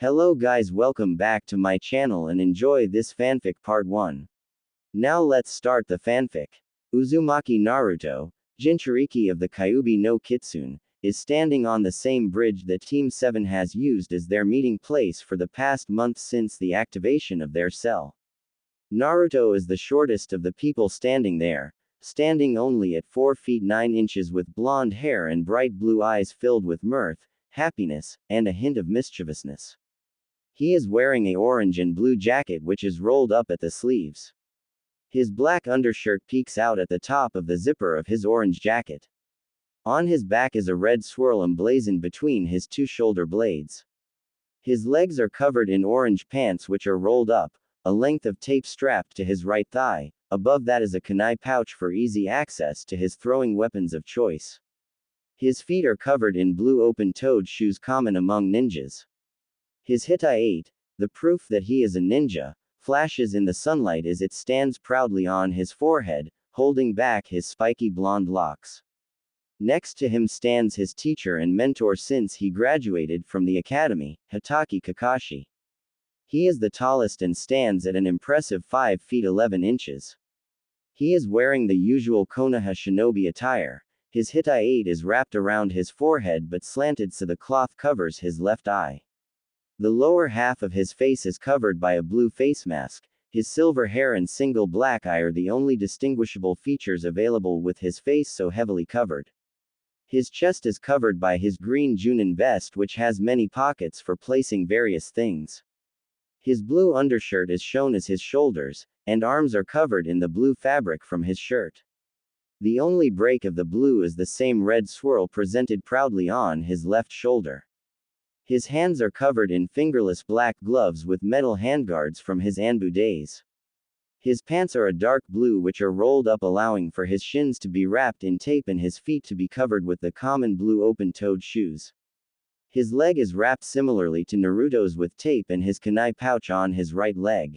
Hello guys, welcome back to my channel and enjoy this fanfic part 1. Now let's start the fanfic. Uzumaki Naruto, Jinchuriki of the Kyuubi no Kitsune, is standing on the same bridge that Team 7 has used as their meeting place for the past month since the activation of their cell. Naruto is the shortest of the people standing there, standing only at 4 feet 9 inches with blonde hair and bright blue eyes filled with mirth, happiness, and a hint of mischievousness. He is wearing a orange and blue jacket which is rolled up at the sleeves. His black undershirt peeks out at the top of the zipper of his orange jacket. On his back is a red swirl emblazoned between his two shoulder blades. His legs are covered in orange pants which are rolled up, a length of tape strapped to his right thigh. Above that is a kunai pouch for easy access to his throwing weapons of choice. His feet are covered in blue open-toed shoes common among ninjas. His hitai, the proof that he is a ninja, flashes in the sunlight as it stands proudly on his forehead, holding back his spiky blonde locks. Next to him stands his teacher and mentor since he graduated from the academy, Hitaki Kakashi. He is the tallest and stands at an impressive 5 feet 11 inches. He is wearing the usual Konoha shinobi attire. His hitai is wrapped around his forehead but slanted so the cloth covers his left eye. The lower half of his face is covered by a blue face mask. His silver hair and single black eye are the only distinguishable features available with his face so heavily covered. His chest is covered by his green Junin vest which has many pockets for placing various things. His blue undershirt is shown as his shoulders, and arms are covered in the blue fabric from his shirt. The only break of the blue is the same red swirl presented proudly on his left shoulder. His hands are covered in fingerless black gloves with metal handguards from his Anbu days. His pants are a dark blue which are rolled up allowing for his shins to be wrapped in tape and his feet to be covered with the common blue open-toed shoes. His leg is wrapped similarly to Naruto's with tape and his kunai pouch on his right leg.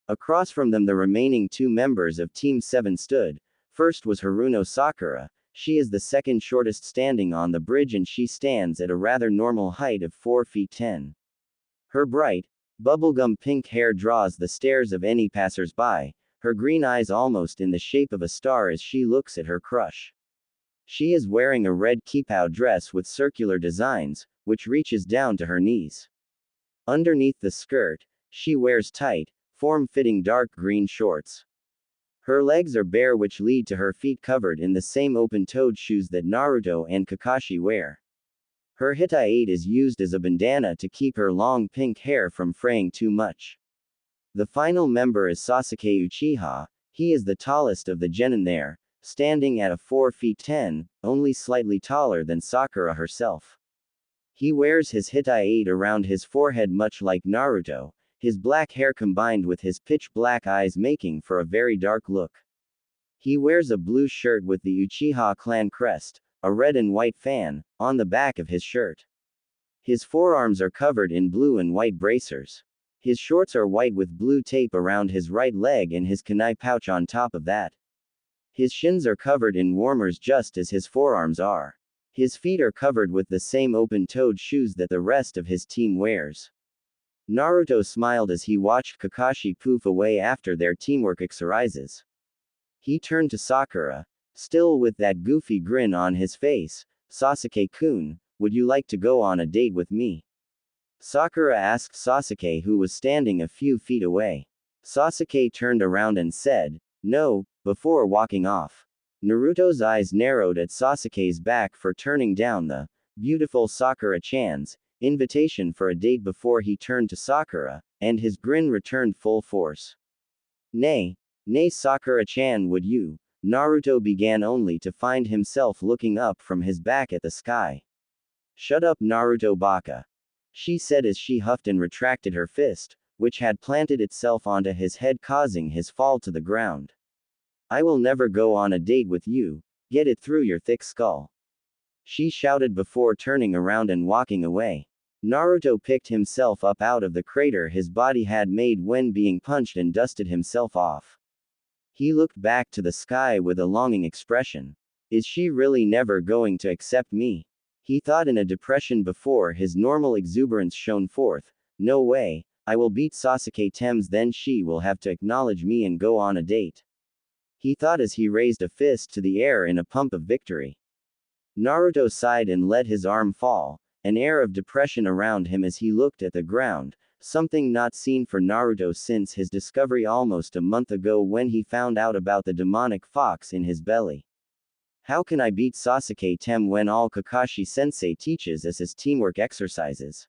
Across from them the remaining two members of Team 7 stood. First was Haruno Sakura. She is the second shortest standing on the bridge and she stands at a rather normal height of 4 feet 10. Her bright, bubblegum pink hair draws the stares of any passers-by, her green eyes almost in the shape of a star as she looks at her crush. She is wearing a red kipao dress with circular designs, which reaches down to her knees. Underneath the skirt, she wears tight, form-fitting dark green shorts. Her legs are bare which lead to her feet covered in the same open-toed shoes that Naruto and Kakashi wear. Her hitai is used as a bandana to keep her long pink hair from fraying too much. The final member is Sasuke Uchiha. He is the tallest of the genin there, standing at a 4 feet 10, only slightly taller than Sakura herself. He wears his hitai around his forehead much like Naruto, his black hair combined with his pitch black eyes making for a very dark look. He wears a blue shirt with the Uchiha clan crest, a red and white fan, on the back of his shirt. His forearms are covered in blue and white bracers. His shorts are white with blue tape around his right leg and his kunai pouch on top of that. His shins are covered in warmers just as his forearms are. His feet are covered with the same open-toed shoes that the rest of his team wears. Naruto smiled as he watched Kakashi poof away after their teamwork exercises. He turned to Sakura, still with that goofy grin on his face. Sasuke-kun, would you like to go on a date with me? Sakura asked Sasuke who was standing a few feet away. Sasuke turned around and said, no, before walking off. Naruto's eyes narrowed at Sasuke's back for turning down the beautiful Sakura-chan's invitation for a date before he turned to Sakura, and his grin returned full force. Nay, Sakura-chan would you? Naruto began only to find himself looking up from his back at the sky. Shut up Naruto baka. She said as she huffed and retracted her fist, which had planted itself onto his head causing his fall to the ground. I will never go on a date with you, get it through your thick skull. She shouted before turning around and walking away. Naruto picked himself up out of the crater his body had made when being punched and dusted himself off. He looked back to the sky with a longing expression. Is she really never going to accept me? He thought in a depression before his normal exuberance shone forth. No way, I will beat Sasuke Thames, then she will have to acknowledge me and go on a date. He thought as he raised a fist to the air in a pump of victory. Naruto sighed and let his arm fall, an air of depression around him as he looked at the ground, something not seen for Naruto since his discovery almost a month ago when he found out about the demonic fox in his belly. How can I beat Sasuke Tem when all Kakashi-sensei teaches us is teamwork exercises?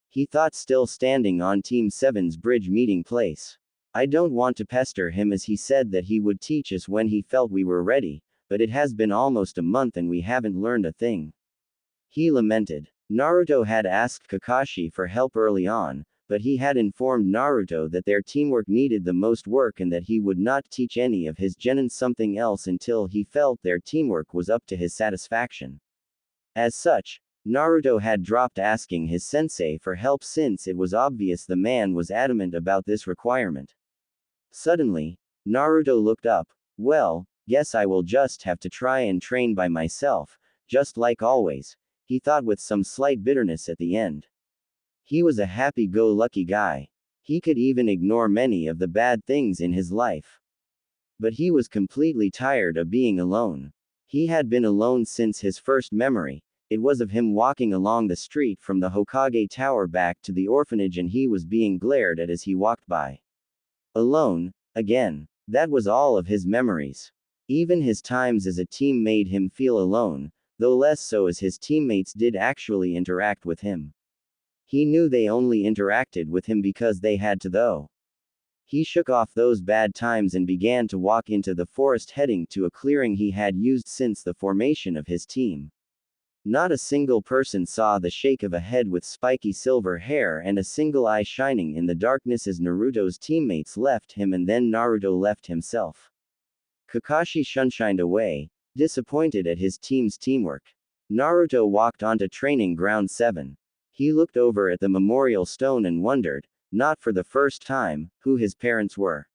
He thought, still standing on Team 7's bridge meeting place. I don't want to pester him as he said that he would teach us when he felt we were ready, but it has been almost a month and we haven't learned a thing. He lamented. Naruto had asked Kakashi for help early on, but he had informed Naruto that their teamwork needed the most work and that he would not teach any of his genin something else until he felt their teamwork was up to his satisfaction. As such, Naruto had dropped asking his sensei for help since it was obvious the man was adamant about this requirement. Suddenly, Naruto looked up. Well, guess I will just have to try and train by myself, just like always, he thought with some slight bitterness at the end. He was a happy-go-lucky guy. He could even ignore many of the bad things in his life. But he was completely tired of being alone. He had been alone since his first memory. It was of him walking along the street from the Hokage Tower back to the orphanage and he was being glared at as he walked by. Alone, again. That was all of his memories. Even his times as a team made him feel alone, though less so as his teammates did actually interact with him. He knew they only interacted with him because they had to though. He shook off those bad times and began to walk into the forest heading to a clearing he had used since the formation of his team. Not a single person saw the shake of a head with spiky silver hair and a single eye shining in the darkness as Naruto's teammates left him and then Naruto left himself. Kakashi shunshined away, disappointed at his team's teamwork. Naruto walked onto Training Ground 7. He looked over at the memorial stone and wondered, not for the first time, who his parents were.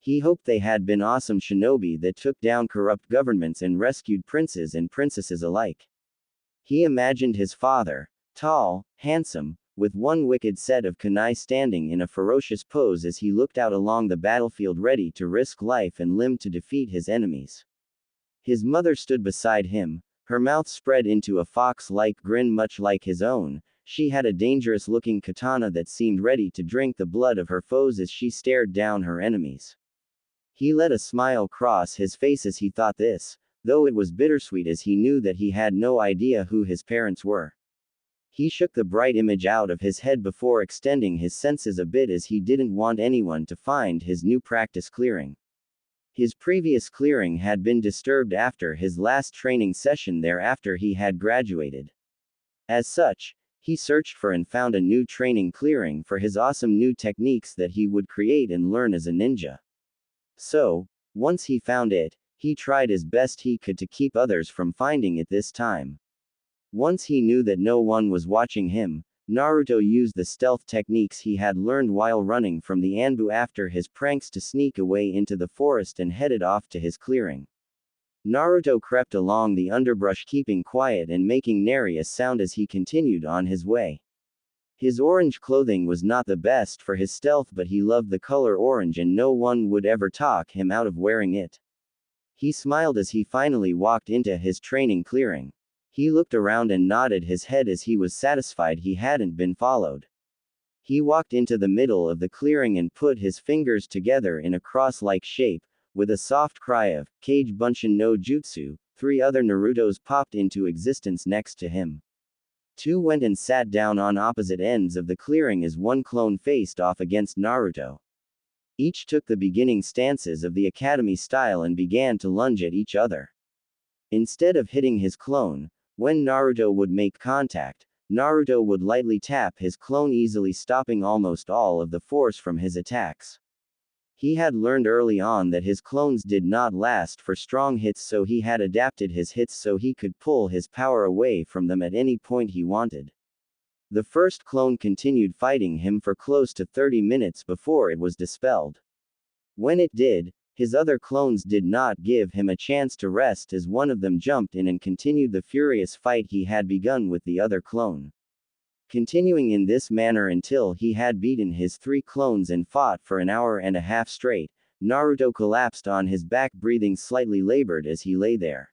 He hoped they had been awesome shinobi that took down corrupt governments and rescued princes and princesses alike. He imagined his father, tall, handsome, with one wicked set of kunai standing in a ferocious pose as he looked out along the battlefield ready to risk life and limb to defeat his enemies. His mother stood beside him, her mouth spread into a fox-like grin much like his own. She had a dangerous-looking katana that seemed ready to drink the blood of her foes as she stared down her enemies. He let a smile cross his face as he thought this, though it was bittersweet as he knew that he had no idea who his parents were. He shook the bright image out of his head before extending his senses a bit as he didn't want anyone to find his new practice clearing. His previous clearing had been disturbed after his last training session there after he had graduated. As such, he searched for and found a new training clearing for his awesome new techniques that he would create and learn as a ninja. So, once he found it, he tried as best he could to keep others from finding it this time. Once he knew that no one was watching him, Naruto used the stealth techniques he had learned while running from the Anbu after his pranks to sneak away into the forest and headed off to his clearing. Naruto crept along the underbrush keeping quiet and making nary a sound as he continued on his way. His orange clothing was not the best for his stealth but he loved the color orange and no one would ever talk him out of wearing it. He smiled as he finally walked into his training clearing. He looked around and nodded his head as he was satisfied he hadn't been followed. He walked into the middle of the clearing and put his fingers together in a cross-like shape. With a soft cry of, Kage Bunshin no Jutsu, 3 other Narutos popped into existence next to him. 2 went and sat down on opposite ends of the clearing as one clone faced off against Naruto. Each took the beginning stances of the academy style and began to lunge at each other. Instead of hitting his clone, when Naruto would make contact, Naruto would lightly tap his clone easily stopping almost all of the force from his attacks. He had learned early on that his clones did not last for strong hits so he had adapted his hits so he could pull his power away from them at any point he wanted. The first clone continued fighting him for close to 30 minutes before it was dispelled. When it did, his other clones did not give him a chance to rest as one of them jumped in and continued the furious fight he had begun with the other clone. Continuing in this manner until he had beaten his 3 clones and fought for an hour and a half straight, Naruto collapsed on his back, breathing slightly labored as he lay there.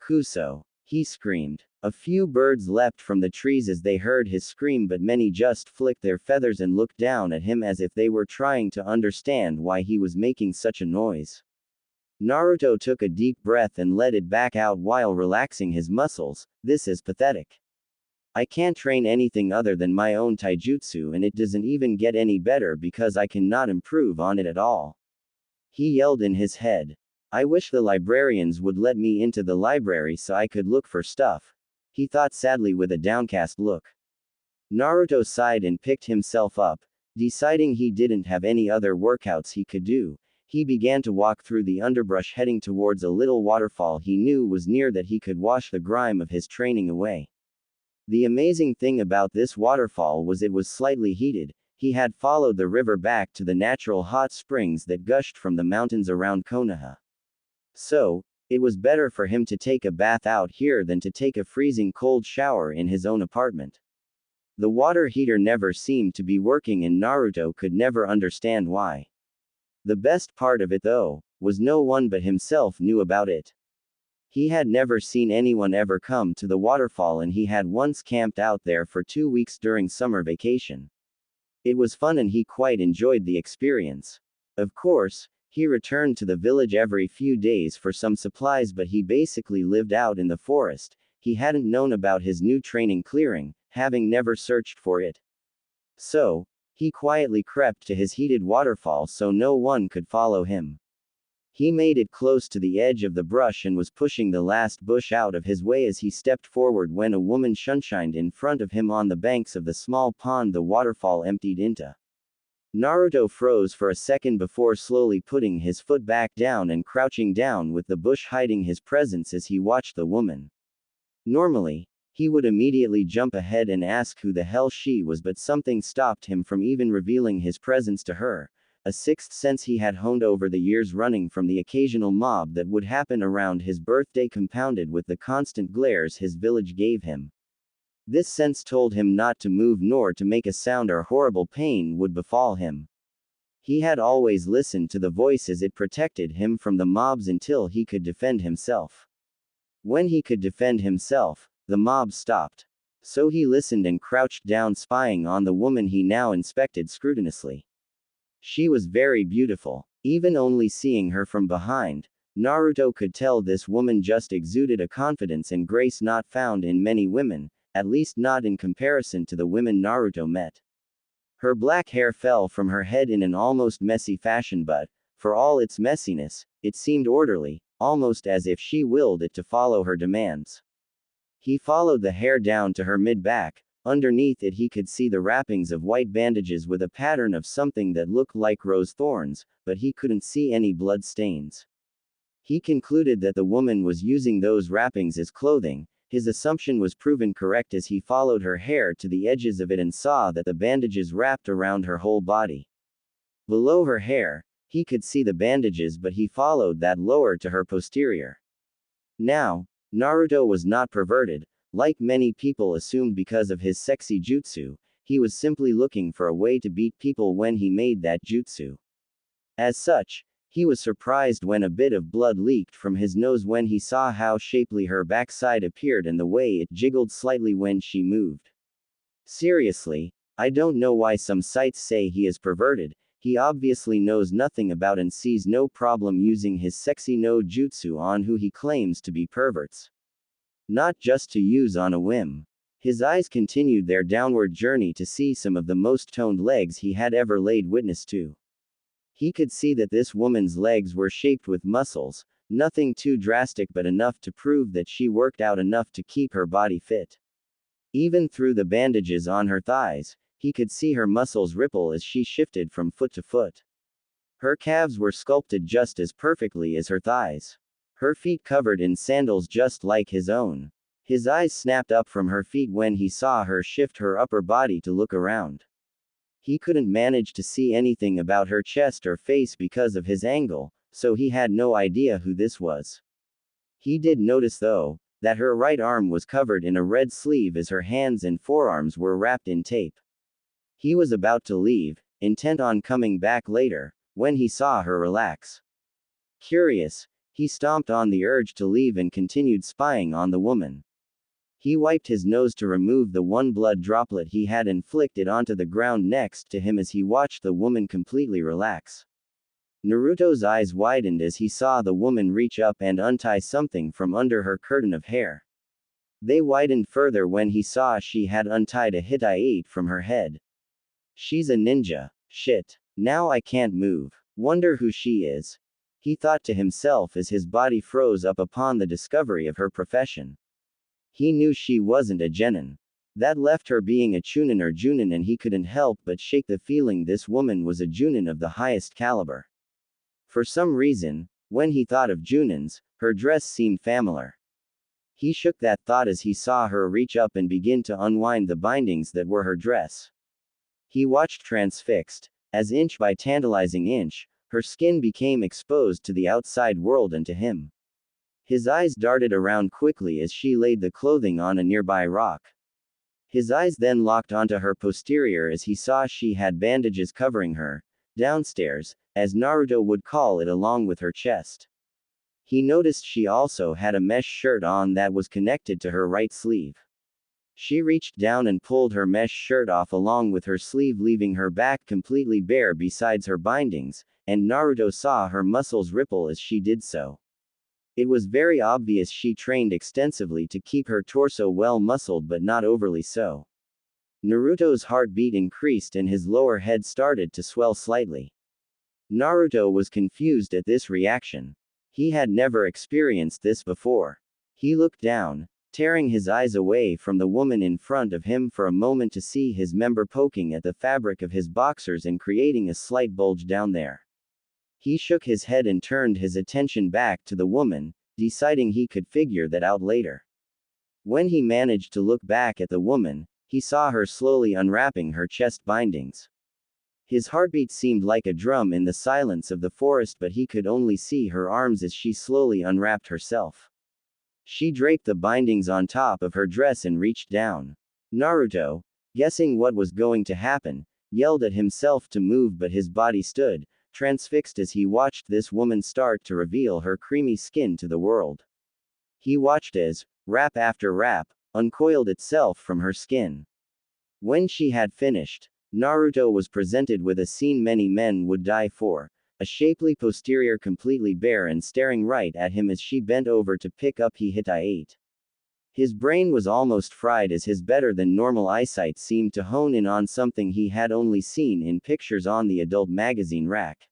Kuso! He screamed. A few birds leapt from the trees as they heard his scream, but many just flicked their feathers and looked down at him as if they were trying to understand why he was making such a noise. Naruto took a deep breath and let it back out while relaxing his muscles. This is pathetic. I can't train anything other than my own taijutsu, and it doesn't even get any better because I cannot improve on it at all. He yelled in his head. I wish the librarians would let me into the library so I could look for stuff, he thought sadly with a downcast look. Naruto sighed and picked himself up. Deciding he didn't have any other workouts he could do, he began to walk through the underbrush heading towards a little waterfall he knew was near that he could wash the grime of his training away. The amazing thing about this waterfall was it was slightly heated. He had followed the river back to the natural hot springs that gushed from the mountains around Konoha. So, it was better for him to take a bath out here than to take a freezing cold shower in his own apartment. The water heater never seemed to be working and Naruto could never understand why. The best part of it though, was no one but himself knew about it. He had never seen anyone ever come to the waterfall, and he had once camped out there for 2 weeks during summer vacation. It was fun and he quite enjoyed the experience. Of course, he returned to the village every few days for some supplies, but he basically lived out in the forest. He hadn't known about his new training clearing, having never searched for it. So, he quietly crept to his heated waterfall so no one could follow him. He made it close to the edge of the brush and was pushing the last bush out of his way as he stepped forward when a woman sunshined in front of him on the banks of the small pond the waterfall emptied into. Naruto froze for a second before slowly putting his foot back down and crouching down with the bush hiding his presence as he watched the woman. Normally, he would immediately jump ahead and ask who the hell she was, but something stopped him from even revealing his presence to her. A sixth sense he had honed over the years running from the occasional mob that would happen around his birthday, compounded with the constant glares his village gave him. This sense told him not to move nor to make a sound or horrible pain would befall him. He had always listened to the voice as it protected him from the mobs until he could defend himself. When he could defend himself, the mob stopped. So he listened and crouched down, spying on the woman he now inspected scrupulously. She was very beautiful. Even only seeing her from behind, Naruto could tell this woman just exuded a confidence and grace not found in many women, at least not in comparison to the women Naruto met. Her black hair fell from her head in an almost messy fashion, but, for all its messiness, it seemed orderly, almost as if she willed it to follow her demands. He followed the hair down to her mid-back. Underneath it he could see the wrappings of white bandages with a pattern of something that looked like rose thorns, but he couldn't see any blood stains. He concluded that the woman was using those wrappings as clothing. His assumption was proven correct as he followed her hair to the edges of it and saw that the bandages wrapped around her whole body. Below her hair, he could see the bandages, but he followed that lower to her posterior. Now, Naruto was not perverted, like many people assumed because of his sexy jutsu. He was simply looking for a way to beat people when he made that jutsu. As such, he was surprised when a bit of blood leaked from his nose when he saw how shapely her backside appeared and the way it jiggled slightly when she moved. Seriously, I don't know why some sites say he is perverted. He obviously knows nothing about and sees no problem using his sexy no jutsu on who he claims to be perverts. Not just to use on a whim. His eyes continued their downward journey to see some of the most toned legs he had ever laid witness to. He could see that this woman's legs were shaped with muscles, nothing too drastic but enough to prove that she worked out enough to keep her body fit. Even through the bandages on her thighs, he could see her muscles ripple as she shifted from foot to foot. Her calves were sculpted just as perfectly as her thighs. Her feet covered in sandals just like his own. His eyes snapped up from her feet when he saw her shift her upper body to look around. He couldn't manage to see anything about her chest or face because of his angle, so he had no idea who this was. He did notice though, that her right arm was covered in a red sleeve as her hands and forearms were wrapped in tape. He was about to leave, intent on coming back later, when he saw her relax. Curious, he stomped on the urge to leave and continued spying on the woman. He wiped his nose to remove the one blood droplet he had inflicted onto the ground next to him as he watched the woman completely relax. Naruto's eyes widened as he saw the woman reach up and untie something from under her curtain of hair. They widened further when he saw she had untied a hitai from her head. She's a ninja. Shit. Now I can't move. Wonder who she is. He thought to himself as his body froze up upon the discovery of her profession. He knew she wasn't a genin. That left her being a chunin or junin, and he couldn't help but shake the feeling this woman was a junin of the highest caliber. For some reason, when he thought of junins, her dress seemed familiar. He shook that thought as he saw her reach up and begin to unwind the bindings that were her dress. He watched transfixed, as inch by tantalizing inch, her skin became exposed to the outside world and to him. His eyes darted around quickly as she laid the clothing on a nearby rock. His eyes then locked onto her posterior as he saw she had bandages covering her, downstairs, as Naruto would call it, along with her chest. He noticed she also had a mesh shirt on that was connected to her right sleeve. She reached down and pulled her mesh shirt off along with her sleeve, leaving her back completely bare besides her bindings, and Naruto saw her muscles ripple as she did so. It was very obvious she trained extensively to keep her torso well muscled, but not overly so. Naruto's heartbeat increased and his lower head started to swell slightly. Naruto was confused at this reaction. He had never experienced this before. He looked down, tearing his eyes away from the woman in front of him for a moment to see his member poking at the fabric of his boxers and creating a slight bulge down there. He shook his head and turned his attention back to the woman, deciding he could figure that out later. When he managed to look back at the woman, he saw her slowly unwrapping her chest bindings. His heartbeat seemed like a drum in the silence of the forest, but he could only see her arms as she slowly unwrapped herself. She draped the bindings on top of her dress and reached down. Naruto, guessing what was going to happen, yelled at himself to move, but his body stood, transfixed as he watched this woman start to reveal her creamy skin to the world. He watched as, wrap after wrap, uncoiled itself from her skin. When she had finished, Naruto was presented with a scene many men would die for, a shapely posterior completely bare and staring right at him as she bent over to pick up hitai. His brain was almost fried as his better than normal eyesight seemed to hone in on something he had only seen in pictures on the adult magazine rack.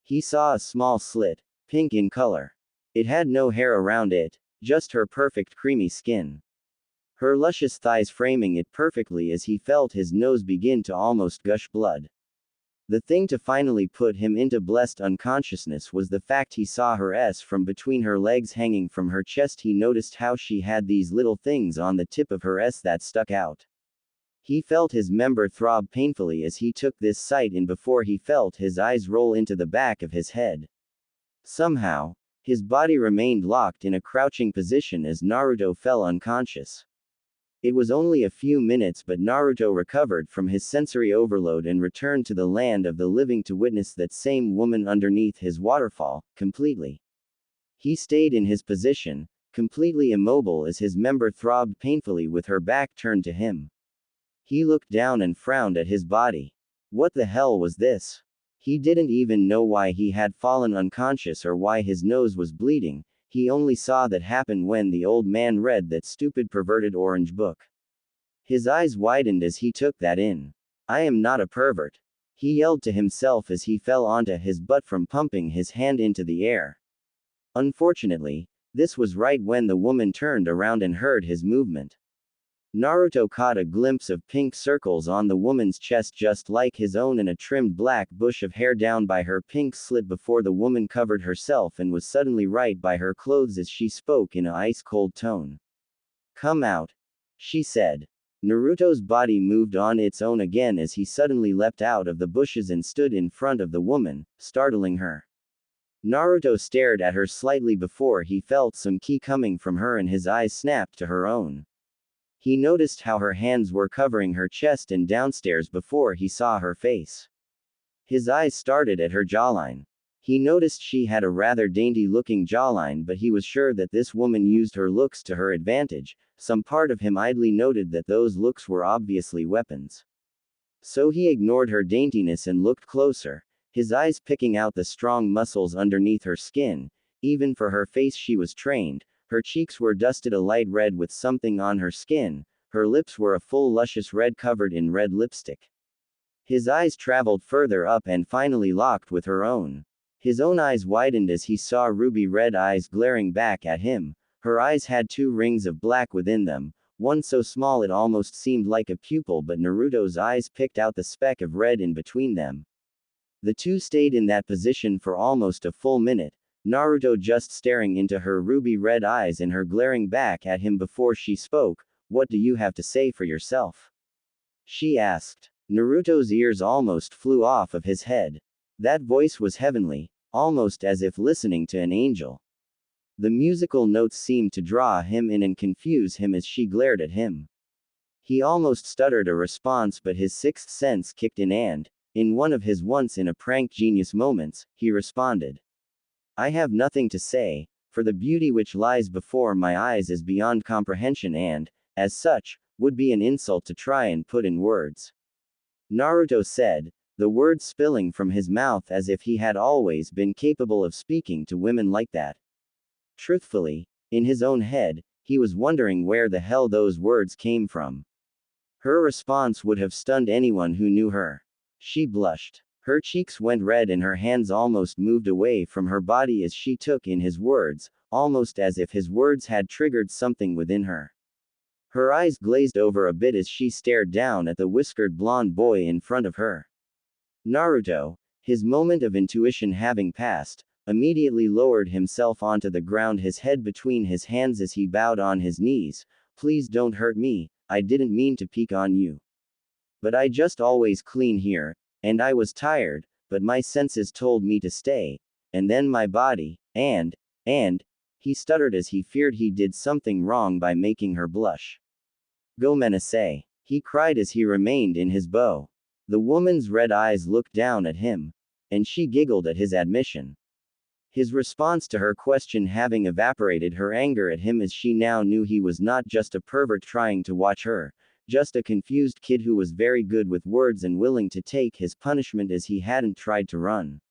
He saw a small slit, pink in color. It had no hair around it, just her perfect creamy skin. Her luscious thighs framing it perfectly as he felt his nose begin to almost gush blood. The thing to finally put him into blessed unconsciousness was the fact he saw her S from between her legs hanging from her chest. He noticed how she had these little things on the tip of her S that stuck out. He felt his member throb painfully as he took this sight in before he felt his eyes roll into the back of his head. Somehow, his body remained locked in a crouching position as Naruto fell unconscious. It was only a few minutes, but Naruto recovered from his sensory overload and returned to the land of the living to witness that same woman underneath his waterfall, completely. He stayed in his position, completely immobile as his member throbbed painfully with her back turned to him. He looked down and frowned at his body. What the hell was this? He didn't even know why he had fallen unconscious or why his nose was bleeding. He only saw that happen when the old man read that stupid perverted orange book. His eyes widened as he took that in. I am not a pervert. He yelled to himself as he fell onto his butt from pumping his hand into the air. Unfortunately, this was right when the woman turned around and heard his movement. Naruto caught a glimpse of pink circles on the woman's chest just like his own and a trimmed black bush of hair down by her pink slit before the woman covered herself and was suddenly right by her clothes as she spoke in an ice-cold tone. Come out, she said. Naruto's body moved on its own again as he suddenly leapt out of the bushes and stood in front of the woman, startling her. Naruto stared at her slightly before he felt some ki coming from her and his eyes snapped to her own. He noticed how her hands were covering her chest and downstairs before he saw her face. His eyes started at her jawline. He noticed she had a rather dainty-looking jawline, but he was sure that this woman used her looks to her advantage. Some part of him idly noted that those looks were obviously weapons. So he ignored her daintiness and looked closer, his eyes picking out the strong muscles underneath her skin. Even for her face she was trained. Her cheeks were dusted a light red with something on her skin, her lips were a full luscious red covered in red lipstick. His eyes traveled further up and finally locked with her own. His own eyes widened as he saw ruby red eyes glaring back at him. Her eyes had 2 rings of black within them, one so small it almost seemed like a pupil, but Naruto's eyes picked out the speck of red in between them. The two stayed in that position for almost a full minute, Naruto just staring into her ruby red eyes and her glaring back at him before she spoke. "What do you have to say for yourself?" she asked. Naruto's ears almost flew off of his head. That voice was heavenly, almost as if listening to an angel. The musical notes seemed to draw him in and confuse him as she glared at him. He almost stuttered a response, but his sixth sense kicked in and, in one of his once in a prank genius moments, he responded. "I have nothing to say, for the beauty which lies before my eyes is beyond comprehension and, as such, would be an insult to try and put in words," Naruto said, the words spilling from his mouth as if he had always been capable of speaking to women like that. Truthfully, in his own head, he was wondering where the hell those words came from. Her response would have stunned anyone who knew her. She blushed. Her cheeks went red and her hands almost moved away from her body as she took in his words, almost as if his words had triggered something within her. Her eyes glazed over a bit as she stared down at the whiskered blonde boy in front of her. Naruto, his moment of intuition having passed, immediately lowered himself onto the ground, his head between his hands as he bowed on his knees. "Please don't hurt me, I didn't mean to peek on you. But I just always clean here, and I was tired, but my senses told me to stay, and then my body, and, he stuttered as he feared he did something wrong by making her blush. "Gomenasai," he cried as he remained in his bow. The woman's red eyes looked down at him, and she giggled at his admission. His response to her question having evaporated her anger at him, as she now knew he was not just a pervert trying to watch her, just a confused kid who was very good with words and willing to take his punishment as he hadn't tried to run.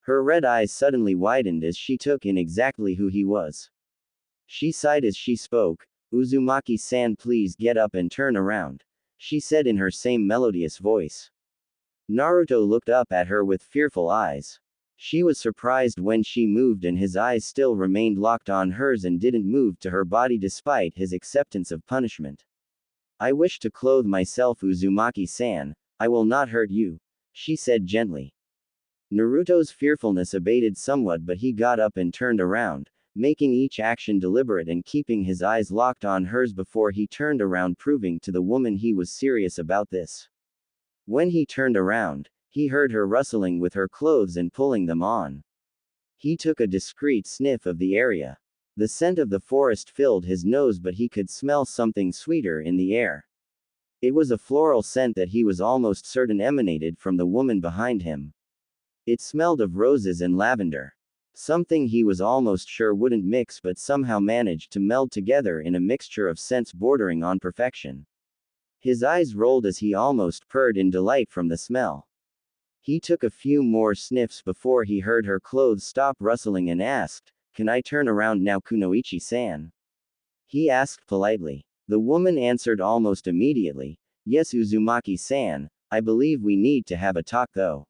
Her red eyes suddenly widened as she took in exactly who he was. She sighed as she spoke. "Uzumaki-san, please get up and turn around," she said in her same melodious voice. Naruto looked up at her with fearful eyes. She was surprised when she moved and his eyes still remained locked on hers and didn't move to her body despite his acceptance of punishment. "I wish to clothe myself, Uzumaki-san, I will not hurt you," she said gently. Naruto's fearfulness abated somewhat, but he got up and turned around, making each action deliberate and keeping his eyes locked on hers before he turned around, proving to the woman he was serious about this. When he turned around, he heard her rustling with her clothes and pulling them on. He took a discreet sniff of the area. The scent of the forest filled his nose, but he could smell something sweeter in the air. It was a floral scent that he was almost certain emanated from the woman behind him. It smelled of roses and lavender. Something he was almost sure wouldn't mix but somehow managed to meld together in a mixture of scents bordering on perfection. His eyes rolled as he almost purred in delight from the smell. He took a few more sniffs before he heard her clothes stop rustling and asked, "Can I turn around now, Kunoichi-san?" He asked politely. The woman answered almost immediately, "Yes, Uzumaki-san, I believe we need to have a talk though."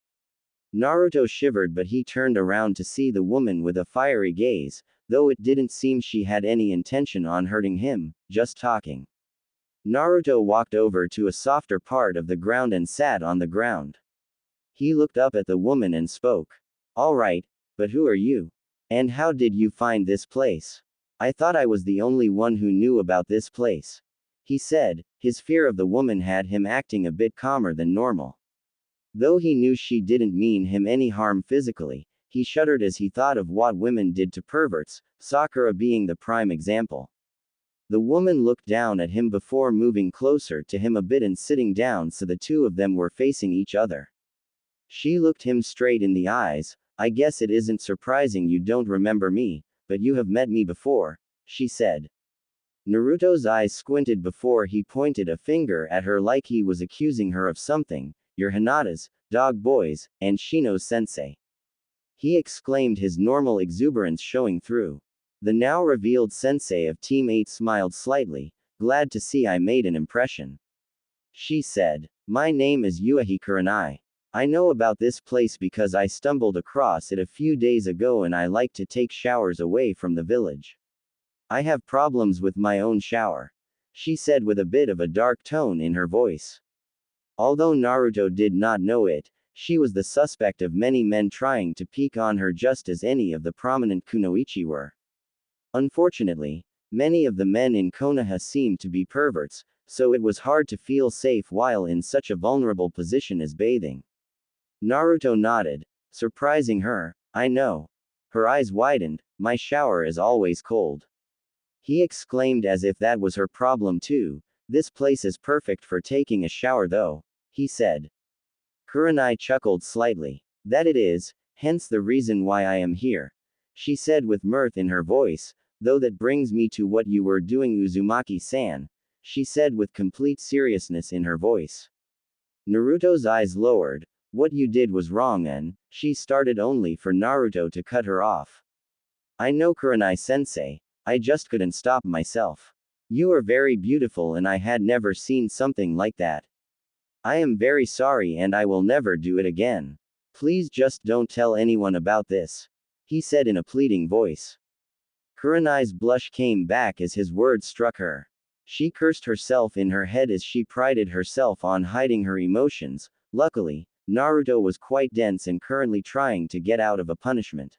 Naruto shivered, but he turned around to see the woman with a fiery gaze, though it didn't seem she had any intention on hurting him, just talking. Naruto walked over to a softer part of the ground and sat on the ground. He looked up at the woman and spoke. "All right, but who are you? And how did you find this place? I thought I was the only one who knew about this place," he said. His fear of the woman had him acting a bit calmer than normal. Though he knew she didn't mean him any harm physically, He shuddered as he thought of what women did to perverts, Sakura being the prime example. The woman looked down at him before moving closer to him a bit and sitting down so the two of them were facing each other. She looked him straight in the eyes. I guess it isn't surprising you don't remember me, but you have met me before, she said. Naruto's eyes squinted before he pointed a finger at her like he was accusing her of something. You're Hinata's, dog boys, and Shino's sensei. He exclaimed, his normal exuberance showing through. The now revealed sensei of Team 8 smiled slightly. Glad to see I made an impression. She said. My name is Yuahi Kurenai. I know about this place because I stumbled across it a few days ago and I like to take showers away from the village. I have problems with my own shower, she said with a bit of a dark tone in her voice. Although Naruto did not know it, she was the suspect of many men trying to peek on her just as any of the prominent kunoichi were. Unfortunately, many of the men in Konoha seemed to be perverts, so it was hard to feel safe while in such a vulnerable position as bathing. Naruto nodded, surprising her. I know. Her eyes widened. My shower is always cold. He exclaimed as if that was her problem too. This place is perfect for taking a shower though, he said. Kurenai chuckled slightly. That it is, hence the reason why I am here, she said with mirth in her voice. Though that brings me to what you were doing, Uzumaki-san, she said with complete seriousness in her voice. Naruto's eyes lowered. What you did was wrong, and she started only for Naruto to cut her off. I know, Kurenai-sensei. I just couldn't stop myself. You are very beautiful and I had never seen something like that. I am very sorry and I will never do it again. Please just don't tell anyone about this, he said in a pleading voice. Kurenai's blush came back as his words struck her. She cursed herself in her head as she prided herself on hiding her emotions. Luckily, Naruto was quite dense and currently trying to get out of a punishment.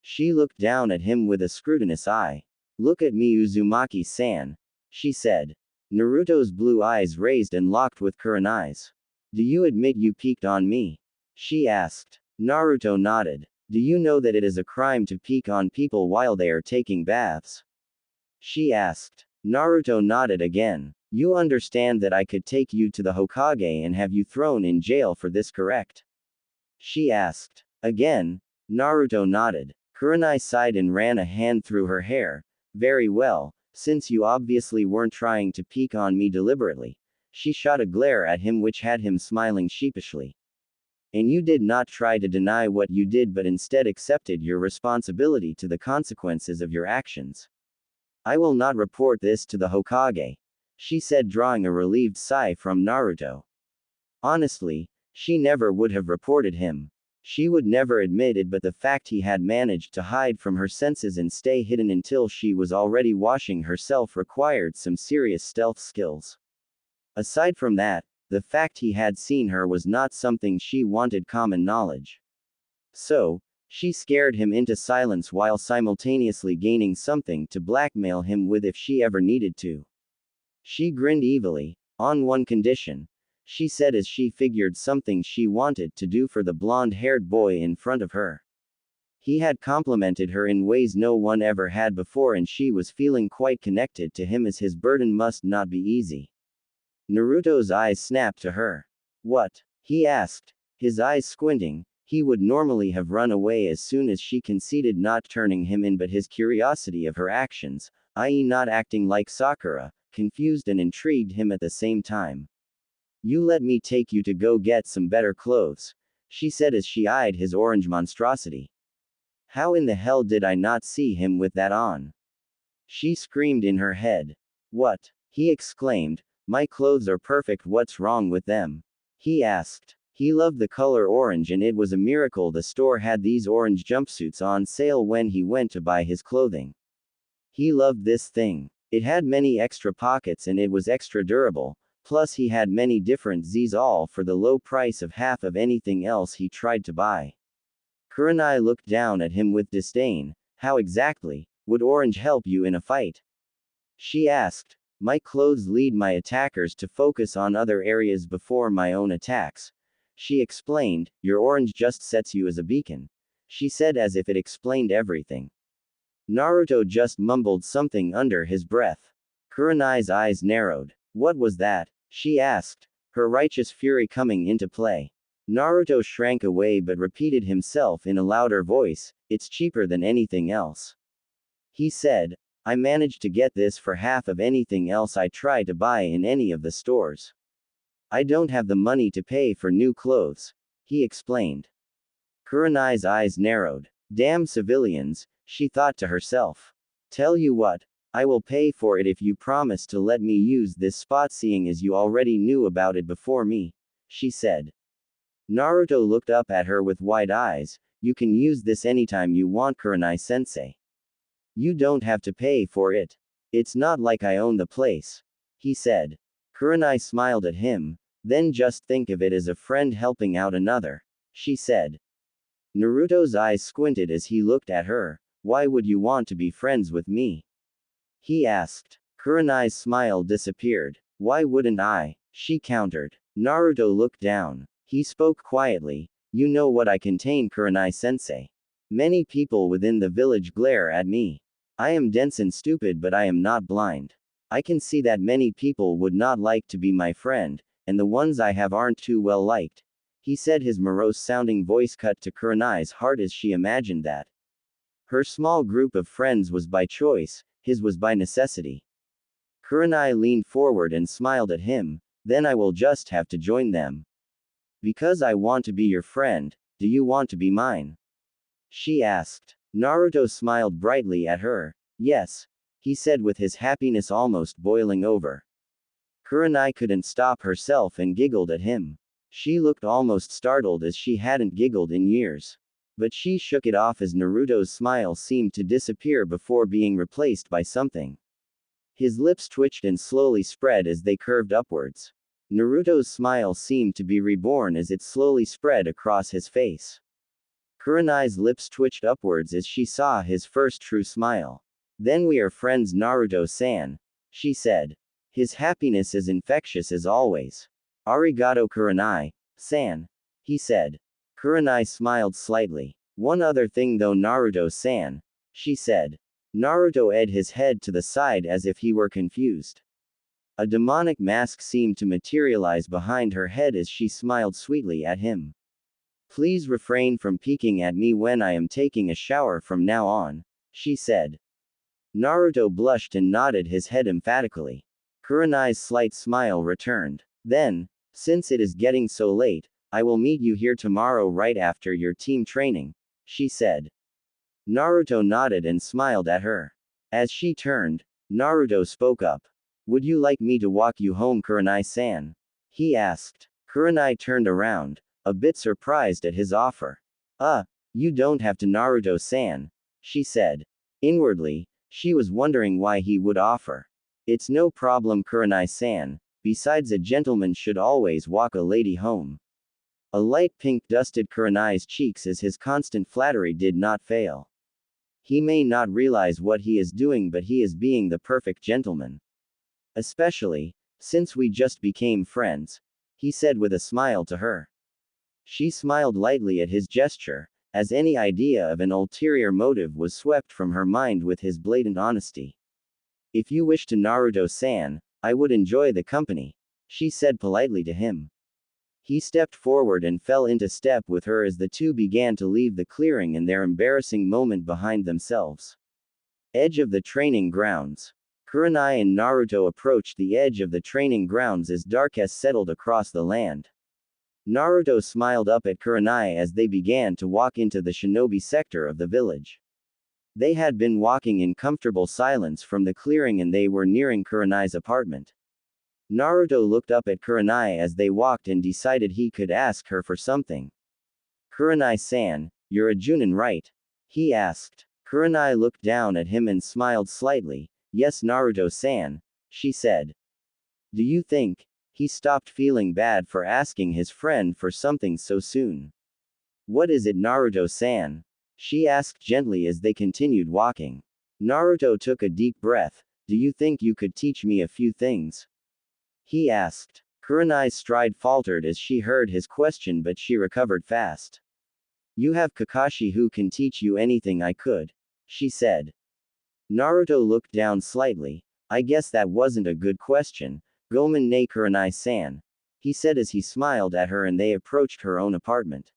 She looked down at him with a scrutinous eye. Look at me, Uzumaki-san, she said. Naruto's blue eyes raised and locked with Kurenai's. Do you admit you peeked on me? She asked. Naruto nodded. Do you know that it is a crime to peek on people while they are taking baths? She asked. Naruto nodded again. You understand that I could take you to the Hokage and have you thrown in jail for this, correct? She asked. Again. Naruto nodded. Kurenai sighed and ran a hand through her hair. Very well, since you obviously weren't trying to peek on me deliberately. She shot a glare at him which had him smiling sheepishly. And you did not try to deny what you did but instead accepted your responsibility to the consequences of your actions. I will not report this to the Hokage, she said, drawing a relieved sigh from Naruto. Honestly, she never would have reported him. She would never admit it, but the fact he had managed to hide from her senses and stay hidden until she was already washing herself required some serious stealth skills. Aside from that, the fact he had seen her was not something she wanted common knowledge. So, she scared him into silence while simultaneously gaining something to blackmail him with if she ever needed to. She grinned evilly. On one condition, she said as she figured something she wanted to do for the blonde-haired boy in front of her. He had complimented her in ways no one ever had before and she was feeling quite connected to him as his burden must not be easy. Naruto's eyes snapped to her. What? He asked, his eyes squinting. He would normally have run away as soon as she conceded not turning him in, but his curiosity of her actions, i.e. not acting like Sakura, confused and intrigued him at the same time. You let me take you to go get some better clothes, she said as she eyed his orange monstrosity. How in the hell did I not see him with that on? She screamed in her head. What? He exclaimed. My clothes are perfect, what's wrong with them? He asked. He loved the color orange and it was a miracle the store had these orange jumpsuits on sale when he went to buy his clothing. He loved this thing. It had many extra pockets and it was extra durable. Plus he had many different Z's, all for the low price of half of anything else he tried to buy. Kurenai looked down at him with disdain. How exactly would orange help you in a fight? She asked. My clothes lead my attackers to focus on other areas before my own attacks, she explained. Your orange just sets you as a beacon. she said as if it explained everything. Naruto just mumbled something under his breath. Kurenai's eyes narrowed. What was that? She asked, her righteous fury coming into play. Naruto shrank away but repeated himself in a louder voice, "It's cheaper than anything else." He said, "I managed to get this for half of anything else I try to buy in any of the stores. I don't have the money to pay for new clothes," he explained. Kurenai's eyes narrowed. Damn civilians, she thought to herself. Tell you what, I will pay for it if you promise to let me use this spot seeing as you already knew about it before me, she said. Naruto looked up at her with wide eyes. You can use this anytime you want, Kurenai-sensei. You don't have to pay for it. It's not like I own the place, he said. Kurenai smiled at him. Then just think of it as a friend helping out another, she said. Naruto's eyes squinted as he looked at her. Why would you want to be friends with me? He asked. Kurenai's smile disappeared. Why wouldn't I? She countered. Naruto looked down. He spoke quietly. You know what I contain, Kurenai-sensei. Many people within the village glare at me. I am dense and stupid, but I am not blind. I can see that many people would not like to be my friend, and the ones I have aren't too well liked, he said, his morose-sounding voice cut to Kurenai's heart as she imagined that. Her small group of friends was by choice, his was by necessity. Kurenai leaned forward and smiled at him. Then I will just have to join them. Because I want to be your friend, do you want to be mine? She asked. Naruto smiled brightly at her. Yes, he said with his happiness almost boiling over. Kurenai couldn't stop herself and giggled at him. She looked almost startled as she hadn't giggled in years. But she shook it off as Naruto's smile seemed to disappear before being replaced by something. His lips twitched and slowly spread as they curved upwards. Naruto's smile seemed to be reborn as it slowly spread across his face. Kurenai's lips twitched upwards as she saw his first true smile. Then we are friends, Naruto-san, she said. His happiness is infectious as always. Arigato, Kurenai-san, he said. Kurenai smiled slightly. One other thing though, Naruto-san, she said. Naruto edged his head to the side as if he were confused. A demonic mask seemed to materialize behind her head as she smiled sweetly at him. Please refrain from peeking at me when I am taking a shower from now on, she said. Naruto blushed and nodded his head emphatically. Kurenai's slight smile returned. Then, since it is getting so late, I will meet you here tomorrow right after your team training, she said. Naruto nodded and smiled at her. As she turned, Naruto spoke up. Would you like me to walk you home, Kurenai-san? He asked. Kurenai turned around, a bit surprised at his offer. You don't have to, Naruto-san, she said. Inwardly, she was wondering why he would offer. It's no problem, Kurenai-san. Besides, a gentleman should always walk a lady home. A light pink dusted Kurenai's cheeks as his constant flattery did not fail. He may not realize what he is doing, but he is being the perfect gentleman. Especially, since we just became friends, he said with a smile to her. She smiled lightly at his gesture, as any idea of an ulterior motive was swept from her mind with his blatant honesty. If you wish to, Naruto-san, I would enjoy the company, she said politely to him. He stepped forward and fell into step with her as the two began to leave the clearing and their embarrassing moment behind themselves. Edge of the training grounds. Kurenai and Naruto approached the edge of the training grounds as darkness settled across the land. Naruto smiled up at Kurenai as they began to walk into the shinobi sector of the village. They had been walking in comfortable silence from the clearing and they were nearing Kurenai's apartment. Naruto looked up at Kurenai as they walked and decided he could ask her for something. Kurenai-san, you're a Junin, right? He asked. Kurenai looked down at him and smiled slightly. Yes, Naruto-san, she said. Do you think? He stopped feeling bad for asking his friend for something so soon. What is it, Naruto-san? She asked gently as they continued walking. Naruto took a deep breath. Do you think you could teach me a few things? He asked. Kurenai's stride faltered as she heard his question, but she recovered fast. You have Kakashi who can teach you anything I could, she said. Naruto looked down slightly. I guess that wasn't a good question, Gomen ne Kurenai-san, he said as he smiled at her and they approached her own apartment.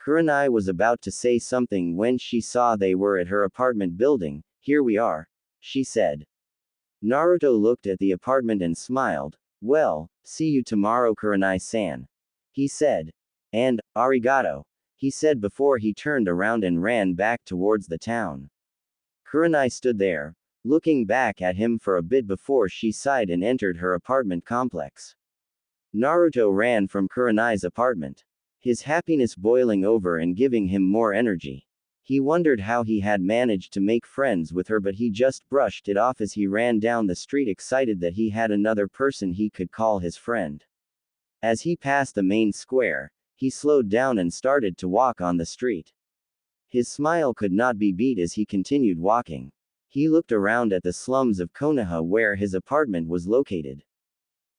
Kurenai was about to say something when she saw they were at her apartment building. Here we are, she said. Naruto looked at the apartment and smiled. Well, see you tomorrow Kurenai-san, he said. And, arigato, he said before he turned around and ran back towards the town. Kurenai stood there, looking back at him for a bit before she sighed and entered her apartment complex. Naruto ran from Kurenai's apartment, his happiness boiling over and giving him more energy. He wondered how he had managed to make friends with her, but he just brushed it off as he ran down the street excited that he had another person he could call his friend. As he passed the main square, he slowed down and started to walk on the street. His smile could not be beat as he continued walking. He looked around at the slums of Konoha where his apartment was located.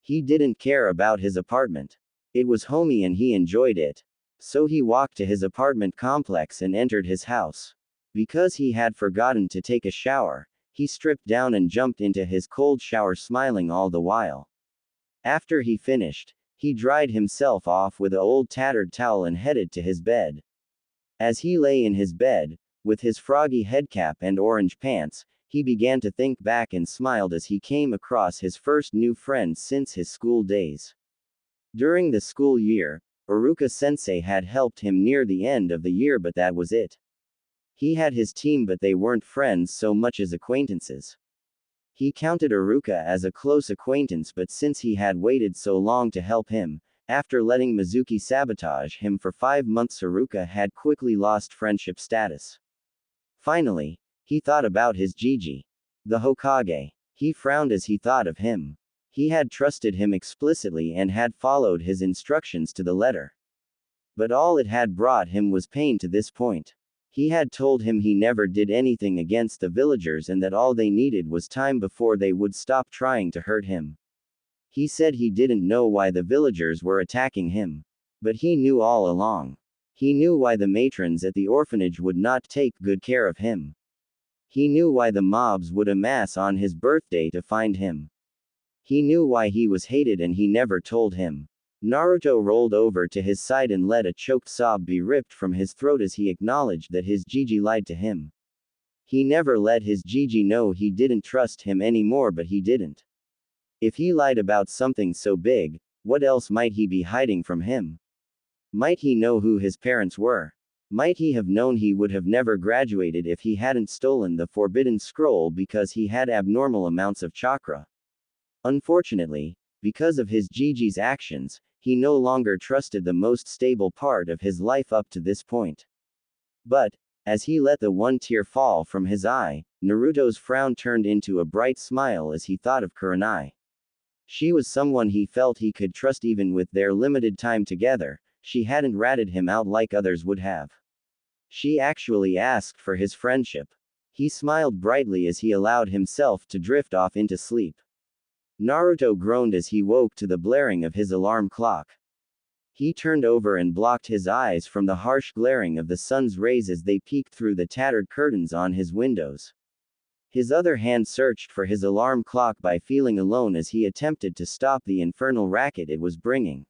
He didn't care about his apartment. It was homey and he enjoyed it. So he walked to his apartment complex and entered his house. Because he had forgotten to take a shower, he stripped down and jumped into his cold shower smiling all the while. After he finished, he dried himself off with an old tattered towel and headed to his bed. As he lay in his bed, with his froggy headcap and orange pants, he began to think back and smiled as he came across his first new friend since his school days. During the school year, Iruka-sensei had helped him near the end of the year, but that was it. He had his team, but they weren't friends so much as acquaintances. He counted Iruka as a close acquaintance, but since he had waited so long to help him, after letting Mizuki sabotage him for 5 months, Iruka had quickly lost friendship status. Finally, he thought about his Jiji, the Hokage. He frowned as he thought of him. He had trusted him explicitly and had followed his instructions to the letter. But all it had brought him was pain to this point. He had told him he never did anything against the villagers and that all they needed was time before they would stop trying to hurt him. He said he didn't know why the villagers were attacking him. But he knew all along. He knew why the matrons at the orphanage would not take good care of him. He knew why the mobs would amass on his birthday to find him. He knew why he was hated and he never told him. Naruto rolled over to his side and let a choked sob be ripped from his throat as he acknowledged that his Jiji lied to him. He never let his Jiji know he didn't trust him anymore, but he didn't. If he lied about something so big, what else might he be hiding from him? Might he know who his parents were? Might he have known he would have never graduated if he hadn't stolen the forbidden scroll because he had abnormal amounts of chakra? Unfortunately, because of his Jiji's actions, he no longer trusted the most stable part of his life up to this point. But, as he let the one tear fall from his eye, Naruto's frown turned into a bright smile as he thought of Kurenai. She was someone he felt he could trust even with their limited time together. She hadn't ratted him out like others would have. She actually asked for his friendship. He smiled brightly as he allowed himself to drift off into sleep. Naruto groaned as he woke to the blaring of his alarm clock. He turned over and blocked his eyes from the harsh glaring of the sun's rays as they peeked through the tattered curtains on his windows. His other hand searched for his alarm clock by feeling alone as he attempted to stop the infernal racket it was bringing.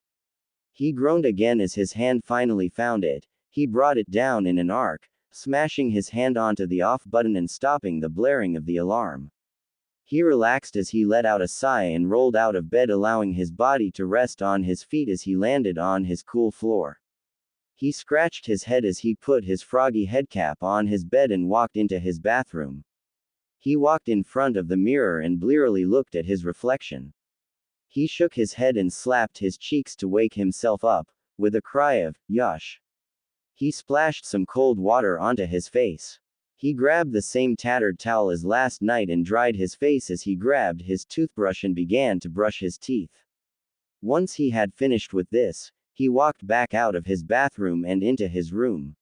He groaned again as his hand finally found it. He brought it down in an arc, smashing his hand onto the off button and stopping the blaring of the alarm. He relaxed as he let out a sigh and rolled out of bed, allowing his body to rest on his feet as he landed on his cool floor. He scratched his head as he put his froggy headcap on his bed and walked into his bathroom. He walked in front of the mirror and blearily looked at his reflection. He shook his head and slapped his cheeks to wake himself up, with a cry of, "Yosh!" He splashed some cold water onto his face. He grabbed the same tattered towel as last night and dried his face as he grabbed his toothbrush and began to brush his teeth. Once he had finished with this, he walked back out of his bathroom and into his room.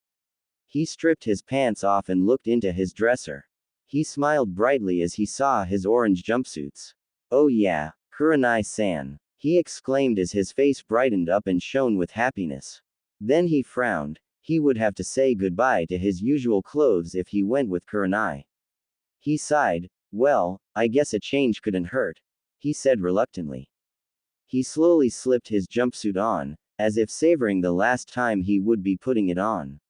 He stripped his pants off and looked into his dresser. He smiled brightly as he saw his orange jumpsuits. "Oh yeah, Kurenai-san," he exclaimed as his face brightened up and shone with happiness. Then he frowned. he would have to say goodbye to his usual clothes if he went with Kurenai. He sighed. Well, I guess a change couldn't hurt, he said reluctantly. He slowly slipped his jumpsuit on, as if savoring the last time he would be putting it on.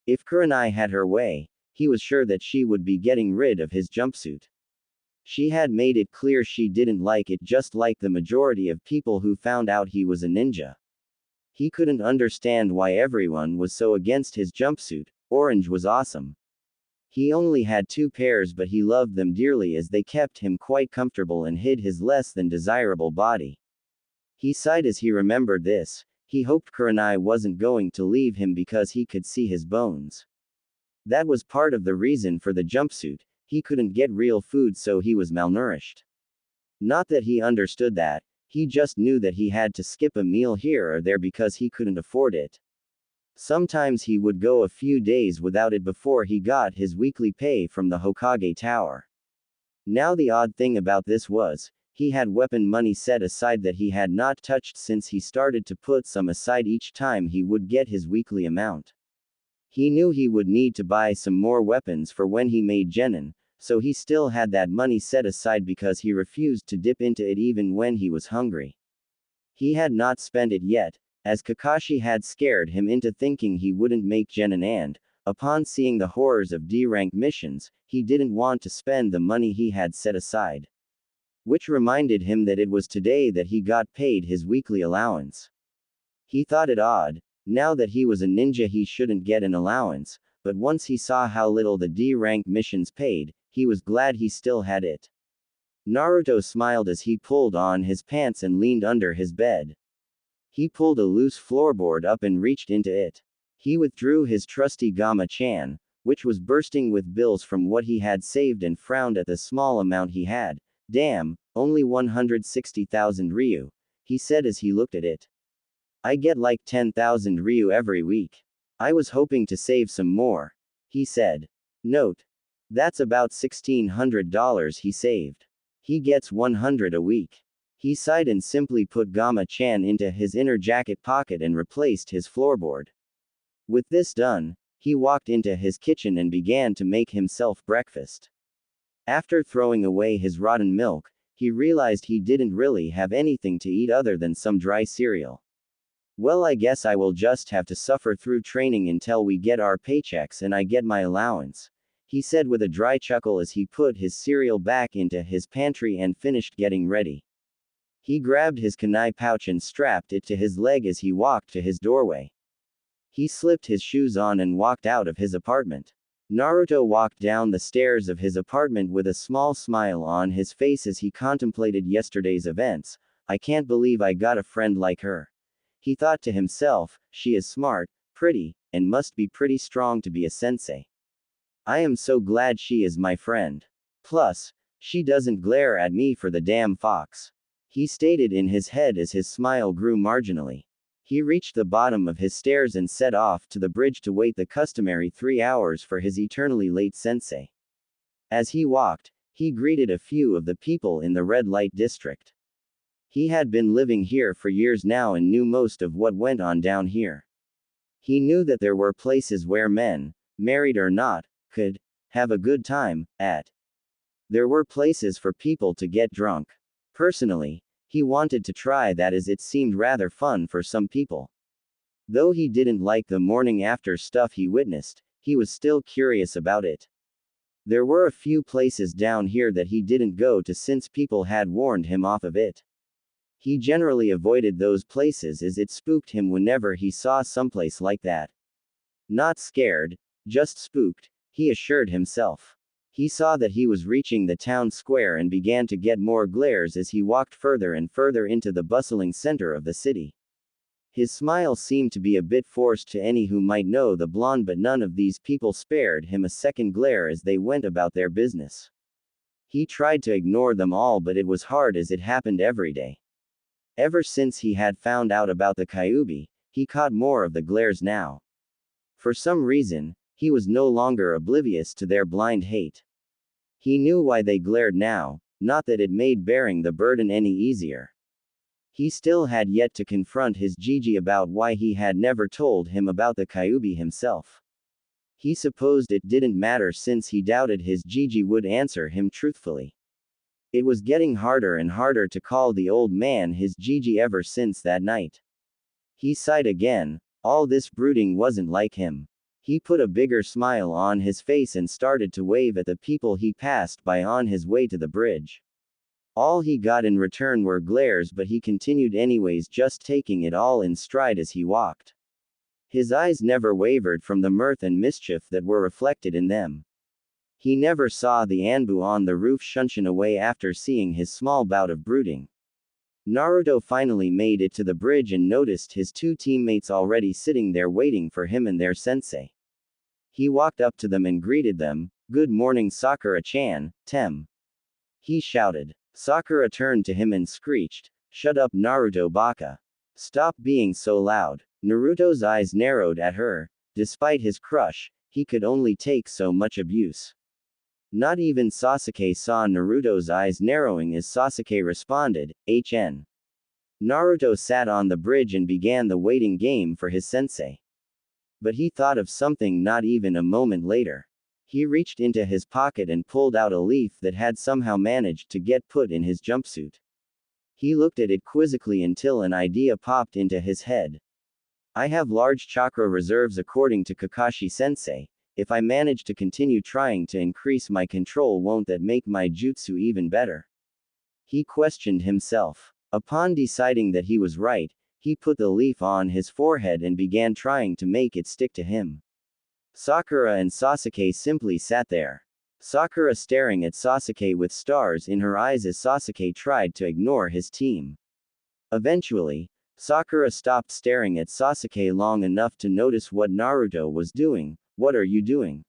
If Kurenai had her way, he was sure that she would be getting rid of his jumpsuit. She had made it clear she didn't like it, just like the majority of people who found out he was a ninja. He couldn't understand why everyone was so against his jumpsuit. Orange was awesome. He only had 2 pairs, but he loved them dearly as they kept him quite comfortable and hid his less than desirable body. He sighed as he remembered this. He hoped Kurenai wasn't going to leave him because he could see his bones. That was part of the reason for the jumpsuit. He couldn't get real food, so he was malnourished. Not that he understood that, he just knew that he had to skip a meal here or there because he couldn't afford it. Sometimes he would go a few days without it before he got his weekly pay from the Hokage Tower. Now the odd thing about this was, he had weapon money set aside that he had not touched since he started to put some aside each time he would get his weekly amount. He knew he would need to buy some more weapons for when he made genin, so he still had that money set aside because he refused to dip into it even when he was hungry. He had not spent it yet, as Kakashi had scared him into thinking he wouldn't make genin, and, upon seeing the horrors of D-rank missions, he didn't want to spend the money he had set aside. Which reminded him that it was today that he got paid his weekly allowance. He thought it odd. Now that he was a ninja he shouldn't get an allowance, but once he saw how little the D-rank missions paid, he was glad he still had it. Naruto smiled as he pulled on his pants and leaned under his bed. He pulled a loose floorboard up and reached into it. He withdrew his trusty Gamma-chan, which was bursting with bills from what he had saved, and frowned at the small amount he had. Damn, only 160,000 ryu, he said as he looked at it. I get like 10,000 ryu every week. I was hoping to save some more, he said. Note. That's about $1,600 he saved. He gets 100 a week. He sighed and simply put Gamma-chan into his inner jacket pocket and replaced his floorboard. With this done, he walked into his kitchen and began to make himself breakfast. After throwing away his rotten milk, he realized he didn't really have anything to eat other than some dry cereal. Well, I guess I will just have to suffer through training until we get our paychecks and I get my allowance, he said with a dry chuckle as he put his cereal back into his pantry and finished getting ready. He grabbed his kunai pouch and strapped it to his leg as he walked to his doorway. He slipped his shoes on and walked out of his apartment. Naruto walked down the stairs of his apartment with a small smile on his face as he contemplated yesterday's events. I can't believe I got a friend like her. He thought to himself, she is smart, pretty, and must be pretty strong to be a sensei. I am so glad she is my friend. Plus, she doesn't glare at me for the damn fox, he stated in his head as his smile grew marginally. He reached the bottom of his stairs and set off to the bridge to wait the customary 3 hours for his eternally late sensei. As he walked, he greeted a few of the people in the red light district. He had been living here for years now and knew most of what went on down here. He knew that there were places where men, married or not, could have a good time at. There were places for people to get drunk. Personally, he wanted to try that as it seemed rather fun for some people. Though he didn't like the morning after stuff he witnessed, he was still curious about it. There were a few places down here that he didn't go to since people had warned him off of it. He generally avoided those places as it spooked him whenever he saw someplace like that. Not scared, just spooked, he assured himself. He saw that he was reaching the town square and began to get more glares as he walked further and further into the bustling center of the city. His smile seemed to be a bit forced to any who might know the blonde, but none of these people spared him a second glare as they went about their business. He tried to ignore them all, but it was hard as it happened every day. Ever since he had found out about the Kyuubi, he caught more of the glares now. For some reason, he was no longer oblivious to their blind hate. He knew why they glared now, not that it made bearing the burden any easier. He still had yet to confront his Jiji about why he had never told him about the Kyuubi himself. He supposed it didn't matter since he doubted his Jiji would answer him truthfully. It was getting harder and harder to call the old man his Jiji ever since that night. He sighed again. All this brooding wasn't like him. He put a bigger smile on his face and started to wave at the people he passed by on his way to the bridge. All he got in return were glares, but he continued anyways, just taking it all in stride as he walked. His eyes never wavered from the mirth and mischief that were reflected in them. He never saw the Anbu on the roof shunshin away after seeing his small bout of brooding. Naruto finally made it to the bridge and noticed his two teammates already sitting there waiting for him and their sensei. He walked up to them and greeted them. "Good morning, Sakura-chan, Tem," he shouted. Sakura turned to him and screeched, "Shut up, Naruto baka. Stop being so loud." Naruto's eyes narrowed at her. Despite his crush, he could only take so much abuse. Not even Sasuke saw Naruto's eyes narrowing as Sasuke responded, "HN." Naruto sat on the bridge and began the waiting game for his sensei. But he thought of something not even a moment later. He reached into his pocket and pulled out a leaf that had somehow managed to get put in his jumpsuit. He looked at it quizzically until an idea popped into his head. "I have large chakra reserves according to Kakashi-sensei. If I manage to continue trying to increase my control, won't that make my jutsu even better?" He questioned himself. Upon deciding that he was right, he put the leaf on his forehead and began trying to make it stick to him. Sakura and Sasuke simply sat there. Sakura staring at Sasuke with stars in her eyes as Sasuke tried to ignore his team. Eventually, Sakura stopped staring at Sasuke long enough to notice what Naruto was doing. "What are you doing?"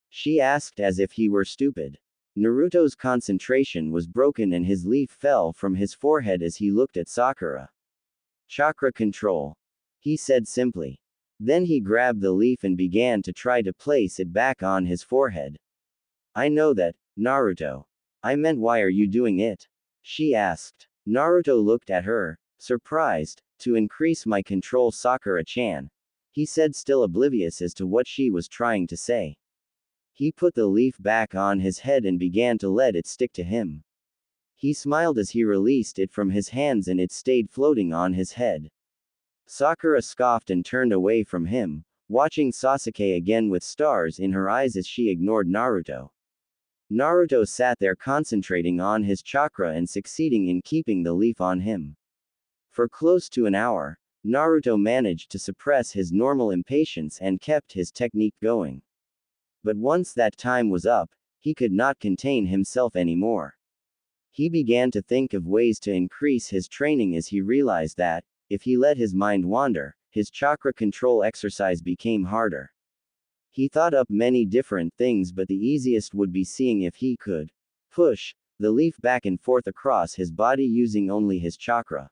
she asked as if he were stupid. Naruto's concentration was broken and his leaf fell from his forehead as he looked at Sakura. "Chakra control," he said simply. Then he grabbed the leaf and began to try to place it back on his forehead. "I know that, Naruto. I meant, why are you doing it?" she asked. Naruto looked at her, surprised. "To increase my control, Sakura-chan," he said, still oblivious as to what she was trying to say. He put the leaf back on his head and began to let it stick to him. He smiled as he released it from his hands and it stayed floating on his head. Sakura scoffed and turned away from him, watching Sasuke again with stars in her eyes as she ignored Naruto. Naruto sat there concentrating on his chakra and succeeding in keeping the leaf on him. For close to an hour, Naruto managed to suppress his normal impatience and kept his technique going. But once that time was up, he could not contain himself anymore. He began to think of ways to increase his training as he realized that, if he let his mind wander, his chakra control exercise became harder. He thought up many different things, but the easiest would be seeing if he could push the leaf back and forth across his body using only his chakra.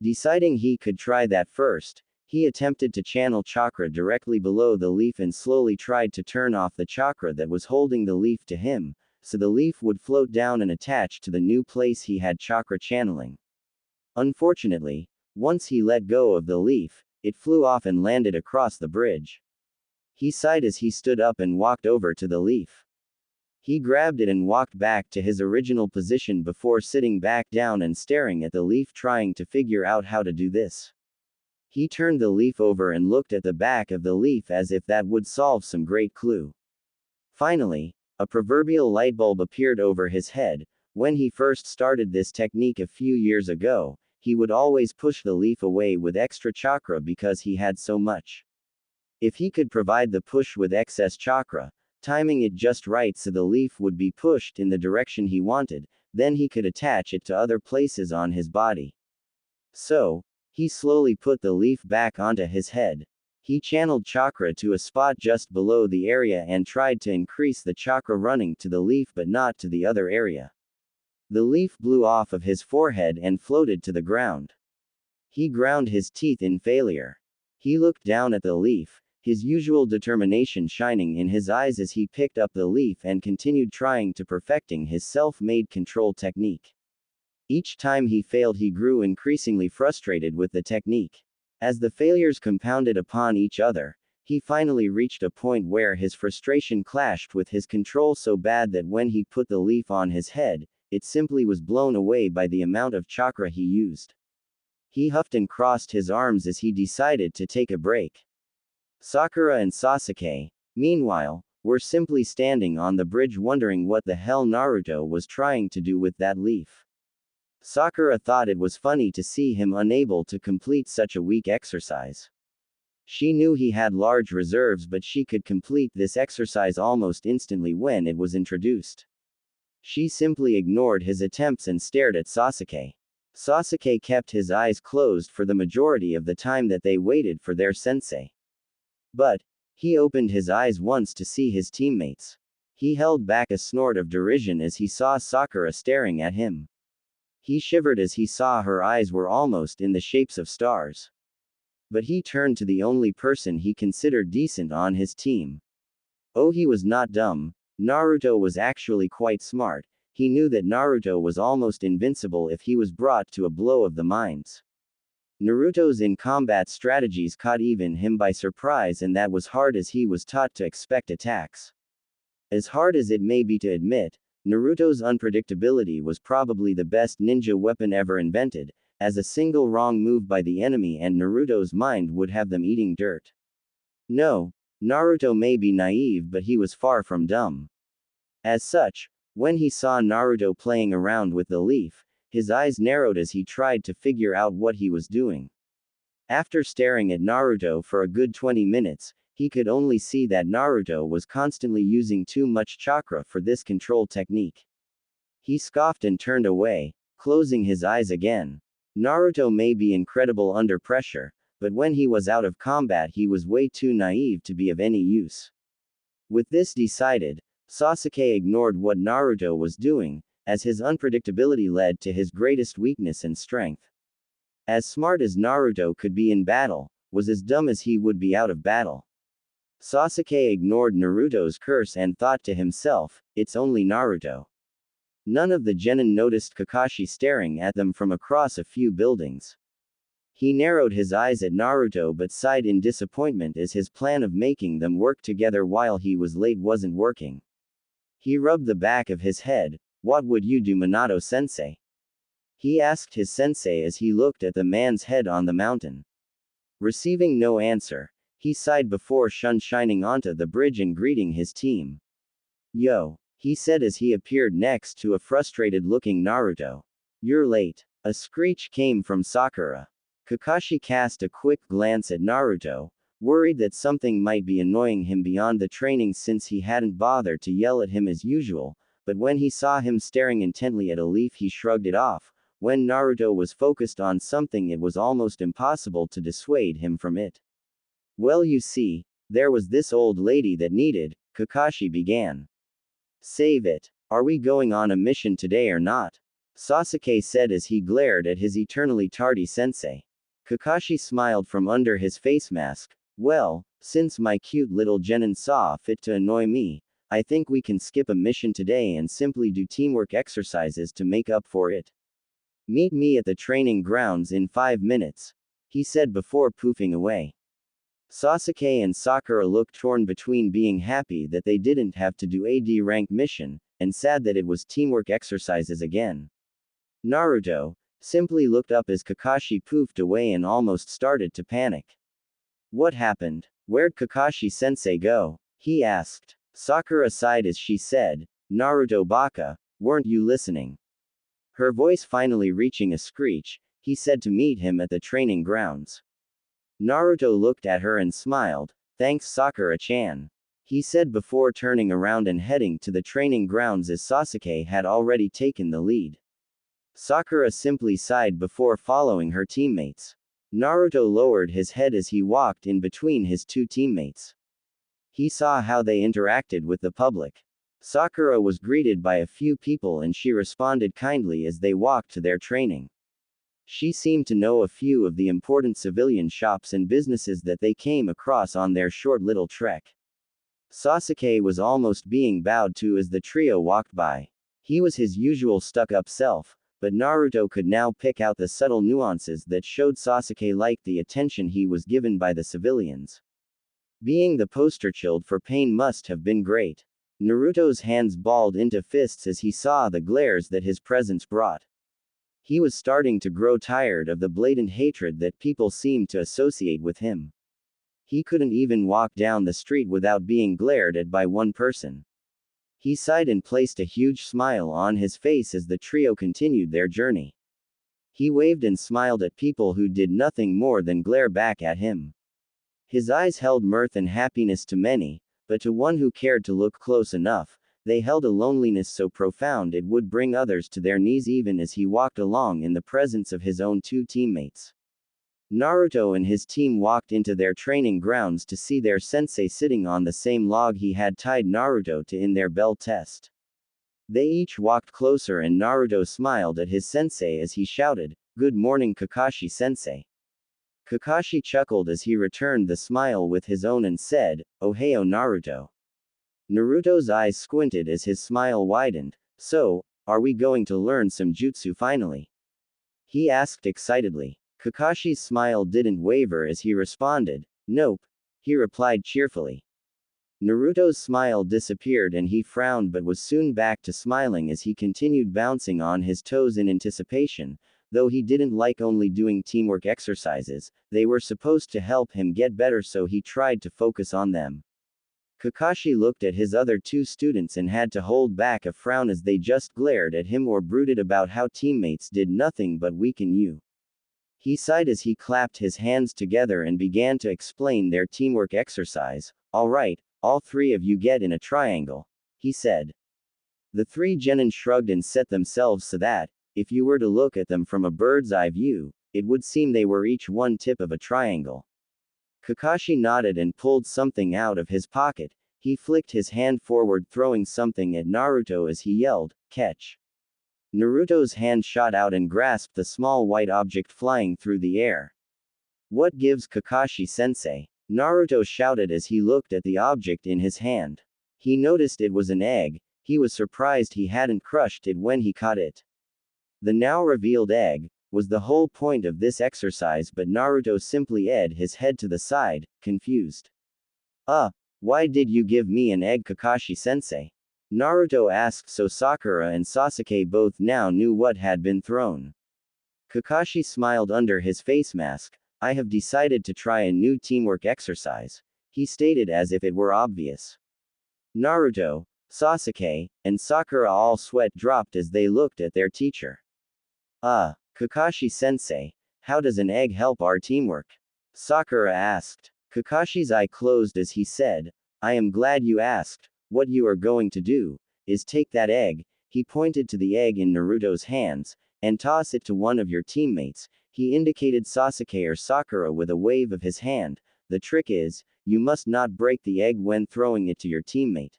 Deciding he could try that first, he attempted to channel chakra directly below the leaf and slowly tried to turn off the chakra that was holding the leaf to him, so the leaf would float down and attach to the new place he had chakra channeling. Unfortunately, once he let go of the leaf, it flew off and landed across the bridge. He sighed as he stood up and walked over to the leaf. He grabbed it and walked back to his original position before sitting back down and staring at the leaf, trying to figure out how to do this. He turned the leaf over and looked at the back of the leaf as if that would solve some great clue. Finally, a proverbial light bulb appeared over his head. When he first started this technique a few years ago, he would always push the leaf away with extra chakra because he had so much. If he could provide the push with excess chakra, timing it just right so the leaf would be pushed in the direction he wanted, then he could attach it to other places on his body. So, he slowly put the leaf back onto his head. He channeled chakra to a spot just below the area and tried to increase the chakra running to the leaf but not to the other area. The leaf blew off of his forehead and floated to the ground. He ground his teeth in failure. He looked down at the leaf, his usual determination shining in his eyes as he picked up the leaf and continued trying to perfecting his self-made control technique. Each time he failed, he grew increasingly frustrated with the technique. As the failures compounded upon each other, he finally reached a point where his frustration clashed with his control so bad that when he put the leaf on his head, it simply was blown away by the amount of chakra he used. He huffed and crossed his arms as he decided to take a break. Sakura and Sasuke, meanwhile, were simply standing on the bridge wondering what the hell Naruto was trying to do with that leaf. Sakura thought it was funny to see him unable to complete such a weak exercise. She knew he had large reserves, but she could complete this exercise almost instantly when it was introduced. She simply ignored his attempts and stared at Sasuke. Sasuke kept his eyes closed for the majority of the time that they waited for their sensei. But he opened his eyes once to see his teammates. He held back a snort of derision as he saw Sakura staring at him. He shivered as he saw her eyes were almost in the shapes of stars. But he turned to the only person he considered decent on his team. Oh, he was not dumb. Naruto was actually quite smart. He knew that Naruto was almost invincible if he was brought to a blow of the minds. Naruto's in-combat strategies caught even him by surprise, and that was hard as he was taught to expect attacks. As hard as it may be to admit, Naruto's unpredictability was probably the best ninja weapon ever invented, as a single wrong move by the enemy and Naruto's mind would have them eating dirt. No, Naruto may be naive, but he was far from dumb. As such, when he saw Naruto playing around with the leaf, his eyes narrowed as he tried to figure out what he was doing. After staring at Naruto for a good 20 minutes, he could only see that Naruto was constantly using too much chakra for this control technique. He scoffed and turned away, closing his eyes again. Naruto may be incredible under pressure, but when he was out of combat he was way too naive to be of any use. With this decided, Sasuke ignored what Naruto was doing, as his unpredictability led to his greatest weakness and strength. As smart as Naruto could be in battle, was as dumb as he would be out of battle. Sasuke ignored Naruto's curse and thought to himself, it's only Naruto. None of the genin noticed Kakashi staring at them from across a few buildings. He narrowed his eyes at Naruto but sighed in disappointment as his plan of making them work together while he was late wasn't working. He rubbed the back of his head. What would you do, Minato-sensei? He asked his sensei as he looked at the man's head on the mountain. Receiving no answer, he sighed before shining onto the bridge and greeting his team. Yo, he said as he appeared next to a frustrated-looking Naruto. You're late. A screech came from Sakura. Kakashi cast a quick glance at Naruto, worried that something might be annoying him beyond the training since he hadn't bothered to yell at him as usual, but when he saw him staring intently at a leaf he shrugged it off. When Naruto was focused on something it was almost impossible to dissuade him from it. Well, you see, there was this old lady that needed, Kakashi began. Save it. Are we going on a mission today or not? Sasuke said as he glared at his eternally tardy sensei. Kakashi smiled from under his face mask. Well, since my cute little genin saw fit to annoy me, I think we can skip a mission today and simply do teamwork exercises to make up for it. Meet me at the training grounds in 5 minutes, he said before poofing away. Sasuke and Sakura looked torn between being happy that they didn't have to do a D-rank mission, and sad that it was teamwork exercises again. Naruto simply looked up as Kakashi poofed away and almost started to panic. What happened? Where'd Kakashi-sensei go? He asked. Sakura sighed as she said, Naruto baka, weren't you listening? Her voice finally reaching a screech, he said to meet him at the training grounds. Naruto looked at her and smiled. Thanks, Sakura-chan, he said before turning around and heading to the training grounds as Sasuke had already taken the lead. Sakura simply sighed before following her teammates. Naruto lowered his head as he walked in between his two teammates. He saw how they interacted with the public. Sakura was greeted by a few people and she responded kindly as they walked to their training. She seemed to know a few of the important civilian shops and businesses that they came across on their short little trek. Sasuke was almost being bowed to as the trio walked by. He was his usual stuck-up self, but Naruto could now pick out the subtle nuances that showed Sasuke liked the attention he was given by the civilians. Being the poster child for pain must have been great. Naruto's hands balled into fists as he saw the glares that his presence brought. He was starting to grow tired of the blatant hatred that people seemed to associate with him. He couldn't even walk down the street without being glared at by one person. He sighed and placed a huge smile on his face as the trio continued their journey. He waved and smiled at people who did nothing more than glare back at him. His eyes held mirth and happiness to many, but to one who cared to look close enough, they held a loneliness so profound it would bring others to their knees even as he walked along in the presence of his own two teammates. Naruto and his team walked into their training grounds to see their sensei sitting on the same log he had tied Naruto to in their bell test. They each walked closer and Naruto smiled at his sensei as he shouted, "Good morning Kakashi sensei." Kakashi chuckled as he returned the smile with his own and said, "Ohio Naruto." Naruto's eyes squinted as his smile widened. "So, are we going to learn some jutsu finally?" he asked excitedly. Kakashi's smile didn't waver as he responded, "Nope," he replied cheerfully. Naruto's smile disappeared and he frowned but was soon back to smiling as he continued bouncing on his toes in anticipation. Though he didn't like only doing teamwork exercises, they were supposed to help him get better, so he tried to focus on them. Kakashi looked at his other two students and had to hold back a frown as they just glared at him or brooded about how teammates did nothing but weaken you. He sighed as he clapped his hands together and began to explain their teamwork exercise. "All right, all three of you get in a triangle," he said. The three genin shrugged and set themselves so that, if you were to look at them from a bird's eye view, it would seem they were each one tip of a triangle. Kakashi nodded and pulled something out of his pocket. He flicked his hand forward, throwing something at Naruto as he yelled, "Catch!" Naruto's hand shot out and grasped the small white object flying through the air. "What gives, Kakashi-sensei?" Naruto shouted as he looked at the object in his hand. He noticed it was an egg. He was surprised he hadn't crushed it when he caught it. The now revealed egg was the whole point of this exercise, but Naruto simply edged his head to the side, confused. Why did you give me an egg, Kakashi-sensei?" Naruto asked, so Sakura and Sasuke both now knew what had been thrown. Kakashi smiled under his face mask. "I have decided to try a new teamwork exercise," he stated as if it were obvious. Naruto, Sasuke, and Sakura all sweat dropped as they looked at their teacher. Kakashi-sensei, how does an egg help our teamwork?" Sakura asked. Kakashi's eye closed as he said, "I am glad you asked. What you are going to do is take that egg," he pointed to the egg in Naruto's hands, "and toss it to one of your teammates." He indicated Sasuke or Sakura with a wave of his hand. "The trick is, you must not break the egg when throwing it to your teammate.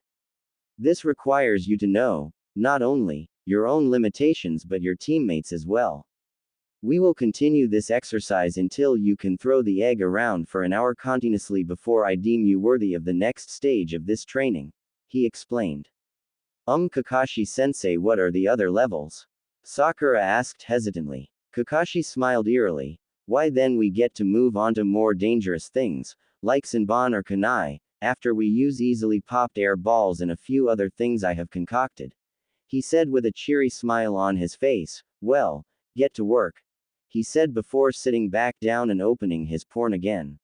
This requires you to know, not only your own limitations but your teammates as well. We will continue this exercise until you can throw the egg around for an hour continuously before I deem you worthy of the next stage of this training," he explained. Kakashi-sensei, what are the other levels?" Sakura asked hesitantly. Kakashi smiled eerily. "Why then we get to move on to more dangerous things, like Senbon or Kunai, after we use easily popped air balls and a few other things I have concocted," he said with a cheery smile on his face. "Well, get to work," he said before sitting back down and opening his porn again.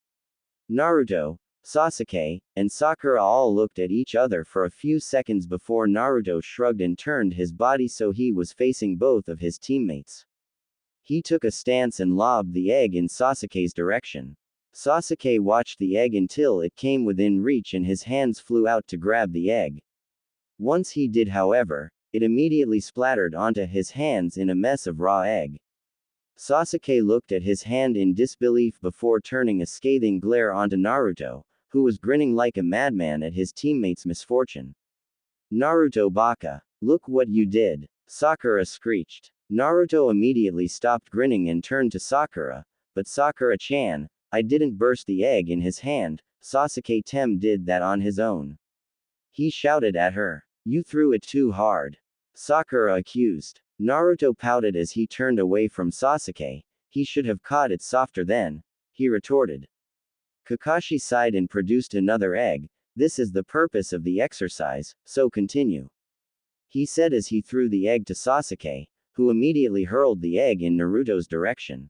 Naruto, Sasuke, and Sakura all looked at each other for a few seconds before Naruto shrugged and turned his body so he was facing both of his teammates. He took a stance and lobbed the egg in Sasuke's direction. Sasuke watched the egg until it came within reach and his hands flew out to grab the egg. Once he did, however, it immediately splattered onto his hands in a mess of raw egg. Sasuke looked at his hand in disbelief before turning a scathing glare onto Naruto, who was grinning like a madman at his teammate's misfortune. "Naruto Baka, look what you did," Sakura screeched. Naruto immediately stopped grinning and turned to Sakura. "But Sakura-chan, I didn't burst the egg in his hand, Sasuke-tem did that on his own," he shouted at her. "You threw it too hard," Sakura accused. Naruto pouted as he turned away from Sasuke. He should have caught it softer then, he retorted. Kakashi sighed and produced another egg. This is the purpose of the exercise, so continue. He said as he threw the egg to Sasuke, who immediately hurled the egg in Naruto's direction.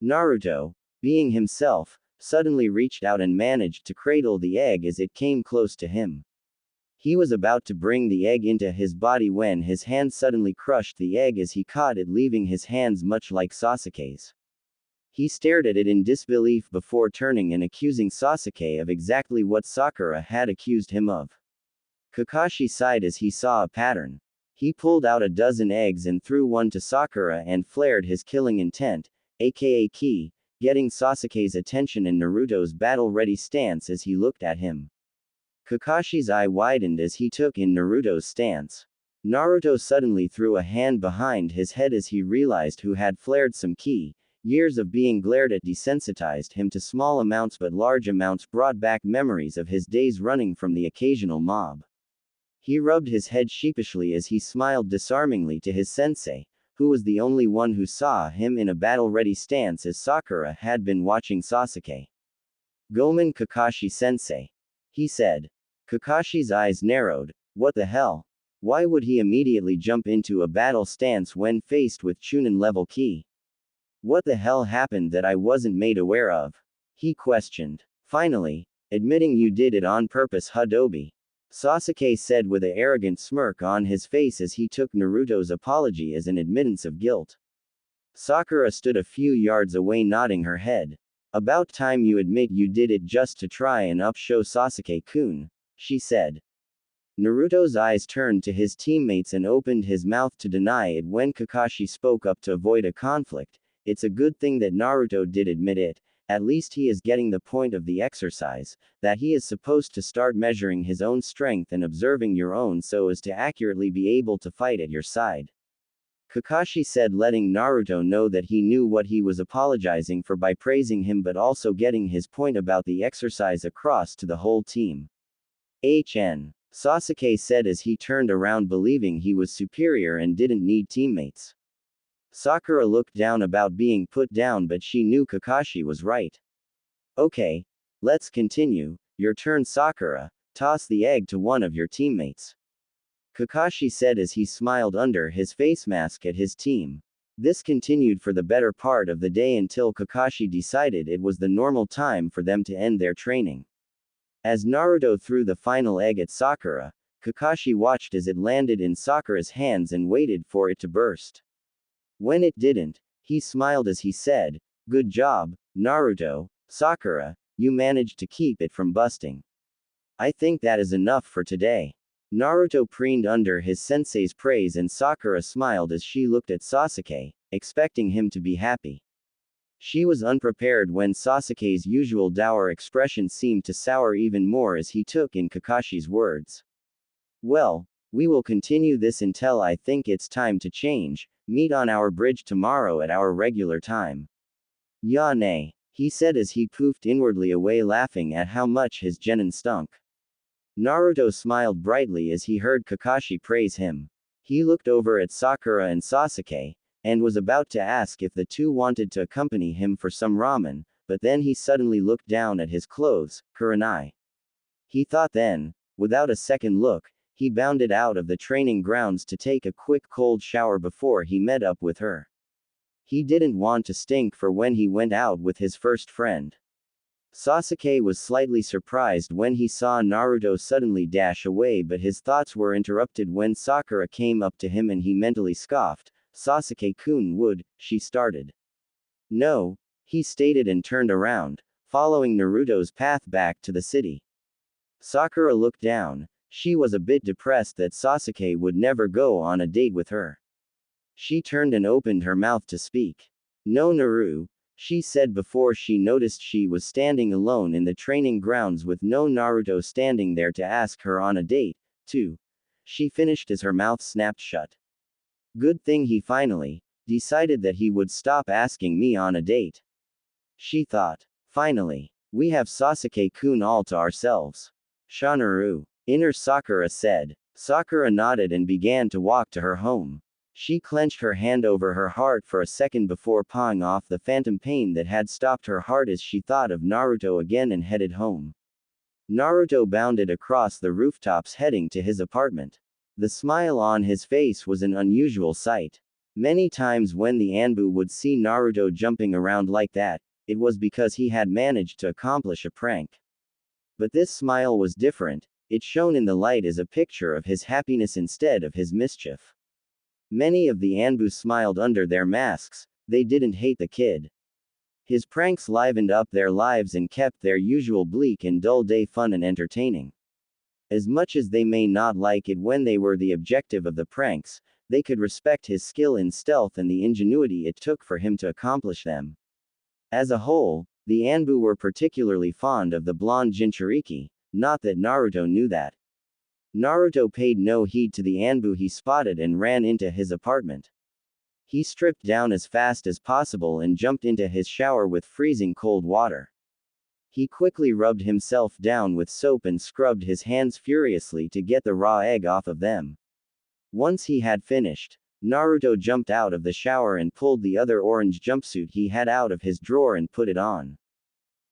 Naruto, being himself, suddenly reached out and managed to cradle the egg as it came close to him. He was about to bring the egg into his body when his hand suddenly crushed the egg as he caught it, leaving his hands much like Sasuke's. He stared at it in disbelief before turning and accusing Sasuke of exactly what Sakura had accused him of. Kakashi sighed as he saw a pattern. He pulled out a dozen eggs and threw one to Sakura and flared his killing intent, aka Ki, getting Sasuke's attention in Naruto's battle-ready stance as he looked at him. Kakashi's eye widened as he took in Naruto's stance. Naruto suddenly threw a hand behind his head as he realized who had flared some Ki. Years of being glared at desensitized him to small amounts, but large amounts brought back memories of his days running from the occasional mob. He rubbed his head sheepishly as he smiled disarmingly to his sensei, who was the only one who saw him in a battle-ready stance as Sakura had been watching Sasuke. "Gomen Kakashi-sensei," he said. Kakashi's eyes narrowed. What the hell? Why would he immediately jump into a battle stance when faced with Chunin-level Ki? What the hell happened that I wasn't made aware of? He questioned. Finally, admitting you did it on purpose, Hadobi, Sasuke said with an arrogant smirk on his face as he took Naruto's apology as an admittance of guilt. Sakura stood a few yards away nodding her head. About time you admit you did it just to try and upshow Sasuke-kun, she said. Naruto's eyes turned to his teammates and opened his mouth to deny it when Kakashi spoke up to avoid a conflict. It's a good thing that Naruto did admit it, at least he is getting the point of the exercise, that he is supposed to start measuring his own strength and observing your own so as to accurately be able to fight at your side. Kakashi said, letting Naruto know that he knew what he was apologizing for by praising him but also getting his point about the exercise across to the whole team. Sasuke said as he turned around believing he was superior and didn't need teammates. Sakura looked down about being put down but she knew Kakashi was right. Okay. Let's continue, your turn Sakura, toss the egg to one of your teammates. Kakashi said as he smiled under his face mask at his team. This continued for the better part of the day until Kakashi decided it was the normal time for them to end their training. As Naruto threw the final egg at Sakura, Kakashi watched as it landed in Sakura's hands and waited for it to burst. When it didn't, he smiled as he said, "Good job, Naruto, Sakura, you managed to keep it from busting. I think that is enough for today." Naruto preened under his sensei's praise and Sakura smiled as she looked at Sasuke, expecting him to be happy. She was unprepared when Sasuke's usual dour expression seemed to sour even more as he took in Kakashi's words. Well, we will continue this until I think it's time to change, meet on our bridge tomorrow at our regular time. Ya nay, he said as he poofed inwardly away laughing at how much his genin stunk. Naruto smiled brightly as he heard Kakashi praise him. He looked over at Sakura and Sasuke, and was about to ask if the two wanted to accompany him for some ramen, but then he suddenly looked down at his clothes, Kurenai. He thought then, without a second look, he bounded out of the training grounds to take a quick cold shower before he met up with her. He didn't want to stink for when he went out with his first friend. Sasuke was slightly surprised when he saw Naruto suddenly dash away, but his thoughts were interrupted when Sakura came up to him and he mentally scoffed. Sasuke-kun would, she started. No, he stated and turned around, following Naruto's path back to the city. Sakura looked down. She was a bit depressed that Sasuke would never go on a date with her. She turned and opened her mouth to speak. No Naru, she said before she noticed she was standing alone in the training grounds with no Naruto standing there to ask her on a date, too. She finished as her mouth snapped shut. Good thing he finally decided that he would stop asking me on a date. She thought. Finally, we have Sasuke-kun all to ourselves. Shanaru. Inner Sakura said. Sakura nodded and began to walk to her home. She clenched her hand over her heart for a second before pawing off the phantom pain that had stopped her heart as she thought of Naruto again and headed home. Naruto bounded across the rooftops heading to his apartment. The smile on his face was an unusual sight. Many times when the Anbu would see Naruto jumping around like that, it was because he had managed to accomplish a prank. But this smile was different, it shone in the light as a picture of his happiness instead of his mischief. Many of the Anbu smiled under their masks, they didn't hate the kid. His pranks livened up their lives and kept their usual bleak and dull day fun and entertaining. As much as they may not like it when they were the objective of the pranks, they could respect his skill in stealth and the ingenuity it took for him to accomplish them. As a whole, the Anbu were particularly fond of the blonde Jinchuriki, not that Naruto knew that. Naruto paid no heed to the Anbu he spotted and ran into his apartment. He stripped down as fast as possible and jumped into his shower with freezing cold water. He quickly rubbed himself down with soap and scrubbed his hands furiously to get the raw egg off of them. Once he had finished, Naruto jumped out of the shower and pulled the other orange jumpsuit he had out of his drawer and put it on.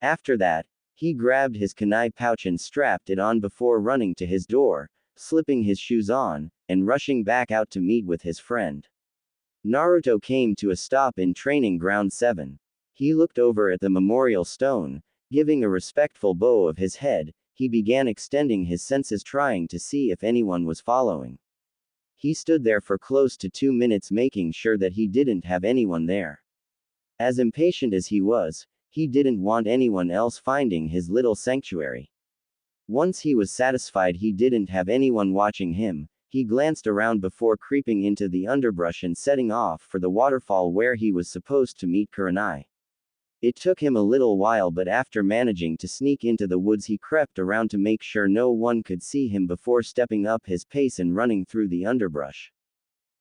After that, he grabbed his kunai pouch and strapped it on before running to his door, slipping his shoes on, and rushing back out to meet with his friend. Naruto came to a stop in Training Ground 7. He looked over at the memorial stone, giving a respectful bow of his head, he began extending his senses trying to see if anyone was following. He stood there for close to 2 minutes making sure that he didn't have anyone there. As impatient as he was, he didn't want anyone else finding his little sanctuary. Once he was satisfied he didn't have anyone watching him, he glanced around before creeping into the underbrush and setting off for the waterfall where he was supposed to meet Kurenai. It took him a little while, but after managing to sneak into the woods he crept around to make sure no one could see him before stepping up his pace and running through the underbrush.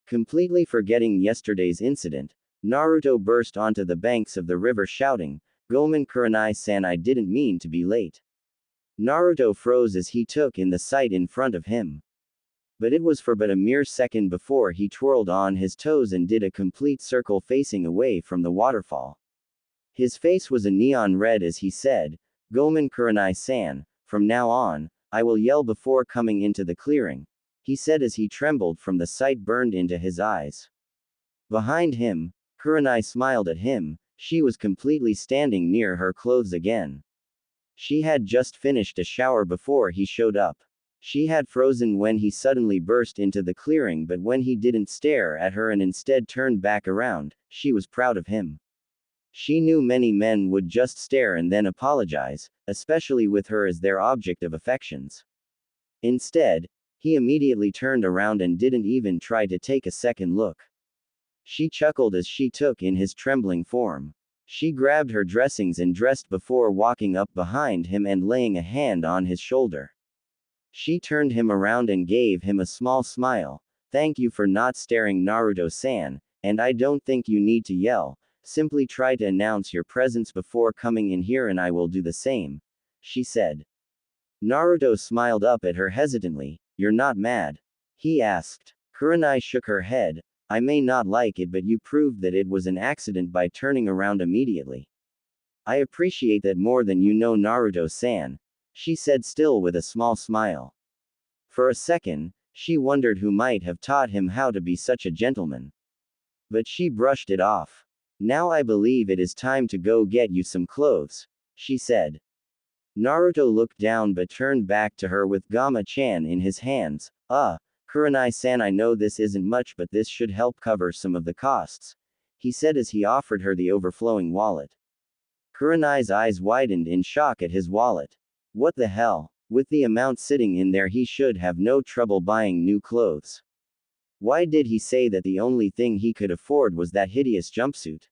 Completely forgetting yesterday's incident, Naruto burst onto the banks of the river shouting, "Gomen Kurenai-san, I didn't mean to be late." Naruto froze as he took in the sight in front of him. But it was for but a mere second before he twirled on his toes and did a complete circle facing away from the waterfall. His face was a neon red as he said, "Gomen Kurenai-san, from now on, I will yell before coming into the clearing," he said as he trembled from the sight burned into his eyes. Behind him, Kurenai smiled at him, she was completely standing near her clothes again. She had just finished a shower before he showed up. She had frozen when he suddenly burst into the clearing, but when he didn't stare at her and instead turned back around, she was proud of him. She knew many men would just stare and then apologize, especially with her as their object of affections. Instead, he immediately turned around and didn't even try to take a second look. She chuckled as she took in his trembling form. She grabbed her dressings and dressed before walking up behind him and laying a hand on his shoulder. She turned him around and gave him a small smile. "Thank you for not staring, Naruto-san, and I don't think you need to yell, simply try to announce your presence before coming in here and I will do the same," she said. Naruto smiled up at her hesitantly. "You're not mad?" he asked. Kurenai shook her head. "I may not like it, but you proved that it was an accident by turning around immediately. I appreciate that more than you know, Naruto-san," she said, still with a small smile. For a second, she wondered who might have taught him how to be such a gentleman. But she brushed it off. "Now I believe it is time to go get you some clothes," she said. Naruto looked down but turned back to her with Gamma-chan in his hands. Kurenai-san, I know this isn't much, but this should help cover some of the costs," he said as he offered her the overflowing wallet. Kurenai's eyes widened in shock at his wallet. What the hell? With the amount sitting in there, he should have no trouble buying new clothes. Why did he say that the only thing he could afford was that hideous jumpsuit?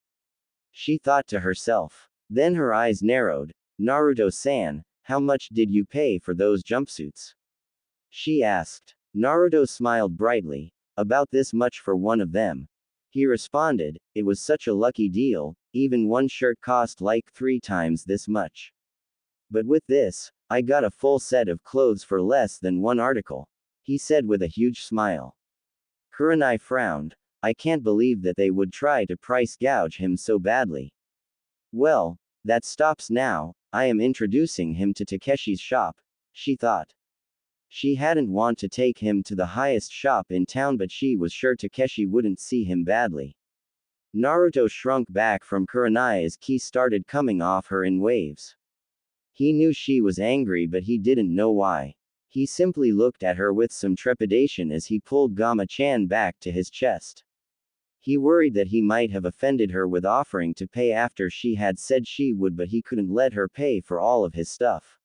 She thought to herself. Then her eyes narrowed. "Naruto-san, how much did you pay for those jumpsuits?" she asked. Naruto smiled brightly. "About this much for one of them," he responded. "It was such a lucky deal, even one shirt cost like 3 times this much. But with this, I got a full set of clothes for less than one article," he said with a huge smile. Kurenai frowned. I can't believe that they would try to price gouge him so badly. Well, that stops now, I am introducing him to Takeshi's shop, she thought. She hadn't want to take him to the highest shop in town, but she was sure Takeshi wouldn't see him badly. Naruto shrunk back from Kurenai as ki started coming off her in waves. He knew she was angry, but he didn't know why. He simply looked at her with some trepidation as he pulled Gama-chan back to his chest. He worried that he might have offended her with offering to pay after she had said she would, but he couldn't let her pay for all of his stuff.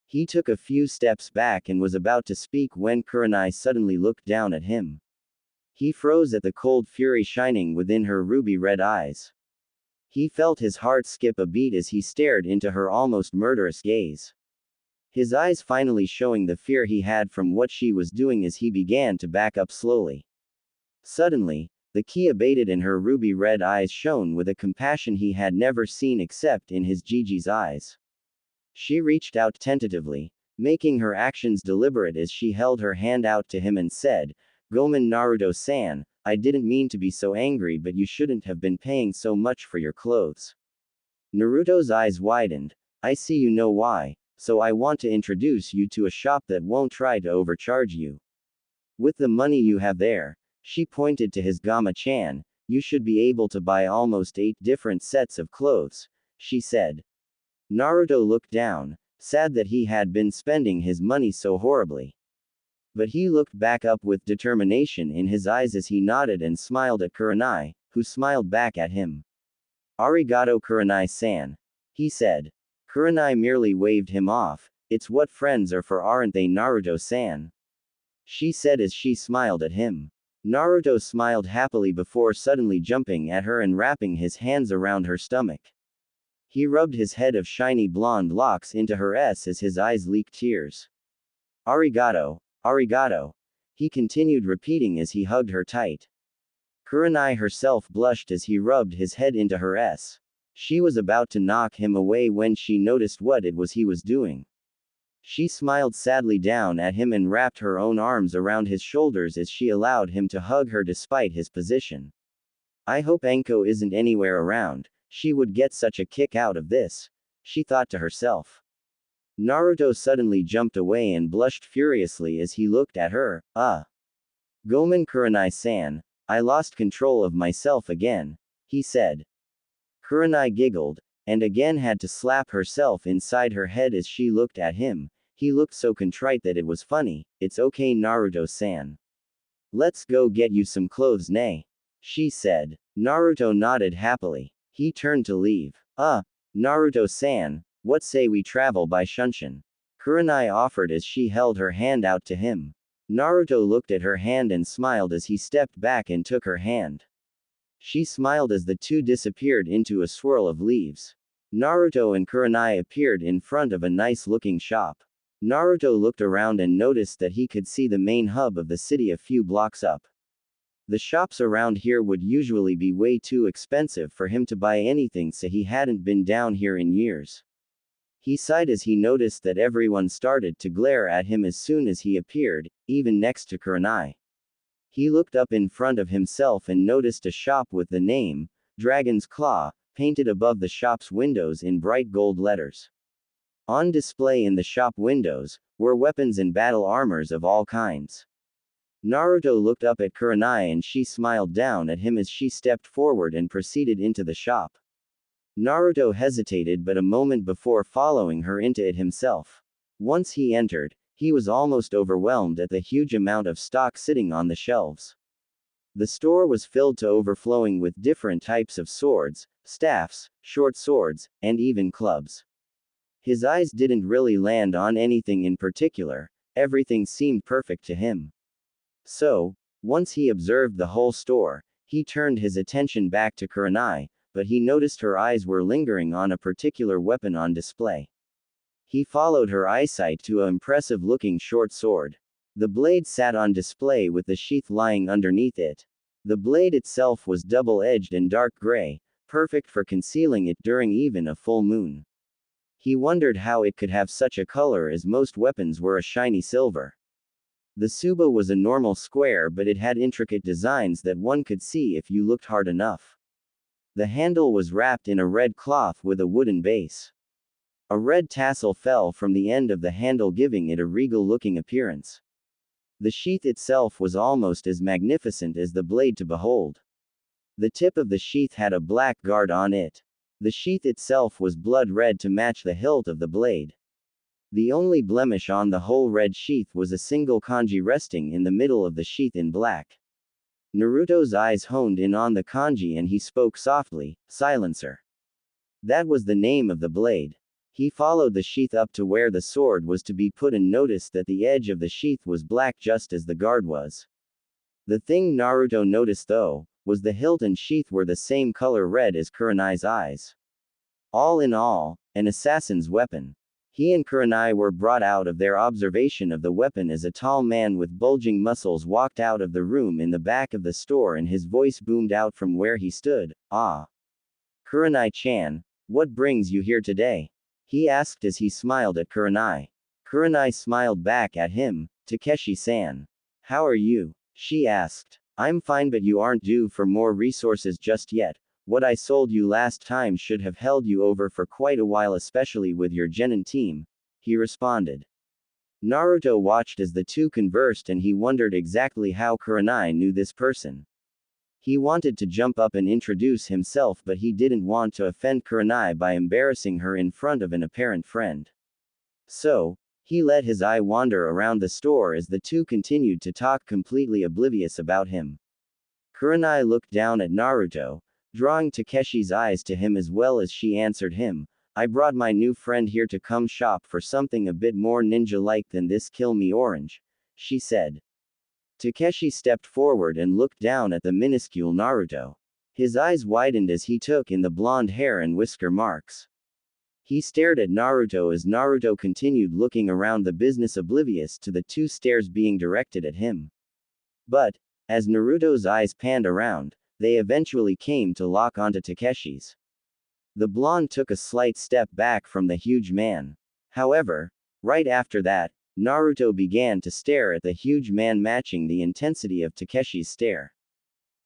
He took a few steps back and was about to speak when Kurenai suddenly looked down at him. He froze at the cold fury shining within her ruby-red eyes. He felt his heart skip a beat as he stared into her almost murderous gaze. His eyes finally showing the fear he had from what she was doing as he began to back up slowly. Suddenly, the ki abated and her ruby-red eyes shone with a compassion he had never seen except in his Gigi's eyes. She reached out tentatively, making her actions deliberate as she held her hand out to him and said, "Gomen Naruto-san, I didn't mean to be so angry, but you shouldn't have been paying so much for your clothes." Naruto's eyes widened. "I see you know why, so I want to introduce you to a shop that won't try to overcharge you. With the money you have there," she pointed to his Gama-chan, "you should be able to buy almost 8 different sets of clothes," she said. Naruto looked down, sad that he had been spending his money so horribly. But he looked back up with determination in his eyes as he nodded and smiled at Kurenai, who smiled back at him. "Arigato Kurenai-san," he said. Kurenai merely waved him off. "It's what friends are for, aren't they, Naruto-san?" she said as she smiled at him. Naruto smiled happily before suddenly jumping at her and wrapping his hands around her stomach. He rubbed his head of shiny blonde locks into her as his eyes leaked tears. "Arigato, arigato," he continued repeating as he hugged her tight. Kurenai herself blushed as he rubbed his head into her s. She was about to knock him away when she noticed what it was he was doing. She smiled sadly down at him and wrapped her own arms around his shoulders as she allowed him to hug her despite his position. "I hope Enko isn't anywhere around. She would get such a kick out of this," she thought to herself. Naruto suddenly jumped away and blushed furiously as he looked at her. Gomen Kurenai-san, I lost control of myself again," he said. Kurenai giggled, and again had to slap herself inside her head as she looked at him. He looked so contrite that it was funny. "It's okay, Naruto-san. Let's go get you some clothes, nay?" she said. Naruto nodded happily. He turned to leave. Naruto-san, what say we travel by Shunshin?" Kurenai offered as she held her hand out to him. Naruto looked at her hand and smiled as he stepped back and took her hand. She smiled as the two disappeared into a swirl of leaves. Naruto and Kurenai appeared in front of a nice-looking shop. Naruto looked around and noticed that he could see the main hub of the city a few blocks up. The shops around here would usually be way too expensive for him to buy anything, so he hadn't been down here in years. He sighed as he noticed that everyone started to glare at him as soon as he appeared, even next to Kurenai. He looked up in front of himself and noticed a shop with the name, Dragon's Claw, painted above the shop's windows in bright gold letters. On display in the shop windows were weapons and battle armors of all kinds. Naruto looked up at Kurenai and she smiled down at him as she stepped forward and proceeded into the shop. Naruto hesitated but a moment before following her into it himself. Once he entered, he was almost overwhelmed at the huge amount of stock sitting on the shelves. The store was filled to overflowing with different types of swords, staffs, short swords, and even clubs. His eyes didn't really land on anything in particular, everything seemed perfect to him. So, once he observed the whole store, he turned his attention back to Kurenai, but he noticed her eyes were lingering on a particular weapon on display. He followed her eyesight to an impressive-looking short sword. The blade sat on display with the sheath lying underneath it. The blade itself was double-edged and dark gray, perfect for concealing it during even a full moon. He wondered how it could have such a color as most weapons were a shiny silver. The Tsuba was a normal square, but it had intricate designs that one could see if you looked hard enough. The handle was wrapped in a red cloth with a wooden base. A red tassel fell from the end of the handle, giving it a regal-looking appearance. The sheath itself was almost as magnificent as the blade to behold. The tip of the sheath had a black guard on it. The sheath itself was blood red to match the hilt of the blade. The only blemish on the whole red sheath was a single kanji resting in the middle of the sheath in black. Naruto's eyes honed in on the kanji and he spoke softly, "Silencer." That was the name of the blade. He followed the sheath up to where the sword was to be put and noticed that the edge of the sheath was black just as the guard was. The thing Naruto noticed though, was the hilt and sheath were the same color red as Kurenai's eyes. All in all, an assassin's weapon. He and Kurenai were brought out of their observation of the weapon as a tall man with bulging muscles walked out of the room in the back of the store and his voice boomed out from where he stood, "Ah. Kurenai-chan, what brings you here today?" he asked as he smiled at Kurenai. Kurenai smiled back at him, "Takeshi-san. How are you?" she asked. "I'm fine, but you aren't due for more resources just yet. What I sold you last time should have held you over for quite a while, especially with your genin team," he responded. Naruto watched as the two conversed and he wondered exactly how Kurenai knew this person. He wanted to jump up and introduce himself, but he didn't want to offend Kurenai by embarrassing her in front of an apparent friend. So, he let his eye wander around the store as the two continued to talk, completely oblivious about him. Kurenai looked down at Naruto, drawing Takeshi's eyes to him as well as she answered him, "I brought my new friend here to come shop for something a bit more ninja-like than this kill me orange," she said. Takeshi stepped forward and looked down at the minuscule Naruto. His eyes widened as he took in the blonde hair and whisker marks. He stared at Naruto as Naruto continued looking around the business, oblivious to the two stares being directed at him. But, as Naruto's eyes panned around, they eventually came to lock onto Takeshi's. The blonde took a slight step back from the huge man. However, right after that, Naruto began to stare at the huge man, matching the intensity of Takeshi's stare.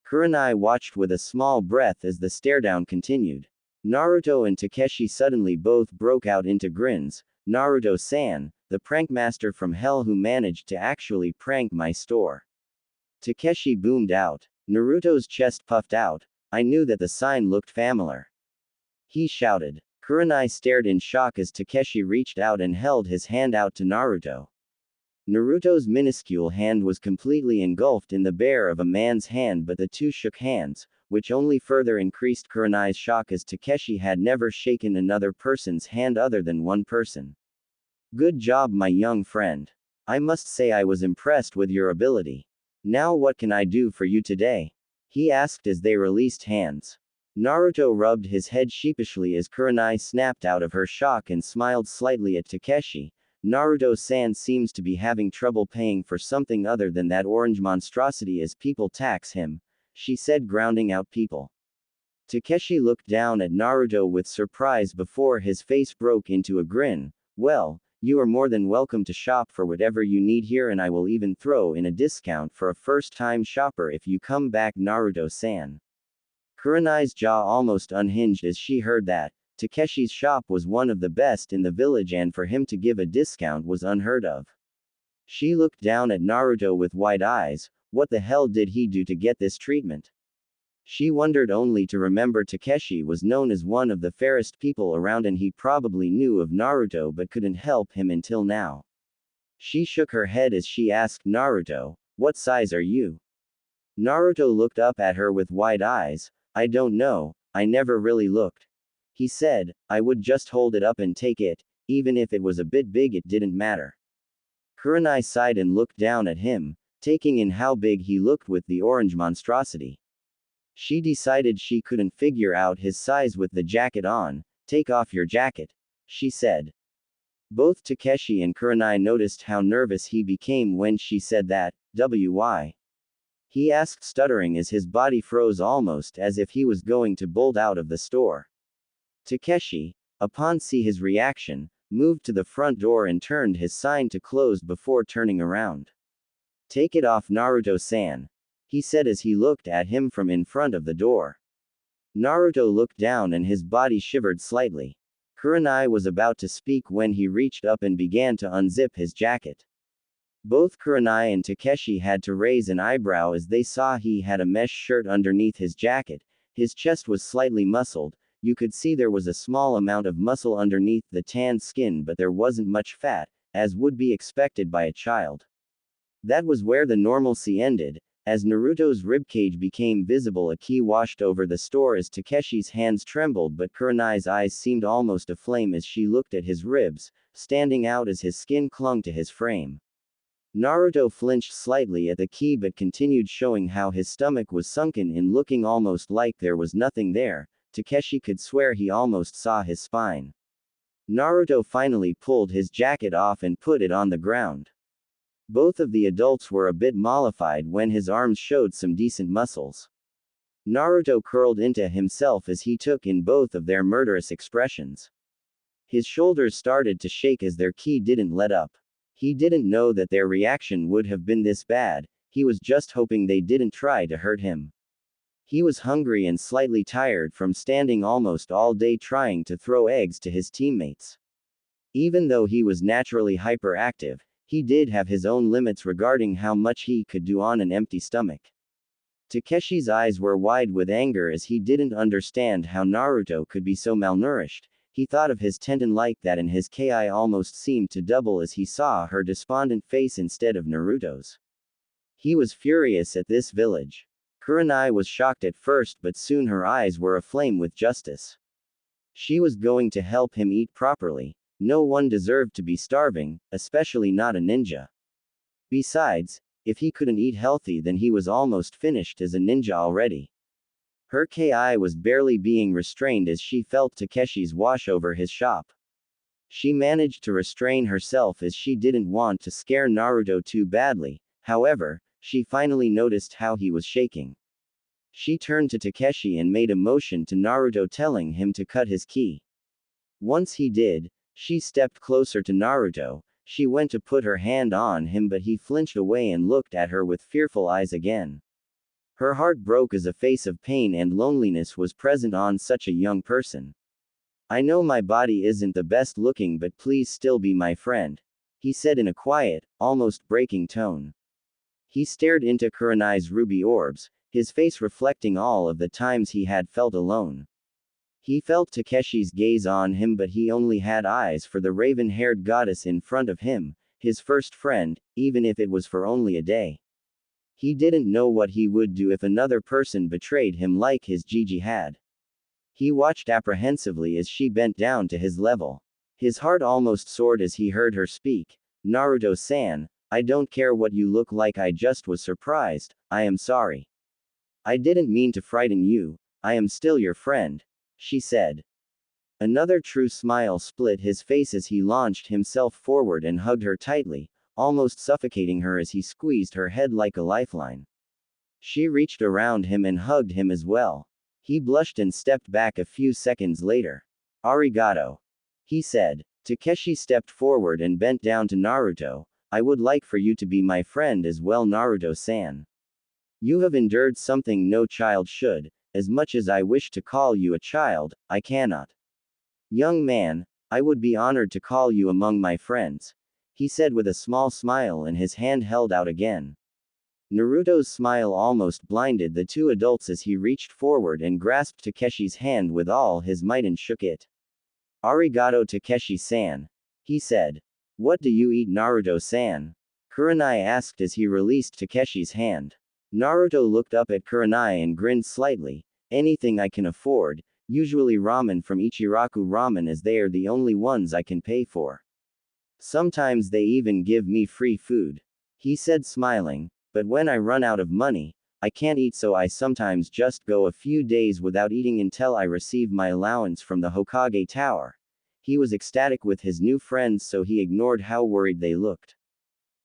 Kurenai watched with a small breath as the stare-down continued. Naruto and Takeshi suddenly both broke out into grins. "Naruto-san, the prankmaster from hell who managed to actually prank my store." Takeshi boomed out. Naruto's chest puffed out. "I knew that the sign looked familiar," he shouted. Kurenai stared in shock as Takeshi reached out and held his hand out to Naruto. Naruto's minuscule hand was completely engulfed in the bare of a man's hand, but the two shook hands, which only further increased Kurenai's shock as Takeshi had never shaken another person's hand other than one person. "Good job, my young friend. I must say I was impressed with your ability. Now what can I do for you today?" he asked as they released hands. Naruto rubbed his head sheepishly as Kurenai snapped out of her shock and smiled slightly at Takeshi. "Naruto-san seems to be having trouble paying for something other than that orange monstrosity as people tax him," she said, grounding out people. Takeshi looked down at Naruto with surprise before his face broke into a grin. "Well, you are more than welcome to shop for whatever you need here, and I will even throw in a discount for a first-time shopper if you come back, Naruto-san." Kurenai's jaw almost unhinged as she heard that. Takeshi's shop was one of the best in the village and for him to give a discount was unheard of. She looked down at Naruto with wide eyes. What the hell did he do to get this treatment? She wondered only to remember Takeshi was known as one of the fairest people around and he probably knew of Naruto but couldn't help him until now. She shook her head as she asked Naruto, "What size are you?" Naruto looked up at her with wide eyes. "I don't know, I never really looked," he said. "I would just hold it up and take it, even if it was a bit big it didn't matter." Kurenai sighed and looked down at him, taking in how big he looked with the orange monstrosity. She decided she couldn't figure out his size with the jacket on. "Take off your jacket," she said. Both Takeshi and Kurenai noticed how nervous he became when she said that. "Why?" he asked, stuttering as his body froze almost as if he was going to bolt out of the store. Takeshi, upon see his reaction, moved to the front door and turned his sign to close before turning around. Take it off, Naruto-san, he said as he looked at him from in front of the door. Naruto looked down and his body shivered slightly. Kurenai was about to speak when he reached up and began to unzip his jacket. Both Kurenai and Takeshi had to raise an eyebrow as they saw he had a mesh shirt underneath his jacket. His chest was slightly muscled, you could see there was a small amount of muscle underneath the tanned skin, but there wasn't much fat, as would be expected by a child. That was where the normalcy ended. As Naruto's ribcage became visible, a ki washed over the store as Takeshi's hands trembled, but Kurenai's eyes seemed almost aflame as she looked at his ribs, standing out as his skin clung to his frame. Naruto flinched slightly at the ki but continued, showing how his stomach was sunken in, looking almost like there was nothing there. Takeshi could swear he almost saw his spine. Naruto finally pulled his jacket off and put it on the ground. Both of the adults were a bit mollified when his arms showed some decent muscles. Naruto curled into himself as he took in both of their murderous expressions. His shoulders started to shake as their ki didn't let up. He didn't know that their reaction would have been this bad, he was just hoping they didn't try to hurt him. He was hungry and slightly tired from standing almost all day trying to throw eggs to his teammates. Even though he was naturally hyperactive, he did have his own limits regarding how much he could do on an empty stomach. Takeshi's eyes were wide with anger as he didn't understand how Naruto could be so malnourished. He thought of his tendon like that and his ki almost seemed to double as he saw her despondent face instead of Naruto's. He was furious at this village. Kurenai was shocked at first, but soon her eyes were aflame with justice. She was going to help him eat properly. No one deserved to be starving, especially not a ninja. Besides, if he couldn't eat healthy, then he was almost finished as a ninja already. Her ki was barely being restrained as she felt Takeshi's wash over his shop. She managed to restrain herself as she didn't want to scare Naruto too badly. However, she finally noticed how he was shaking. She turned to Takeshi and made a motion to Naruto, telling him to cut his ki. Once he did, she stepped closer to Naruto. She went to put her hand on him, but he flinched away and looked at her with fearful eyes again. Her heart broke as a face of pain and loneliness was present on such a young person. I know my body isn't the best looking, but please still be my friend, he said in a quiet, almost breaking tone. He stared into Kurenai's ruby orbs, his face reflecting all of the times he had felt alone. He felt Takeshi's gaze on him, but he only had eyes for the raven-haired goddess in front of him, his first friend, even if it was for only a day. He didn't know what he would do if another person betrayed him like his Gigi had. He watched apprehensively as she bent down to his level. His heart almost soared as he heard her speak. Naruto-san, I don't care what you look like, I just was surprised, I am sorry. I didn't mean to frighten you, I am still your friend, she said. Another true smile split his face as he launched himself forward and hugged her tightly, almost suffocating her as he squeezed her head like a lifeline. She reached around him and hugged him as well. He blushed and stepped back a few seconds later. Arigato, he said. Takeshi stepped forward and bent down to Naruto. I would like for you to be my friend as well, Naruto-san. You have endured something no child should. As much as I wish to call you a child, I cannot. Young man, I would be honored to call you among my friends, he said with a small smile and his hand held out again. Naruto's smile almost blinded the two adults as he reached forward and grasped Takeshi's hand with all his might and shook it. Arigato, Takeshi-san, he said. What do you eat, Naruto-san? Kurenai asked as he released Takeshi's hand. Naruto looked up at Kurenai and grinned slightly. Anything I can afford, usually ramen from Ichiraku Ramen, as they are the only ones I can pay for. Sometimes they even give me free food, he said smiling, but when I run out of money, I can't eat, so I sometimes just go a few days without eating until I receive my allowance from the Hokage Tower. He was ecstatic with his new friends, so he ignored how worried they looked.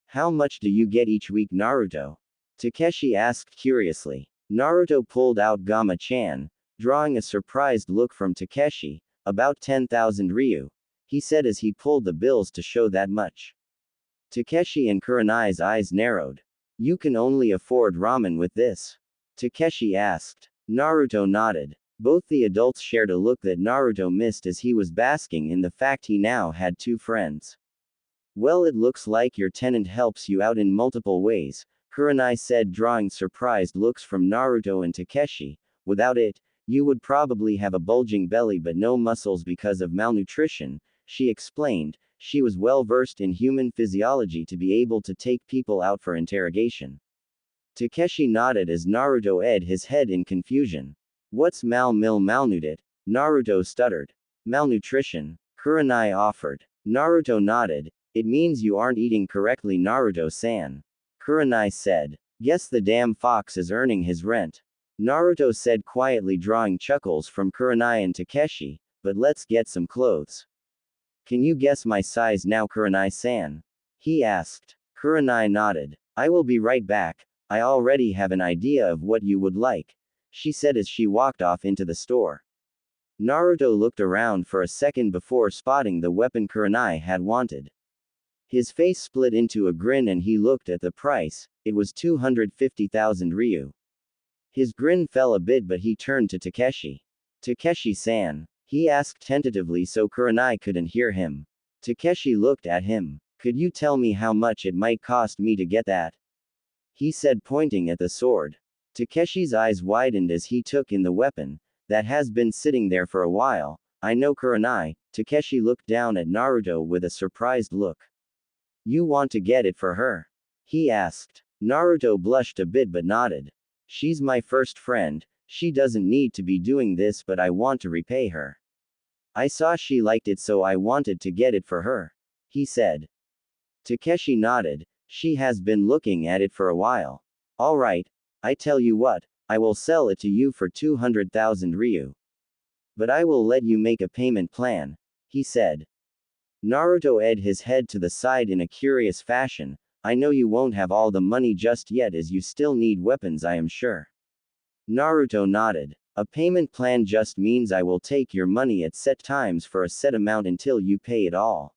How much do you get each week, Naruto? Takeshi asked curiously. Naruto pulled out Gama-chan, drawing a surprised look from Takeshi. About 10,000 ryu, he said as he pulled the bills to show that much. Takeshi and Kurenai's eyes narrowed. You can only afford ramen with this? Takeshi asked. Naruto nodded. Both the adults shared a look that Naruto missed as he was basking in the fact he now had two friends. Well, it looks like your tenant helps you out in multiple ways, Kurenai said, drawing surprised looks from Naruto and Takeshi. Without it, you would probably have a bulging belly but no muscles because of malnutrition, she explained. She was well versed in human physiology to be able to take people out for interrogation. Takeshi nodded as Naruto ed his head in confusion. What's malnutrit? Naruto stuttered. Malnutrition, Kurenai offered. Naruto nodded. It means you aren't eating correctly, Naruto-san. Kurenai said. Guess the damn fox is earning his rent. Naruto said quietly, drawing chuckles from Kurenai and Takeshi, but let's get some clothes. Can you guess my size now, Kurenai-san? He asked. Kurenai nodded. I will be right back, I already have an idea of what you would like, she said as she walked off into the store. Naruto looked around for a second before spotting the weapon Kurenai had wanted. His face split into a grin and he looked at the price. It was 250,000 ryu. His grin fell a bit but he turned to Takeshi. Takeshi-san, he asked tentatively so Kurenai couldn't hear him. Takeshi looked at him. Could you tell me how much it might cost me to get that? He said, pointing at the sword. Takeshi's eyes widened as he took in the weapon. That has been sitting there for a while. I know, Kurenai. Takeshi looked down at Naruto with a surprised look. You want to get it for her? He asked. Naruto blushed a bit but nodded. She's my first friend, she doesn't need to be doing this but I want to repay her. I saw she liked it so I wanted to get it for her. He said. Takeshi nodded. She has been looking at it for a while. Alright, I tell you what, I will sell it to you for 200,000 ryu. But I will let you make a payment plan, he said. Naruto ed his head to the side in a curious fashion. I know you won't have all the money just yet as you still need weapons, I am sure. Naruto nodded. A payment plan just means I will take your money at set times for a set amount until you pay it all.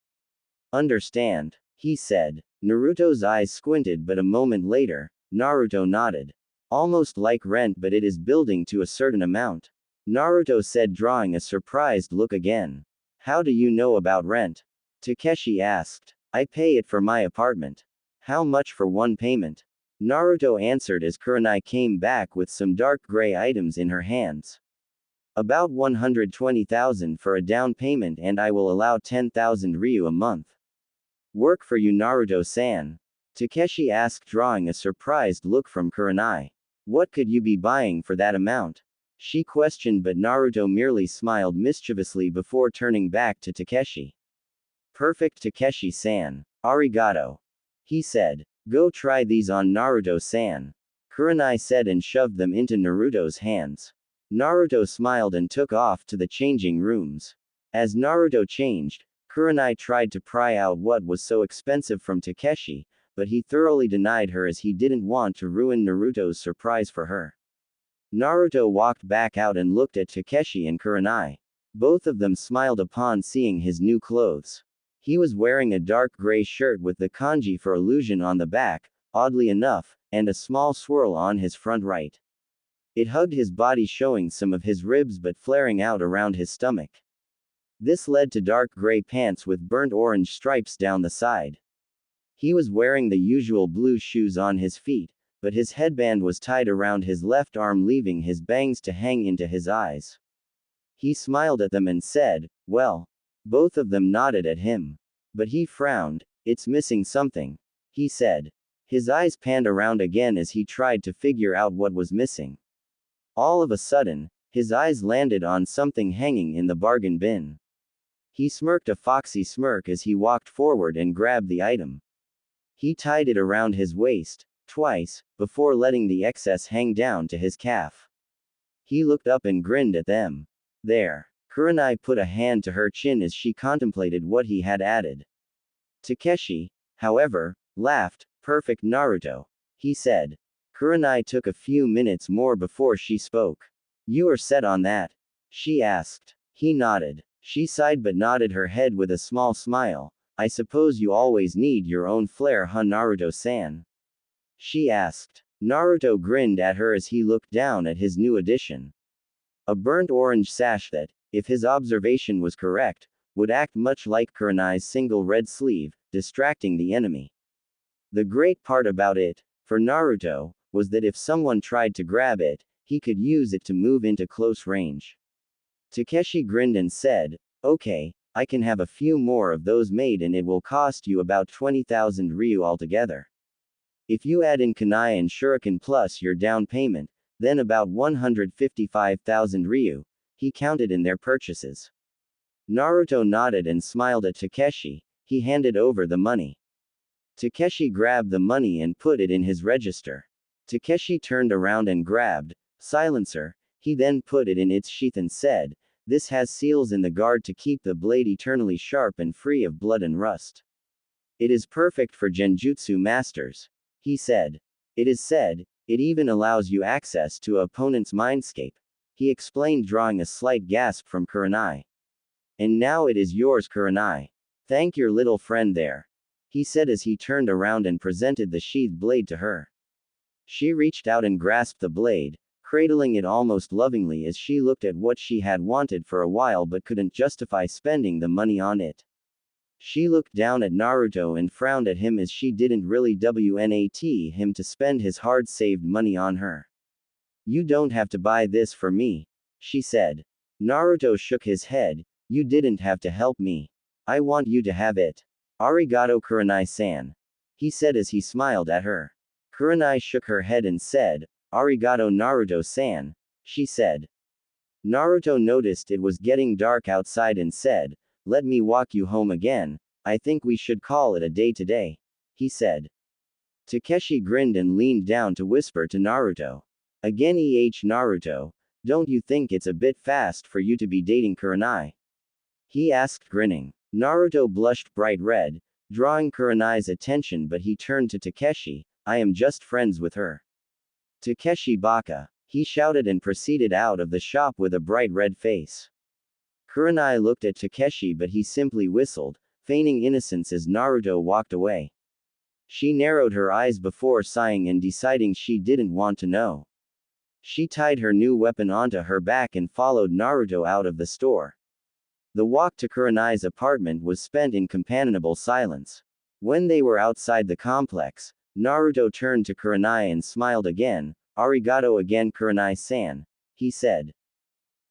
Understand, he said. Naruto's eyes squinted but a moment later, Naruto nodded. Almost like rent but it is building to a certain amount. Naruto said, drawing a surprised look again. How do you know about rent? Takeshi asked. I pay it for my apartment. How much for one payment? Naruto answered as Kurenai came back with some dark gray items in her hands. About 120,000 for a down payment and I will allow 10,000 ryu a month. Work for you, Naruto-san? Takeshi asked, drawing a surprised look from Kurenai. What could you be buying for that amount? She questioned but Naruto merely smiled mischievously before turning back to Takeshi. Perfect, Takeshi-san. Arigato. He said. Go try these on, Naruto-san. Kurenai said and shoved them into Naruto's hands. Naruto smiled and took off to the changing rooms. As Naruto changed, Kurenai tried to pry out what was so expensive from Takeshi, but he thoroughly denied her as he didn't want to ruin Naruto's surprise for her. Naruto walked back out and looked at Takeshi and Kurenai. Both of them smiled upon seeing his new clothes. He was wearing a dark gray shirt with the kanji for illusion on the back, oddly enough, and a small swirl on his front right. It hugged his body, showing some of his ribs but flaring out around his stomach. This led to dark gray pants with burnt orange stripes down the side. He was wearing the usual blue shoes on his feet, but his headband was tied around his left arm, leaving his bangs to hang into his eyes. He smiled at them and said, well. Both of them nodded at him. But he frowned. It's missing something, he said. His eyes panned around again as he tried to figure out what was missing. All of a sudden, his eyes landed on something hanging in the bargain bin. He smirked a foxy smirk as he walked forward and grabbed the item. He tied it around his waist, twice, before letting the excess hang down to his calf. He looked up and grinned at them. There. Kurenai put a hand to her chin as she contemplated what he had added. Takeshi, however, laughed. Perfect, Naruto, he said. Kurenai took a few minutes more before she spoke. You are set on that? She asked. He nodded. She sighed but nodded her head with a small smile. I suppose you always need your own flair, huh, Naruto-san? she asked. Naruto grinned at her as he looked down at his new addition. A burnt orange sash that, if his observation was correct, would act much like Kurenai's single red sleeve, distracting the enemy. The great part about it, for Naruto, was that if someone tried to grab it, he could use it to move into close range. Takeshi grinned and said, "Okay, I can have a few more of those made and it will cost you about 20,000 ryu altogether. If you add in kunai and shuriken plus your down payment, then about 155,000 ryu," he counted in their purchases. Naruto nodded and smiled at Takeshi. He handed over the money. Takeshi grabbed the money and put it in his register. Takeshi turned around and grabbed silencer. He then put it in its sheath and said, "This has seals in the guard to keep the blade eternally sharp and free of blood and rust. It is perfect for genjutsu masters," he said. "It is said, it even allows you access to an opponent's mindscape," he explained, drawing a slight gasp from Kurenai. "And now it is yours, Kurenai. Thank your little friend there," he said as he turned around and presented the sheathed blade to her. She reached out and grasped the blade, cradling it almost lovingly as she looked at what she had wanted for a while but couldn't justify spending the money on it. She looked down at Naruto and frowned at him as she didn't really want him to spend his hard-saved money on her. "You don't have to buy this for me," she said. Naruto shook his head. "You didn't have to help me. I want you to have it. Arigato Kurenai-san," he said as he smiled at her. Kurenai shook her head and said, "Arigato Naruto-san," she said. Naruto noticed it was getting dark outside and said, "Let me walk you home again. I think we should call it a day today," he said. Takeshi grinned and leaned down to whisper to Naruto. "Again Naruto, don't you think it's a bit fast for you to be dating Kurenai?" he asked, grinning. Naruto blushed bright red, drawing Kurenai's attention, but he turned to Takeshi. "I am just friends with her." "Takeshi baka," he shouted and proceeded out of the shop with a bright red face. Kurenai looked at Takeshi but he simply whistled, feigning innocence as Naruto walked away. She narrowed her eyes before sighing and deciding she didn't want to know. She tied her new weapon onto her back and followed Naruto out of the store. The walk to Kurenai's apartment was spent in companionable silence. When they were outside the complex, Naruto turned to Kurenai and smiled again. "Arigato again, Kurenai-san," he said.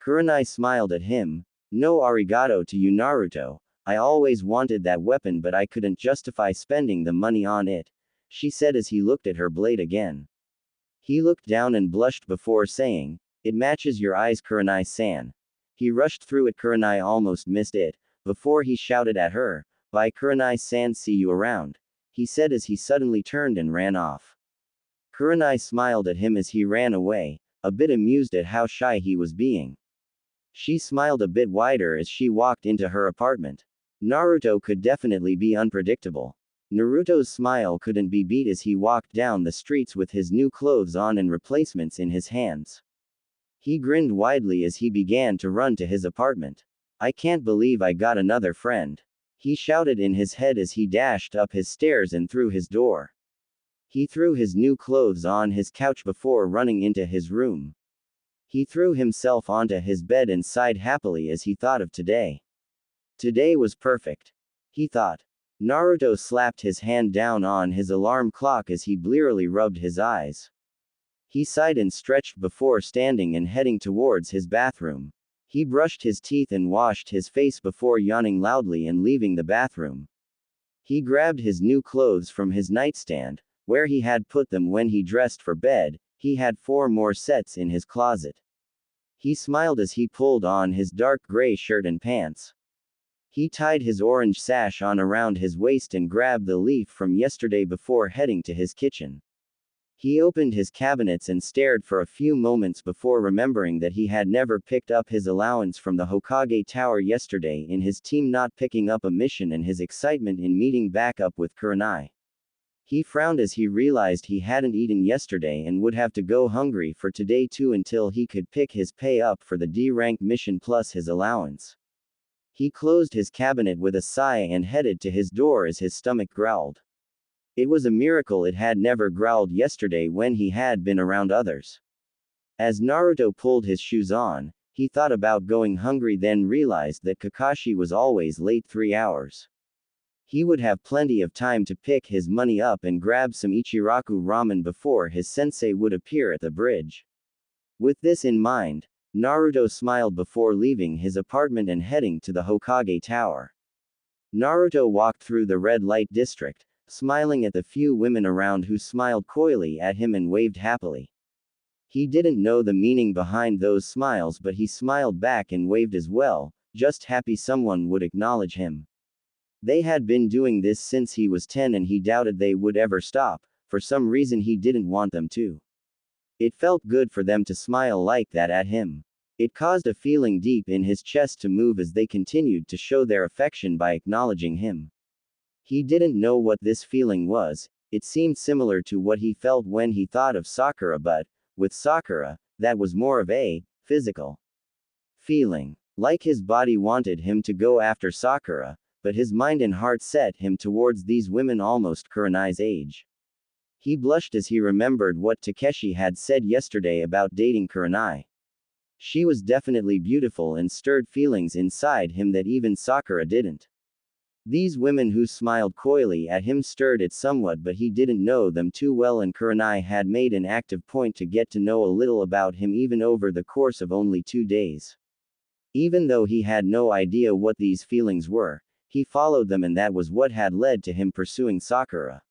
Kurenai smiled at him. "No arigato to you, Naruto. I always wanted that weapon but I couldn't justify spending the money on it," she said as he looked at her blade again. He looked down and blushed before saying, "It matches your eyes, Kurenai-san." He rushed through it. Kurenai almost missed it, before he shouted at her, "Bye Kurenai-san, see you around," he said as he suddenly turned and ran off. Kurenai smiled at him as he ran away, a bit amused at how shy he was being. She smiled a bit wider as she walked into her apartment. Naruto could definitely be unpredictable. Naruto's smile couldn't be beat as he walked down the streets with his new clothes on and replacements in his hands. He grinned widely as he began to run to his apartment. "I can't believe I got another friend," he shouted in his head as he dashed up his stairs and through his door. He threw his new clothes on his couch before running into his room. He threw himself onto his bed and sighed happily as he thought of today. Today was perfect, he thought. Naruto slapped his hand down on his alarm clock as he blearily rubbed his eyes. He sighed and stretched before standing and heading towards his bathroom. He brushed his teeth and washed his face before yawning loudly and leaving the bathroom. He grabbed his new clothes from his nightstand, where he had put them when he dressed for bed. He had 4 more sets in his closet. He smiled as he pulled on his dark gray shirt and pants. He tied his orange sash on around his waist and grabbed the leaf from yesterday before heading to his kitchen. He opened his cabinets and stared for a few moments before remembering that he had never picked up his allowance from the Hokage Tower yesterday in his team not picking up a mission and his excitement in meeting back up with Kurenai. He frowned as he realized he hadn't eaten yesterday and would have to go hungry for today too until he could pick his pay up for the D-rank mission plus his allowance. He closed his cabinet with a sigh and headed to his door as his stomach growled. It was a miracle it had never growled yesterday when he had been around others. As Naruto pulled his shoes on, he thought about going hungry, then realized that Kakashi was always late 3 hours. He would have plenty of time to pick his money up and grab some Ichiraku ramen before his sensei would appear at the bridge. With this in mind, Naruto smiled before leaving his apartment and heading to the Hokage Tower. Naruto walked through the red light district, smiling at the few women around who smiled coyly at him and waved happily. He didn't know the meaning behind those smiles, but he smiled back and waved as well, just happy someone would acknowledge him. They had been doing this since he was 10 and he doubted they would ever stop. For some reason he didn't want them to. It felt good for them to smile like that at him. It caused a feeling deep in his chest to move as they continued to show their affection by acknowledging him. He didn't know what this feeling was. It seemed similar to what he felt when he thought of Sakura, but with Sakura, that was more of a physical feeling. Like his body wanted him to go after Sakura, but his mind and heart set him towards these women almost Kurenai's age. He blushed as he remembered what Takeshi had said yesterday about dating Kurenai. She was definitely beautiful and stirred feelings inside him that even Sakura didn't. These women who smiled coyly at him stirred it somewhat, but he didn't know them too well, and Kurenai had made an active point to get to know a little about him even over the course of only 2 days. Even though he had no idea what these feelings were, he followed them, and that was what had led to him pursuing Sakura.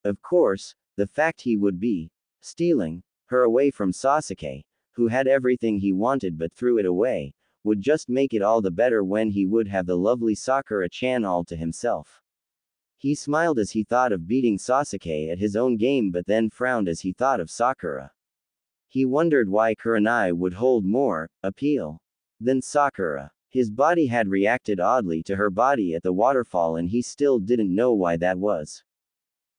Of course, the fact he would be stealing her away from Sasuke, who had everything he wanted but threw it away, would just make it all the better when he would have the lovely Sakura-chan all to himself. He smiled as he thought of beating Sasuke at his own game, but then frowned as he thought of Sakura. He wondered why Kurenai would hold more appeal than Sakura. His body had reacted oddly to her body at the waterfall, and he still didn't know why that was.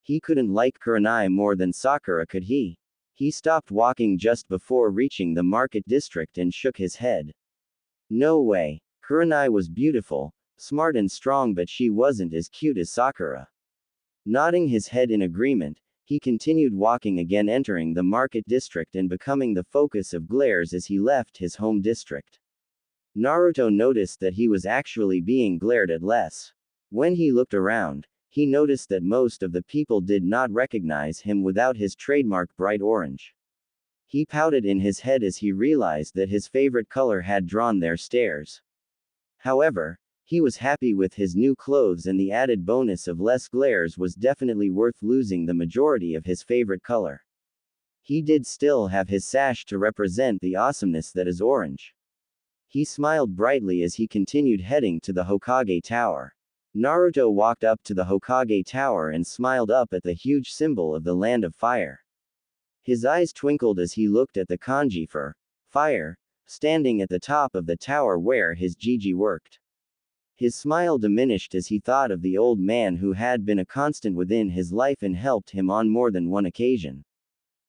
He couldn't like Kurenai more than Sakura, could he? He stopped walking just before reaching the market district and shook his head. No way. Kurenai was beautiful, smart and strong, but she wasn't as cute as Sakura. Nodding his head in agreement, he continued walking again, entering the market district and becoming the focus of glares as he left his home district. Naruto noticed that he was actually being glared at less. When he looked around, he noticed that most of the people did not recognize him without his trademark bright orange. He pouted in his head as he realized that his favorite color had drawn their stares. However, he was happy with his new clothes, and the added bonus of less glares was definitely worth losing the majority of his favorite color. He did still have his sash to represent the awesomeness that is orange. He smiled brightly as he continued heading to the Hokage Tower. Naruto walked up to the Hokage Tower and smiled up at the huge symbol of the Land of Fire. His eyes twinkled as he looked at the kanji for fire, standing at the top of the tower where his Jiji worked. His smile diminished as he thought of the old man who had been a constant within his life and helped him on more than one occasion.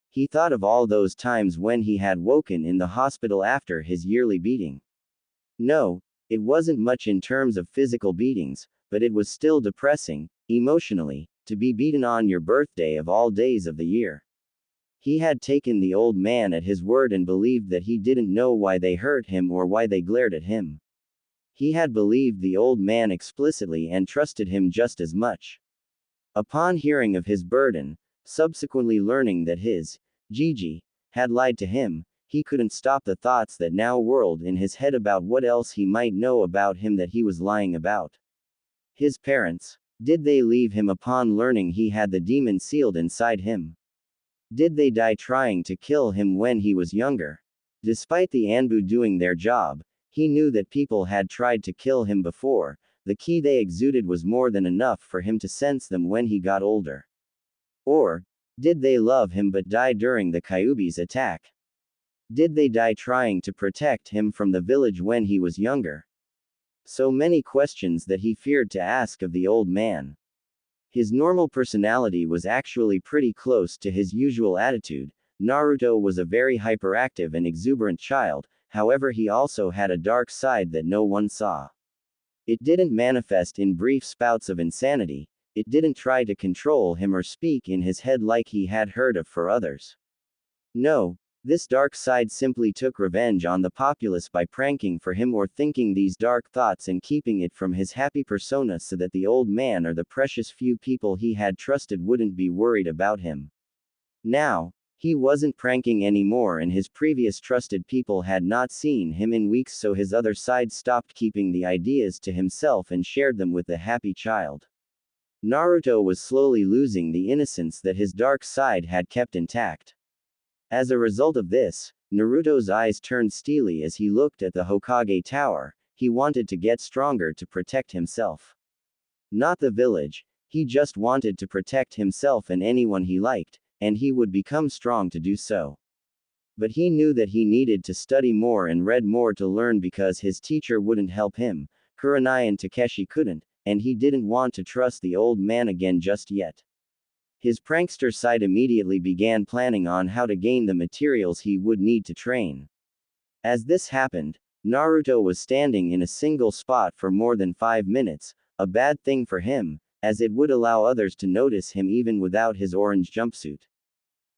He thought of all those times when he had woken in the hospital after his yearly beating. No, it wasn't much in terms of physical beatings, but it was still depressing, emotionally, to be beaten on your birthday of all days of the year. He had taken the old man at his word and believed that he didn't know why they hurt him or why they glared at him. He had believed the old man explicitly and trusted him just as much. Upon hearing of his burden, subsequently learning that his Jiji had lied to him, he couldn't stop the thoughts that now whirled in his head about what else he might know about him that he was lying about. His parents, did they leave him upon learning he had the demon sealed inside him? Did they die trying to kill him when he was younger? Despite the Anbu doing their job, he knew that people had tried to kill him before. The ki they exuded was more than enough for him to sense them when he got older. Or, did they love him but die during the Kyuubi's attack? Did they die trying to protect him from the village when he was younger? So many questions that he feared to ask of the old man. His normal personality was actually pretty close to his usual attitude. Naruto was a very hyperactive and exuberant child, however he also had a dark side that no one saw. It didn't manifest in brief spouts of insanity. It didn't try to control him or speak in his head like he had heard of for others. No, this dark side simply took revenge on the populace by pranking for him or thinking these dark thoughts and keeping it from his happy persona so that the old man or the precious few people he had trusted wouldn't be worried about him. Now, he wasn't pranking anymore and his previous trusted people had not seen him in weeks, so his other side stopped keeping the ideas to himself and shared them with the happy child. Naruto was slowly losing the innocence that his dark side had kept intact. As a result of this, Naruto's eyes turned steely as he looked at the Hokage Tower. He wanted to get stronger to protect himself. Not the village, he just wanted to protect himself and anyone he liked, and he would become strong to do so. But he knew that he needed to study more and read more to learn because his teacher wouldn't help him, Kurenai and Takeshi couldn't, and he didn't want to trust the old man again just yet. His prankster side immediately began planning on how to gain the materials he would need to train. As this happened, Naruto was standing in a single spot for more than 5 minutes, a bad thing for him, as it would allow others to notice him even without his orange jumpsuit.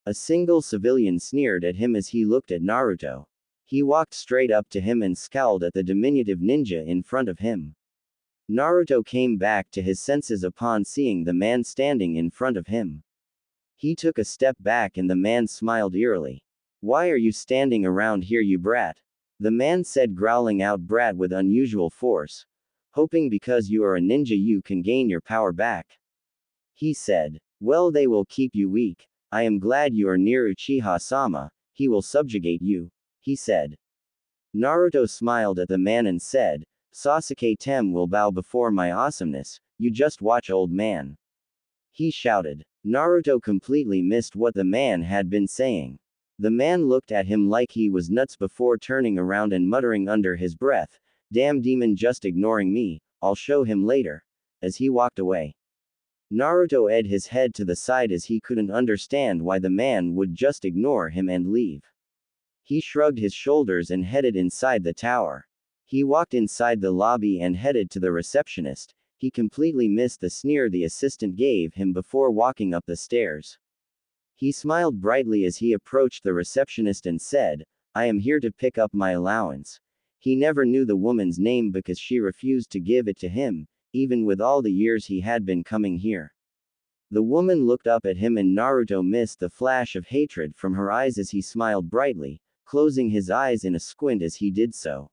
A single civilian sneered at him as he looked at Naruto. He walked straight up to him and scowled at the diminutive ninja in front of him. Naruto came back to his senses upon seeing the man standing in front of him. He took a step back and the man smiled eerily. "Why are you standing around here, you brat?" The man said, growling out "brat" with unusual force. "Hoping because you are a ninja you can gain your power back?" He said. "Well, they will keep you weak. I am glad you are near Uchiha-sama, he will subjugate you," he said. Naruto smiled at the man and said, "Sasuke Tem will bow before my awesomeness, you just watch, old man," he shouted. Naruto completely missed what the man had been saying. The man looked at him like he was nuts before turning around and muttering under his breath, "Damn demon, just ignoring me, I'll show him later," as he walked away. Naruto edged his head to the side as he couldn't understand why the man would just ignore him and leave. He shrugged his shoulders and headed inside the tower. He walked inside the lobby and headed to the receptionist. He completely missed the sneer the assistant gave him before walking up the stairs. He smiled brightly as he approached the receptionist and said, "I am here to pick up my allowance." He never knew the woman's name because she refused to give it to him, even with all the years he had been coming here. The woman looked up at him and Naruto missed the flash of hatred from her eyes as he smiled brightly, closing his eyes in a squint as he did so.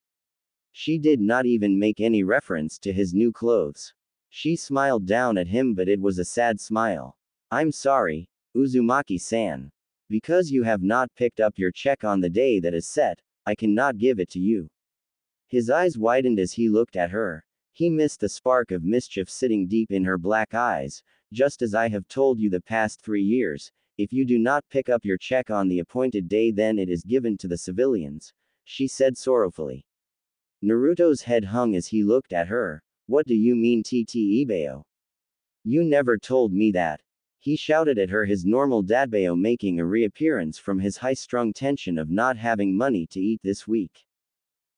She did not even make any reference to his new clothes. She smiled down at him, but it was a sad smile. "I'm sorry, Uzumaki-san. Because you have not picked up your check on the day that is set, I cannot give it to you." His eyes widened as he looked at her. He missed the spark of mischief sitting deep in her black eyes. "Just as I have told you the past 3 years, if you do not pick up your check on the appointed day, then it is given to the civilians," she said sorrowfully. Naruto's head hung as he looked at her. "What do you mean, Tt Ibeo? You never told me that." He shouted at her, his normal dadbeo making a reappearance from his high-strung tension of not having money to eat this week.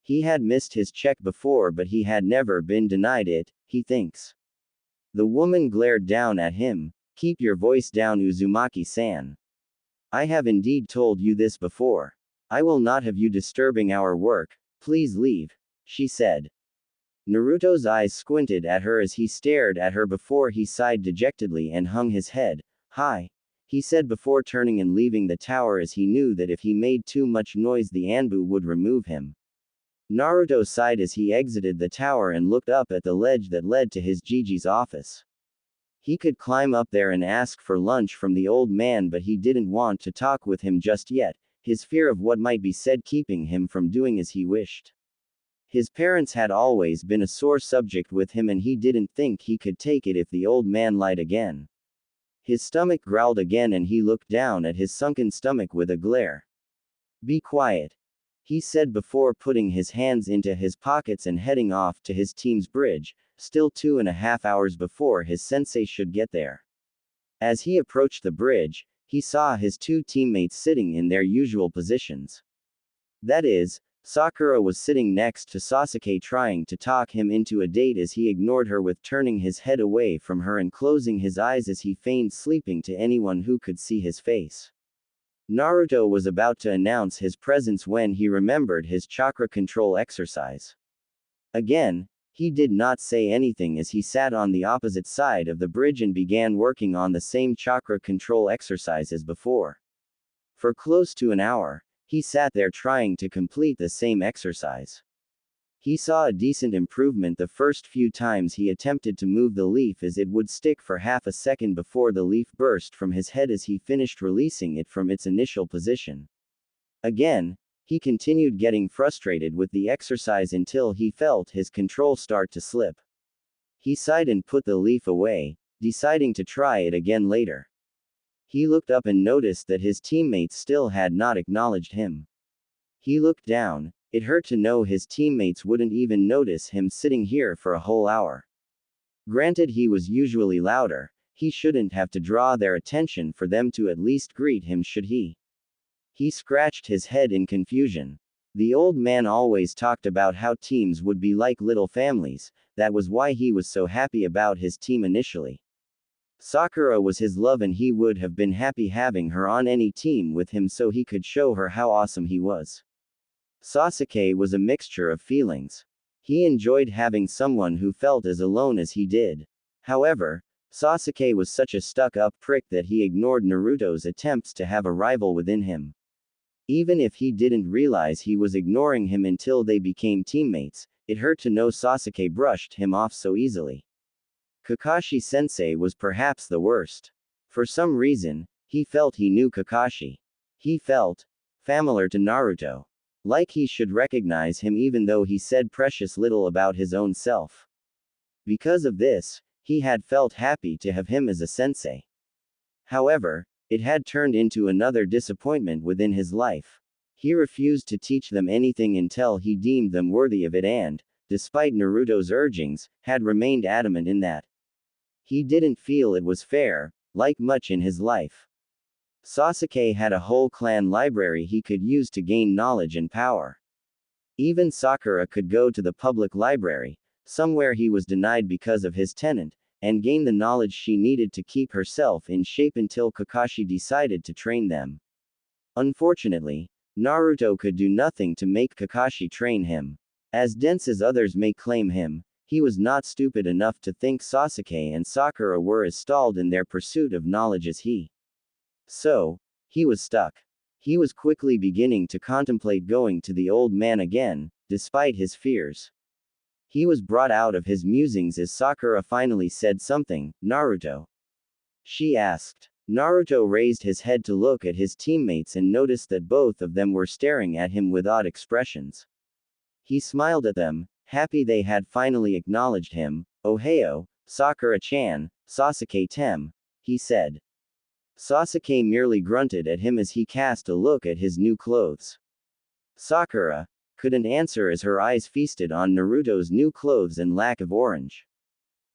He had missed his check before, but he had never been denied it, he thinks. The woman glared down at him. "Keep your voice down, Uzumaki-san. I have indeed told you this before. I will not have you disturbing our work. Please leave," she said. Naruto's eyes squinted at her as he stared at her before he sighed dejectedly and hung his head. "Hi," he said before turning and leaving the tower as he knew that if he made too much noise the Anbu would remove him. Naruto sighed as he exited the tower and looked up at the ledge that led to his Jiji's office. He could climb up there and ask for lunch from the old man, but he didn't want to talk with him just yet, his fear of what might be said keeping him from doing as he wished. His parents had always been a sore subject with him and he didn't think he could take it if the old man lied again. His stomach growled again and he looked down at his sunken stomach with a glare. "Be quiet," he said before putting his hands into his pockets and heading off to his team's bridge, still 2.5 hours before his sensei should get there. As he approached the bridge, he saw his 2 teammates sitting in their usual positions. That is, Sakura was sitting next to Sasuke trying to talk him into a date as he ignored her with turning his head away from her and closing his eyes as he feigned sleeping to anyone who could see his face. Naruto was about to announce his presence when he remembered his chakra control exercise. Again, he did not say anything as he sat on the opposite side of the bridge and began working on the same chakra control exercise as before. For close to an hour, he sat there trying to complete the same exercise. He saw a decent improvement the first few times he attempted to move the leaf as it would stick for half a second before the leaf burst from his head as he finished releasing it from its initial position. Again, he continued getting frustrated with the exercise until he felt his control start to slip. He sighed and put the leaf away, deciding to try it again later. He looked up and noticed that his teammates still had not acknowledged him. He looked down. It hurt to know his teammates wouldn't even notice him sitting here for a whole hour. Granted, he was usually louder, he shouldn't have to draw their attention for them to at least greet him, should he? He scratched his head in confusion. The old man always talked about how teams would be like little families, that was why he was so happy about his team initially. Sakura was his love and he would have been happy having her on any team with him so he could show her how awesome he was. Sasuke was a mixture of feelings. He enjoyed having someone who felt as alone as he did. However, Sasuke was such a stuck-up prick that he ignored Naruto's attempts to have a rival within him. Even if he didn't realize he was ignoring him until they became teammates, it hurt to know Sasuke brushed him off so easily. Kakashi-sensei was perhaps the worst. For some reason, he felt he knew Kakashi. He felt familiar to Naruto. Like he should recognize him even though he said precious little about his own self. Because of this, he had felt happy to have him as a sensei. However, it had turned into another disappointment within his life. He refused to teach them anything until he deemed them worthy of it and, despite Naruto's urgings, had remained adamant in that. He didn't feel it was fair, like much in his life. Sasuke had a whole clan library he could use to gain knowledge and power. Even Sakura could go to the public library, somewhere he was denied because of his tenant, and gain the knowledge she needed to keep herself in shape until Kakashi decided to train them. Unfortunately, Naruto could do nothing to make Kakashi train him. As dense as others may claim him, he was not stupid enough to think Sasuke and Sakura were as stalled in their pursuit of knowledge as he. So, he was stuck. He was quickly beginning to contemplate going to the old man again, despite his fears. He was brought out of his musings as Sakura finally said something. "Naruto?" she asked. Naruto raised his head to look at his teammates and noticed that both of them were staring at him with odd expressions. He smiled at them, happy they had finally acknowledged him. "Ohio, Sakura-chan, Sasuke-tem," he said. Sasuke merely grunted at him as he cast a look at his new clothes. Sakura couldn't answer as her eyes feasted on Naruto's new clothes and lack of orange.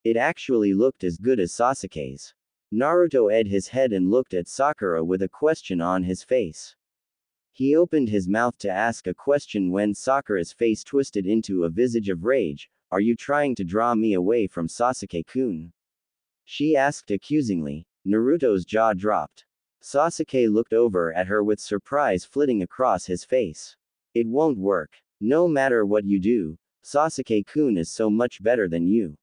It actually looked as good as Sasuke's. Naruto edged his head and looked at Sakura with a question on his face. He opened his mouth to ask a question when Sakura's face twisted into a visage of rage. "Are you trying to draw me away from Sasuke-kun?" she asked accusingly. Naruto's jaw dropped. Sasuke looked over at her with surprise flitting across his face. "It won't work. No matter what you do, Sasuke-kun is so much better than you.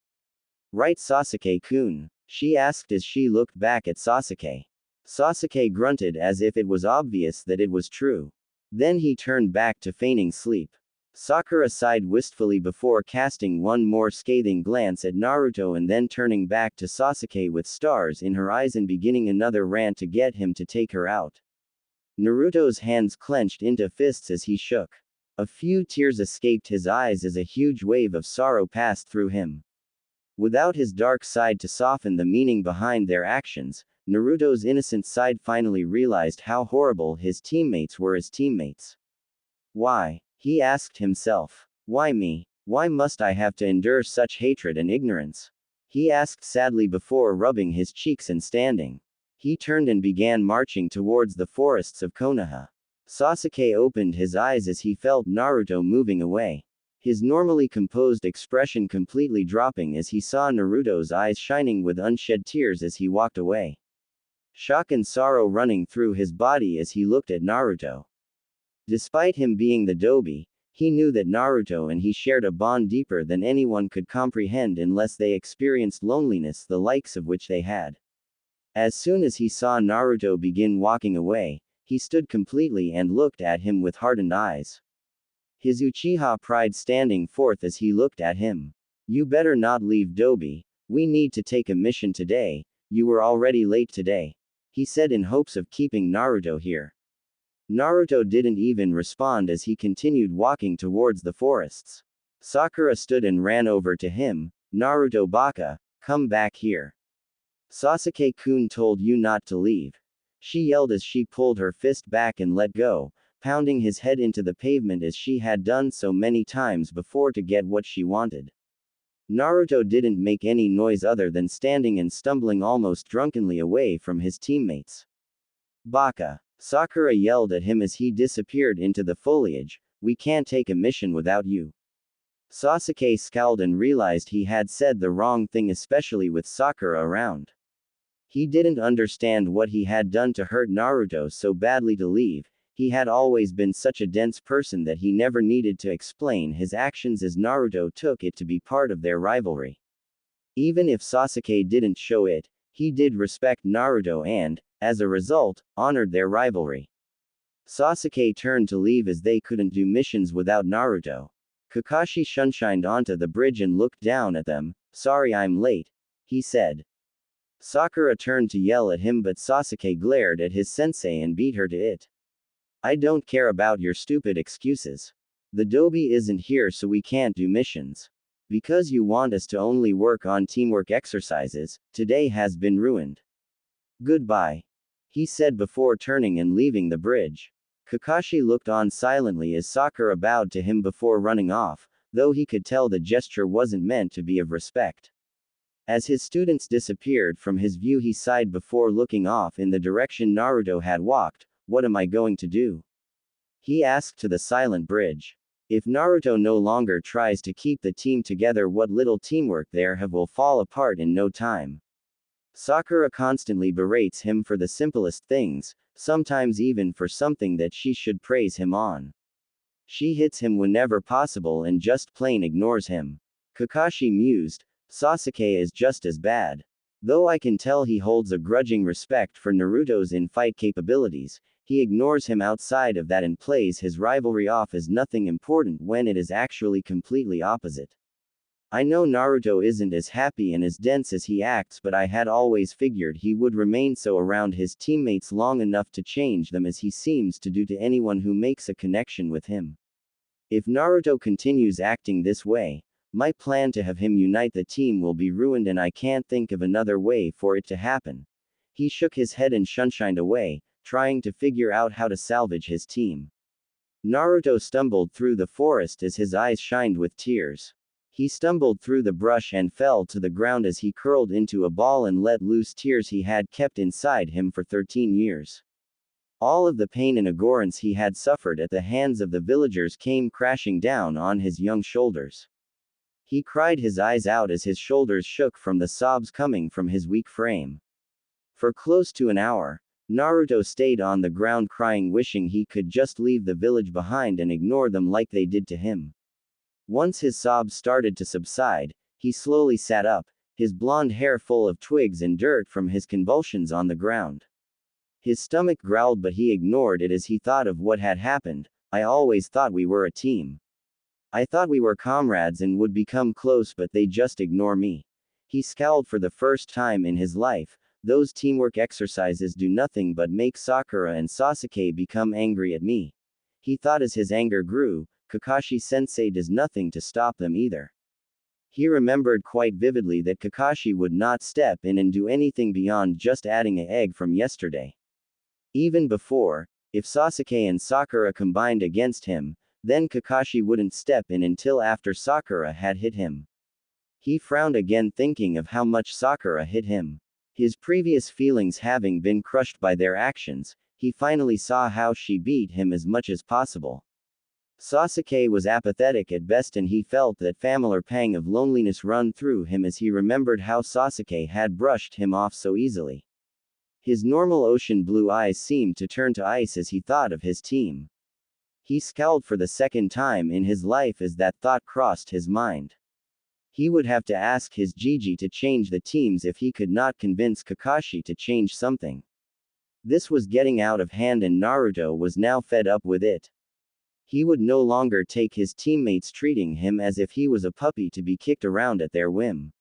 Right, Sasuke-kun?" she asked as she looked back at Sasuke. Sasuke grunted as if it was obvious that it was true. Then he turned back to feigning sleep. Sakura sighed wistfully before casting one more scathing glance at Naruto and then turning back to Sasuke with stars in her eyes and beginning another rant to get him to take her out. Naruto's hands clenched into fists as he shook. A few tears escaped his eyes as a huge wave of sorrow passed through him. Without his dark side to soften the meaning behind their actions, Naruto's innocent side finally realized how horrible his teammates were as teammates. "Why?" he asked himself. "Why me? Why must I have to endure such hatred and ignorance?" he asked sadly before rubbing his cheeks and standing. He turned and began marching towards the forests of Konoha. Sasuke opened his eyes as he felt Naruto moving away. His normally composed expression completely dropping as he saw Naruto's eyes shining with unshed tears as he walked away. Shock and sorrow running through his body as he looked at Naruto. Despite him being the Dobi, he knew that Naruto and he shared a bond deeper than anyone could comprehend unless they experienced loneliness the likes of which they had. As soon as he saw Naruto begin walking away, he stood completely and looked at him with hardened eyes. His Uchiha pride standing forth as he looked at him. You better not leave Dobi, we need to take a mission today, you were already late today. He said in hopes of keeping Naruto here. Naruto didn't even respond as he continued walking towards the forests. Sakura stood and ran over to him. Naruto baka, come back here. Sasuke-kun told you not to leave. She yelled as she pulled her fist back and let go, pounding his head into the pavement as she had done so many times before to get what she wanted. Naruto didn't make any noise other than standing and stumbling almost drunkenly away from his teammates. Baka. Sakura yelled at him as he disappeared into the foliage, we can't take a mission without you. Sasuke scowled and realized he had said the wrong thing, especially with Sakura around. He didn't understand what he had done to hurt Naruto so badly to leave. He had always been such a dense person that he never needed to explain his actions as Naruto took it to be part of their rivalry. Even if Sasuke didn't show it, he did respect Naruto and, as a result, honored their rivalry. Sasuke turned to leave as they couldn't do missions without Naruto. Kakashi shunshined onto the bridge and looked down at them. Sorry I'm late, he said. Sakura turned to yell at him, but Sasuke glared at his sensei and beat her to it. I don't care about your stupid excuses. The Dobi isn't here so we can't do missions. Because you want us to only work on teamwork exercises, today has been ruined. Goodbye. He said before turning and leaving the bridge. Kakashi looked on silently as Sakura bowed to him before running off, though he could tell the gesture wasn't meant to be of respect. As his students disappeared from his view, he sighed before looking off in the direction Naruto had walked. What am I going to do? He asked to the silent bridge. If Naruto no longer tries to keep the team together, what little teamwork there have will fall apart in no time. Sakura constantly berates him for the simplest things, sometimes even for something that she should praise him on. She hits him whenever possible and just plain ignores him. Kakashi mused, Sasuke is just as bad. Though I can tell he holds a grudging respect for Naruto's in-fight capabilities, he ignores him outside of that and plays his rivalry off as nothing important when it is actually completely opposite. I know Naruto isn't as happy and as dense as he acts, but I had always figured he would remain so around his teammates long enough to change them as he seems to do to anyone who makes a connection with him. If Naruto continues acting this way, my plan to have him unite the team will be ruined and I can't think of another way for it to happen. He shook his head and shunshined away, trying to figure out how to salvage his team. Naruto stumbled through the forest as his eyes shined with tears. He stumbled through the brush and fell to the ground as he curled into a ball and let loose tears he had kept inside him for 13 years. All of the pain and agorance he had suffered at the hands of the villagers came crashing down on his young shoulders. He cried his eyes out as his shoulders shook from the sobs coming from his weak frame. For close to an hour, Naruto stayed on the ground crying, wishing he could just leave the village behind and ignore them like they did to him. Once his sobs started to subside, he slowly sat up, his blonde hair full of twigs and dirt from his convulsions on the ground. His stomach growled, but he ignored it as he thought of what had happened. I always thought we were a team. I thought we were comrades and would become close, but they just ignore me. He scowled for the first time in his life. Those teamwork exercises do nothing but make Sakura and Sasuke become angry at me. He thought as his anger grew, Kakashi-sensei does nothing to stop them either. He remembered quite vividly that Kakashi would not step in and do anything beyond just adding an egg from yesterday. Even before, if Sasuke and Sakura combined against him, then Kakashi wouldn't step in until after Sakura had hit him. He frowned again, thinking of how much Sakura hit him. His previous feelings having been crushed by their actions, he finally saw how she beat him as much as possible. Sasuke was apathetic at best, and he felt that familiar pang of loneliness run through him as he remembered how Sasuke had brushed him off so easily. His normal ocean blue eyes seemed to turn to ice as he thought of his team. He scowled for the second time in his life as that thought crossed his mind. He would have to ask his Gigi to change the teams if he could not convince Kakashi to change something. This was getting out of hand, and Naruto was now fed up with it. He would no longer take his teammates treating him as if he was a puppy to be kicked around at their whim.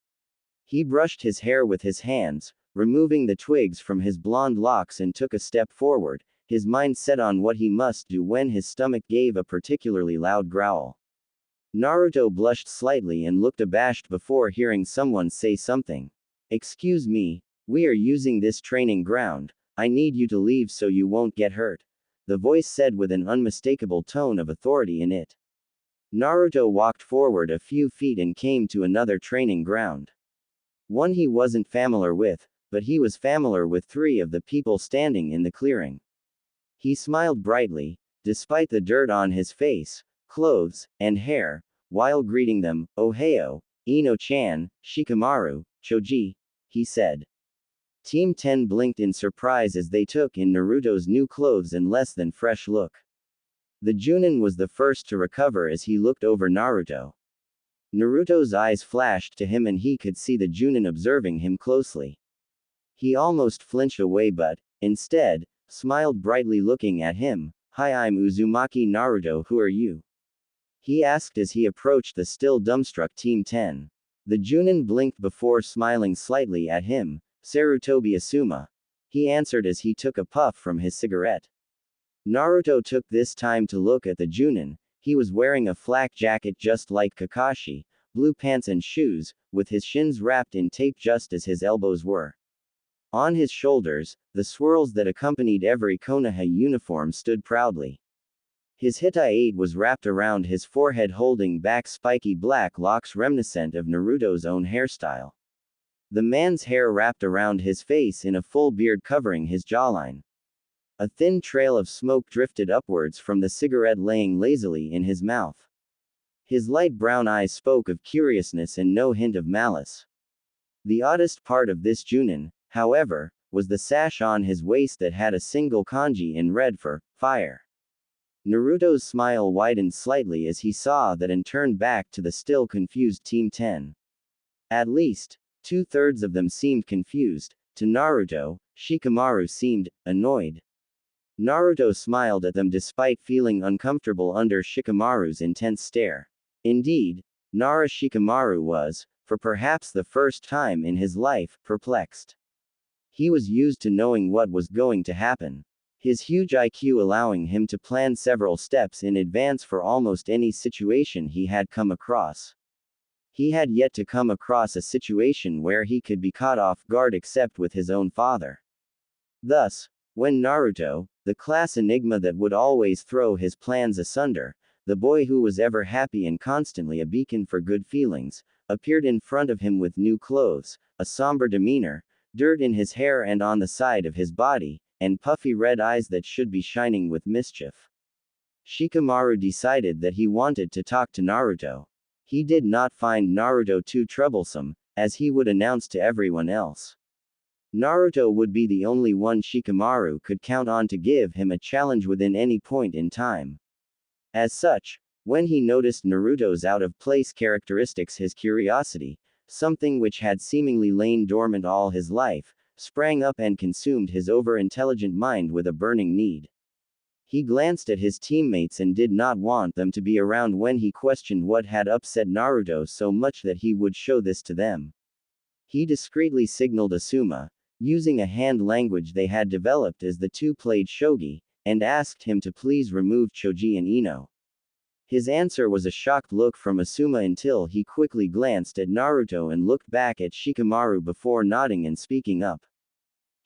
He brushed his hair with his hands, removing the twigs from his blonde locks, and took a step forward, his mind set on what he must do when his stomach gave a particularly loud growl. Naruto blushed slightly and looked abashed before hearing someone say something. "Excuse me, we are using this training ground. I need you to leave so you won't get hurt," the voice said with an unmistakable tone of authority in it. Naruto walked forward a few feet and came to another training ground. One he wasn't familiar with, but he was familiar with 3 of the people standing in the clearing. He smiled brightly, despite the dirt on his face, clothes, and hair, while greeting them. "Ohio, Ino-chan, Shikamaru, Choji," he said. Team 10 blinked in surprise as they took in Naruto's new clothes and less than fresh look. The Junin was the first to recover as he looked over Naruto. Naruto's eyes flashed to him and he could see the Junin observing him closely. He almost flinched away but, instead, smiled brightly looking at him. "Hi, I'm Uzumaki Naruto, who are you?" he asked as he approached the still dumbstruck Team 10. The Junin blinked before smiling slightly at him. "Sarutobi Asuma," he answered as he took a puff from his cigarette. Naruto took this time to look at the Junin. He was wearing a flak jacket just like Kakashi, blue pants and shoes, with his shins wrapped in tape just as his elbows were. On his shoulders, the swirls that accompanied every Konoha uniform stood proudly. His Hitai was wrapped around his forehead, holding back spiky black locks reminiscent of Naruto's own hairstyle. The man's hair wrapped around his face in a full beard covering his jawline. A thin trail of smoke drifted upwards from the cigarette laying lazily in his mouth. His light brown eyes spoke of curiousness and no hint of malice. The oddest part of this Junin, however, was the sash on his waist that had a single kanji in red for fire. Naruto's smile widened slightly as he saw that and turned back to the still confused Team 10. At least, 2/3 of them seemed confused. To Naruto, Shikamaru seemed annoyed. Naruto smiled at them despite feeling uncomfortable under Shikamaru's intense stare. Indeed, Shikamaru was, for perhaps the first time in his life, perplexed. He was used to knowing what was going to happen. His huge IQ allowing him to plan several steps in advance for almost any situation he had come across. He had yet to come across a situation where he could be caught off guard except with his own father. Thus, when Naruto, the class enigma that would always throw his plans asunder, the boy who was ever happy and constantly a beacon for good feelings, appeared in front of him with new clothes, a somber demeanor, dirt in his hair and on the side of his body, and puffy red eyes that should be shining with mischief. Shikamaru decided that he wanted to talk to Naruto. He did not find Naruto too troublesome, as he would announce to everyone else. Naruto would be the only one Shikamaru could count on to give him a challenge within any point in time. As such, when he noticed Naruto's out-of-place characteristics, his curiosity, something which had seemingly lain dormant all his life, sprang up and consumed his over-intelligent mind with a burning need. He glanced at his teammates and did not want them to be around when he questioned what had upset Naruto so much that he would show this to them. He discreetly signaled Asuma, using a hand language they had developed as the two played shogi, and asked him to please remove Choji and Ino. His answer was a shocked look from Asuma until he quickly glanced at Naruto and looked back at Shikamaru before nodding and speaking up.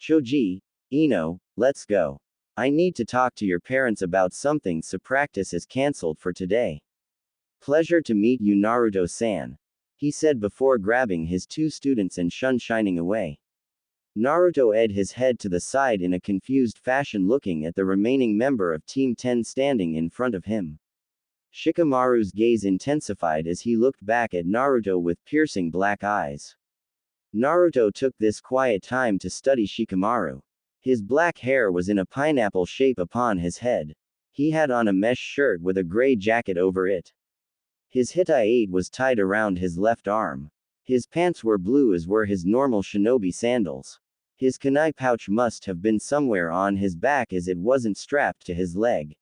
"Choji, Ino, let's go. I need to talk to your parents about something, so practice is cancelled for today." "Pleasure to meet you, Naruto-san," he said before grabbing his 2 students and shining away. Naruto edged his head to the side in a confused fashion, looking at the remaining member of Team 10 standing in front of him. Shikamaru's gaze intensified as he looked back at Naruto with piercing black eyes. Naruto took this quiet time to study Shikamaru. His black hair was in a pineapple shape upon his head. He had on a mesh shirt with a gray jacket over it. His hitai was tied around his left arm. His pants were blue, as were his normal shinobi sandals. His kunai pouch must have been somewhere on his back, as it wasn't strapped to his leg.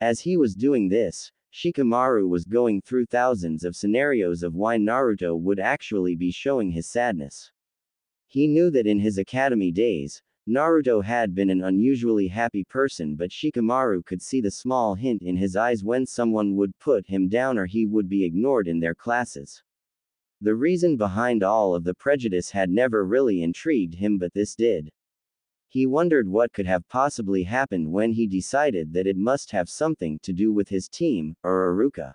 As he was doing this, Shikamaru was going through thousands of scenarios of why Naruto would actually be showing his sadness. He knew that in his academy days, Naruto had been an unusually happy person, but Shikamaru could see the small hint in his eyes when someone would put him down or he would be ignored in their classes. The reason behind all of the prejudice had never really intrigued him, but this did. He wondered what could have possibly happened when he decided that it must have something to do with his team, or Iruka.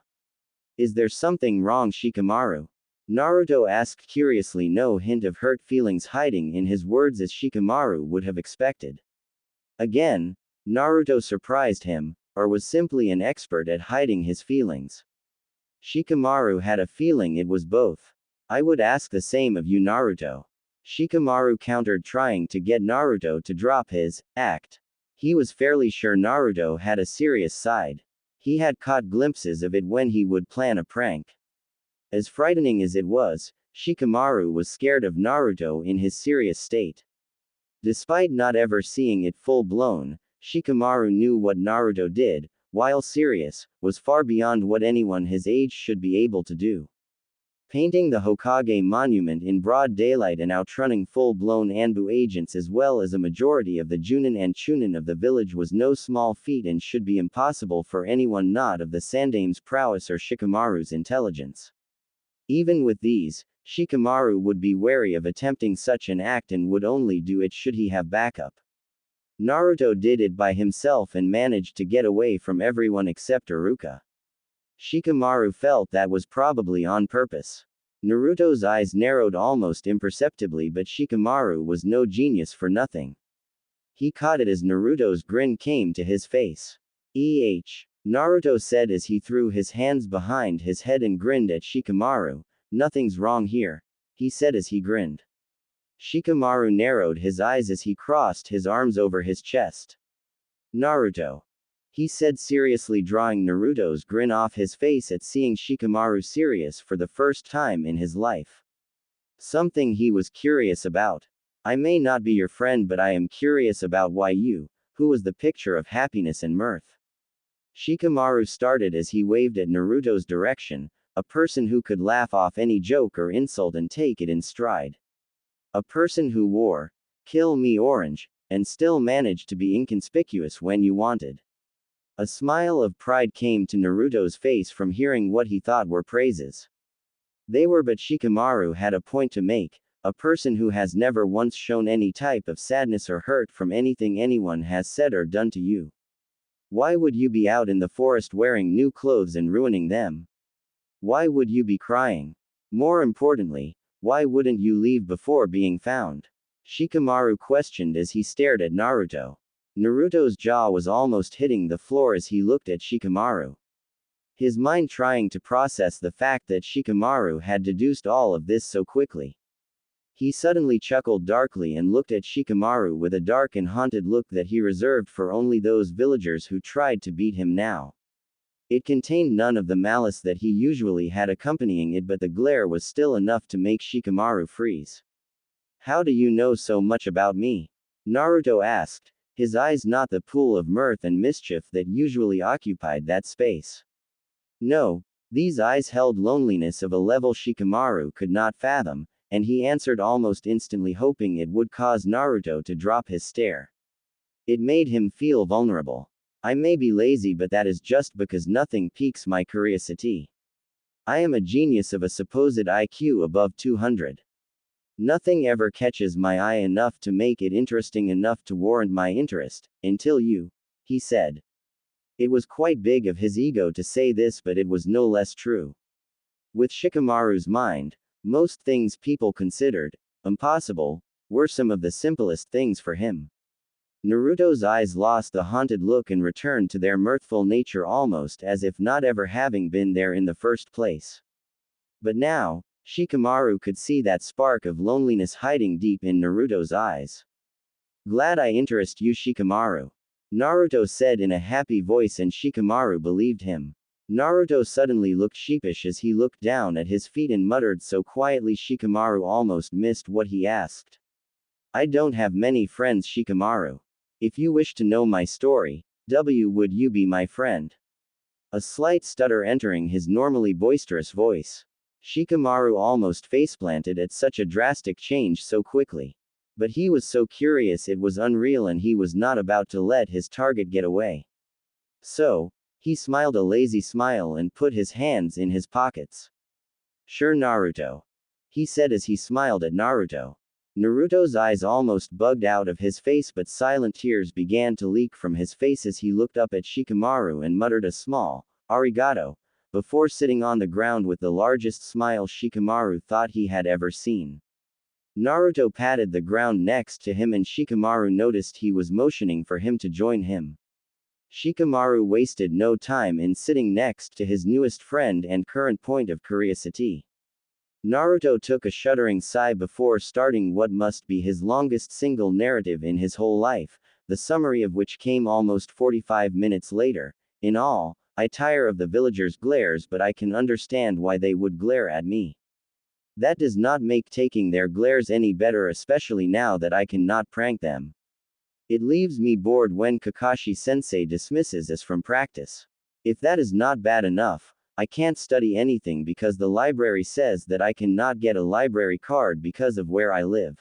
Is there something wrong, Shikamaru? Naruto asked curiously, no hint of hurt feelings hiding in his words as Shikamaru would have expected. Again, Naruto surprised him, or was simply an expert at hiding his feelings. Shikamaru had a feeling it was both. I would ask the same of you, Naruto. Shikamaru countered, trying to get Naruto to drop his act. He was fairly sure Naruto had a serious side. He had caught glimpses of it when he would plan a prank. As frightening as it was, Shikamaru was scared of Naruto in his serious state. Despite not ever seeing it full-blown, Shikamaru knew what Naruto did, while serious, was far beyond what anyone his age should be able to do. Painting the Hokage monument in broad daylight and outrunning full-blown Anbu agents as well as a majority of the Junin and Chunin of the village was no small feat and should be impossible for anyone not of the Sandame's prowess or Shikamaru's intelligence. Even with these, Shikamaru would be wary of attempting such an act and would only do it should he have backup. Naruto did it by himself and managed to get away from everyone except Iruka. Shikamaru felt that was probably on purpose. Naruto's eyes narrowed almost imperceptibly, but Shikamaru was no genius for nothing. He caught it as Naruto's grin came to his face. Naruto said as he threw his hands behind his head and grinned at Shikamaru. Nothing's wrong here, he said as he grinned. Shikamaru narrowed his eyes as he crossed his arms over his chest. Naruto, he said seriously, drawing Naruto's grin off his face at seeing Shikamaru serious for the first time in his life. Something he was curious about. I may not be your friend, but I am curious about why you, who was the picture of happiness and mirth. Shikamaru started as he waved at Naruto's direction, a person who could laugh off any joke or insult and take it in stride. A person who wore, "Kill me orange," and still managed to be inconspicuous when you wanted. A smile of pride came to Naruto's face from hearing what he thought were praises. They were, but Shikamaru had a point to make, a person who has never once shown any type of sadness or hurt from anything anyone has said or done to you. Why would you be out in the forest wearing new clothes and ruining them? Why would you be crying? More importantly, why wouldn't you leave before being found? Shikamaru questioned as he stared at Naruto. Naruto's jaw was almost hitting the floor as he looked at Shikamaru. His mind trying to process the fact that Shikamaru had deduced all of this so quickly. He suddenly chuckled darkly and looked at Shikamaru with a dark and haunted look that he reserved for only those villagers who tried to beat him now. It contained none of the malice that he usually had accompanying it, but the glare was still enough to make Shikamaru freeze. How do you know so much about me? Naruto asked, his eyes not the pool of mirth and mischief that usually occupied that space. No, these eyes held loneliness of a level Shikamaru could not fathom, and he answered almost instantly, hoping it would cause Naruto to drop his stare. It made him feel vulnerable. I may be lazy, but that is just because nothing piques my curiosity. I am a genius of a supposed IQ above 200. Nothing ever catches my eye enough to make it interesting enough to warrant my interest, until you, he said. It was quite big of his ego to say this, but it was no less true. With Shikamaru's mind, most things people considered impossible were some of the simplest things for him. Naruto's eyes lost the haunted look and returned to their mirthful nature almost as if not ever having been there in the first place. But now, Shikamaru could see that spark of loneliness hiding deep in Naruto's eyes. Glad I interest you, Shikamaru, Naruto said in a happy voice, and Shikamaru believed him. Naruto suddenly looked sheepish as he looked down at his feet and muttered so quietly Shikamaru almost missed what he asked. I don't have many friends, Shikamaru. If you wish to know my story, would you be my friend? A slight stutter entering his normally boisterous voice. Shikamaru almost faceplanted at such a drastic change so quickly. But he was so curious it was unreal, and he was not about to let his target get away. So, he smiled a lazy smile and put his hands in his pockets. Sure, Naruto, he said as he smiled at Naruto. Naruto's eyes almost bugged out of his face, but silent tears began to leak from his face as he looked up at Shikamaru and muttered a small, arigato, before sitting on the ground with the largest smile Shikamaru thought he had ever seen. Naruto patted the ground next to him and Shikamaru noticed he was motioning for him to join him. Shikamaru wasted no time in sitting next to his newest friend and current point of curiosity. Naruto took a shuddering sigh before starting what must be his longest single narrative in his whole life, the summary of which came almost 45 minutes later. In all, I tire of the villagers' glares, but I can understand why they would glare at me. That does not make taking their glares any better, especially now that I cannot prank them. It leaves me bored when Kakashi-sensei dismisses us from practice. If that is not bad enough, I can't study anything because the library says that I cannot get a library card because of where I live.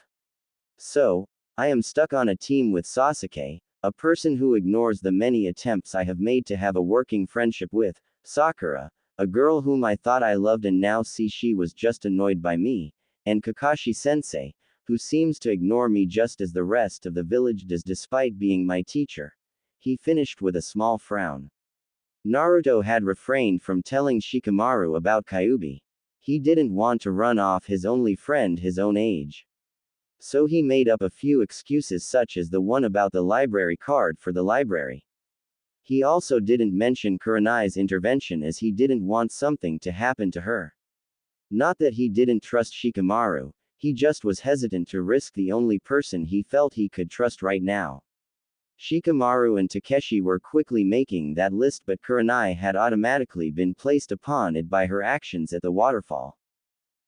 So, I am stuck on a team with Sasuke, a person who ignores the many attempts I have made to have a working friendship with Sakura, a girl whom I thought I loved and now see she was just annoyed by me, and Kakashi-sensei, who seems to ignore me just as the rest of the village does despite being my teacher. He finished with a small frown. Naruto had refrained from telling Shikamaru about Kyuubi. He didn't want to run off his only friend his own age. So he made up a few excuses such as the one about the library card for the library. He also didn't mention Kurenai's intervention as he didn't want something to happen to her. Not that he didn't trust Shikamaru, he just was hesitant to risk the only person he felt he could trust right now. Shikamaru and Takeshi were quickly making that list, but Kurenai had automatically been placed upon it by her actions at the waterfall.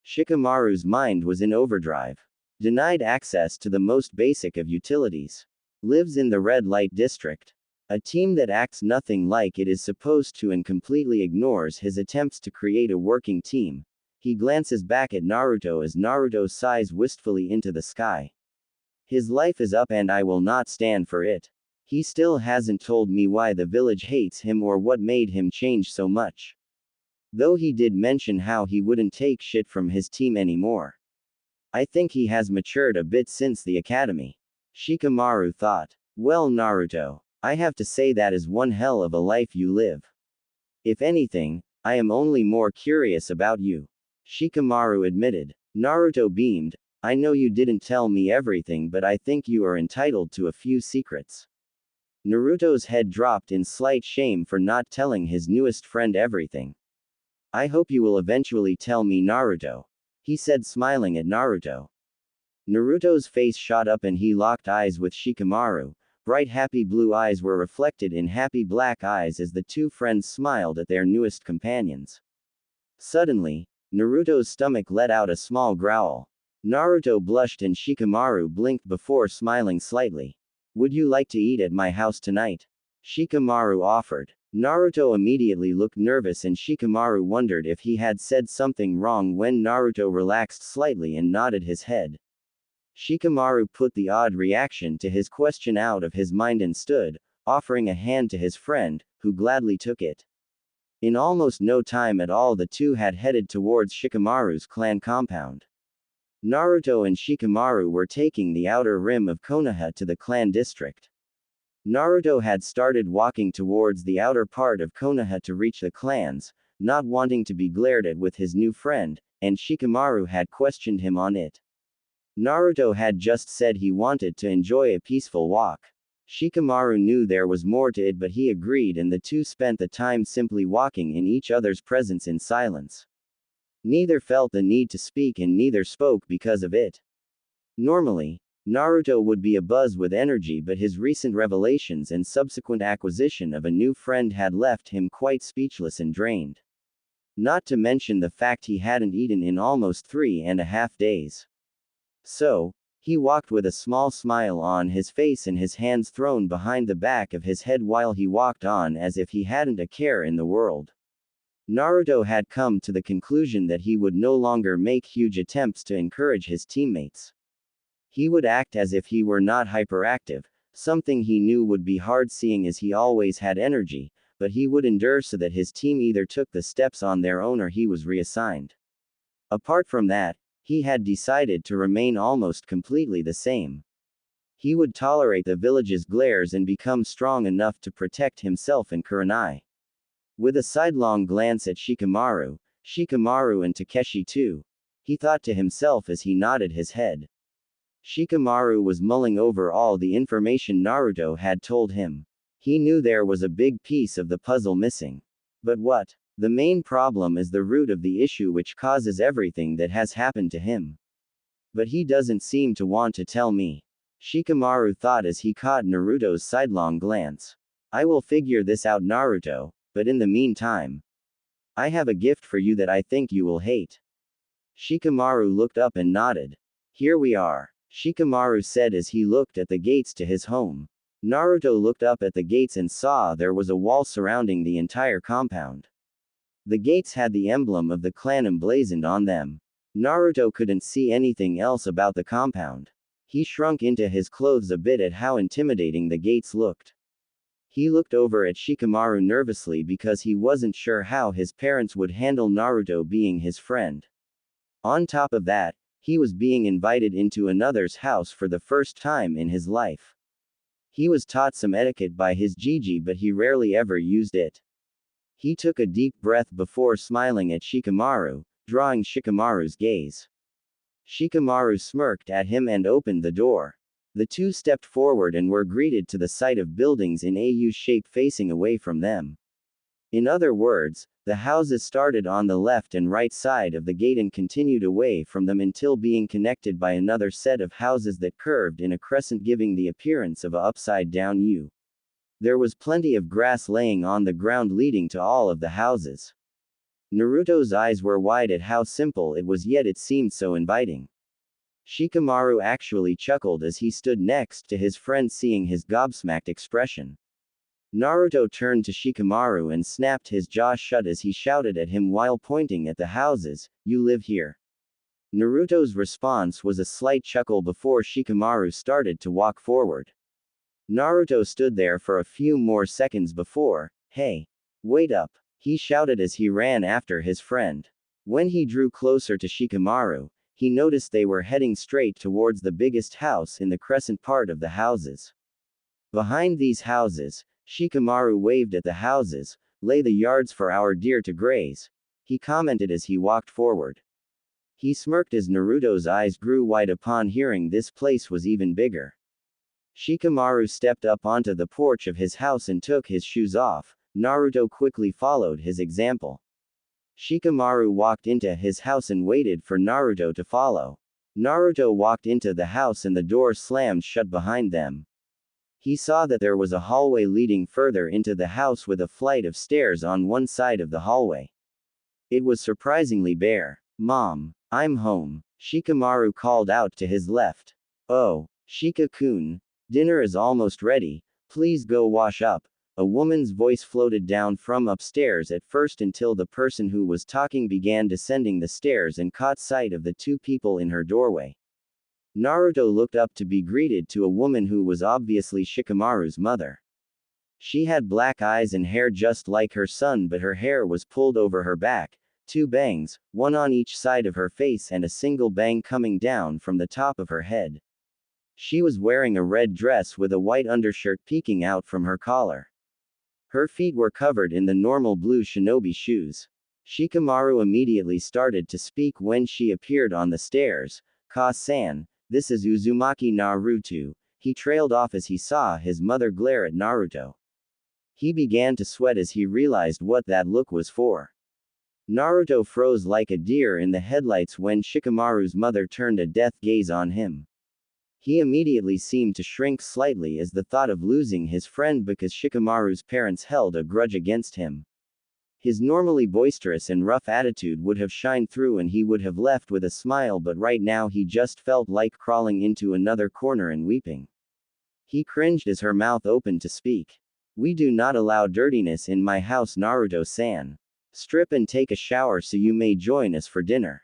Shikamaru's mind was in overdrive. Denied access to the most basic of utilities. Lives in the red light district. A team that acts nothing like it is supposed to and completely ignores his attempts to create a working team. He glances back at Naruto as Naruto sighs wistfully into the sky. His life is up and I will not stand for it. He still hasn't told me why the village hates him or what made him change so much. Though he did mention how he wouldn't take shit from his team anymore. I think he has matured a bit since the academy. Shikamaru thought. Well, Naruto, I have to say that is one hell of a life you live. If anything, I am only more curious about you. Shikamaru admitted. Naruto beamed. I know you didn't tell me everything, but I think you are entitled to a few secrets. Naruto's head dropped in slight shame for not telling his newest friend everything. I hope you will eventually tell me, Naruto, he said, smiling at Naruto. Naruto's face shot up and he locked eyes with Shikamaru. Bright happy blue eyes were reflected in happy black eyes as the two friends smiled at their newest companions. Suddenly, Naruto's stomach let out a small growl. Naruto blushed and Shikamaru blinked before smiling slightly. Would you like to eat at my house tonight? Shikamaru offered. Naruto immediately looked nervous and Shikamaru wondered if he had said something wrong when Naruto relaxed slightly and nodded his head. Shikamaru put the odd reaction to his question out of his mind and stood, offering a hand to his friend, who gladly took it. In almost no time at all the two had headed towards Shikamaru's clan compound. Naruto and Shikamaru were taking the outer rim of Konoha to the clan district. Naruto had started walking towards the outer part of Konoha to reach the clans, not wanting to be glared at with his new friend, and Shikamaru had questioned him on it. Naruto had just said he wanted to enjoy a peaceful walk. Shikamaru knew there was more to it, but he agreed, and the two spent the time simply walking in each other's presence in silence. Neither felt the need to speak and neither spoke because of it. Normally, Naruto would be abuzz with energy, but his recent revelations and subsequent acquisition of a new friend had left him quite speechless and drained. Not to mention the fact he hadn't eaten in almost 3.5 days. So, he walked with a small smile on his face and his hands thrown behind the back of his head while he walked on as if he hadn't a care in the world. Naruto had come to the conclusion that he would no longer make huge attempts to encourage his teammates. He would act as if he were not hyperactive, something he knew would be hard seeing as he always had energy, but he would endure so that his team either took the steps on their own or he was reassigned. Apart from that, he had decided to remain almost completely the same. He would tolerate the village's glares and become strong enough to protect himself and Kurenai. With a sidelong glance at Shikamaru and Takeshi too, he thought to himself as he nodded his head. Shikamaru was mulling over all the information Naruto had told him. He knew there was a big piece of the puzzle missing. But what? The main problem is the root of the issue which causes everything that has happened to him. But he doesn't seem to want to tell me. Shikamaru thought as he caught Naruto's sidelong glance. I will figure this out, Naruto, but in the meantime, I have a gift for you that I think you will hate. Shikamaru looked up and nodded. Here we are, Shikamaru said as he looked at the gates to his home. Naruto looked up at the gates and saw there was a wall surrounding the entire compound. The gates had the emblem of the clan emblazoned on them. Naruto couldn't see anything else about the compound. He shrunk into his clothes a bit at how intimidating the gates looked. He looked over at Shikamaru nervously because he wasn't sure how his parents would handle Naruto being his friend. On top of that, he was being invited into another's house for the first time in his life. He was taught some etiquette by his Gigi, but he rarely ever used it. He took a deep breath before smiling at Shikamaru, drawing Shikamaru's gaze. Shikamaru smirked at him and opened the door. The two stepped forward and were greeted to the sight of buildings in a U shape facing away from them. In other words, the houses started on the left and right side of the gate and continued away from them until being connected by another set of houses that curved in a crescent, giving the appearance of a upside-down U. There was plenty of grass laying on the ground leading to all of the houses. Naruto's eyes were wide at how simple it was, yet it seemed so inviting. Shikamaru actually chuckled as he stood next to his friend, seeing his gobsmacked expression. Naruto turned to Shikamaru and snapped his jaw shut as he shouted at him while pointing at the houses, "You live here." Naruto's response was a slight chuckle before Shikamaru started to walk forward. Naruto stood there for a few more seconds before, "Hey! Wait up!" he shouted as he ran after his friend. When he drew closer to Shikamaru, he noticed they were heading straight towards the biggest house in the crescent part of the houses. Behind these houses, Shikamaru waved at the houses, "Lay the yards for our deer to graze," he commented as he walked forward. He smirked as Naruto's eyes grew wide upon hearing this place was even bigger. Shikamaru stepped up onto the porch of his house and took his shoes off. Naruto quickly followed his example. Shikamaru walked into his house and waited for Naruto to follow. Naruto walked into the house and the door slammed shut behind them. He saw that there was a hallway leading further into the house with a flight of stairs on one side of the hallway. It was surprisingly bare. "Mom, I'm home," Shikamaru called out to his left. "Oh, Shika-kun, dinner is almost ready, please go wash up." A woman's voice floated down from upstairs at first until the person who was talking began descending the stairs and caught sight of the two people in her doorway. Naruto looked up to be greeted to a woman who was obviously Shikamaru's mother. She had black eyes and hair just like her son, but her hair was pulled over her back, two bangs, one on each side of her face and a single bang coming down from the top of her head. She was wearing a red dress with a white undershirt peeking out from her collar. Her feet were covered in the normal blue shinobi shoes. Shikamaru immediately started to speak when she appeared on the stairs. "Ka-san, This is Uzumaki Naruto. He trailed off as he saw his mother glare at Naruto. He began to sweat as he realized what that look was for. Naruto froze like a deer in the headlights when Shikamaru's mother turned a death gaze on him. He immediately seemed to shrink slightly as the thought of losing his friend because Shikamaru's parents held a grudge against him. His normally boisterous and rough attitude would have shined through and he would have left with a smile, but right now he just felt like crawling into another corner and weeping. He cringed as her mouth opened to speak. "We do not allow dirtiness in my house, Naruto-san. Strip and take a shower so you may join us for dinner."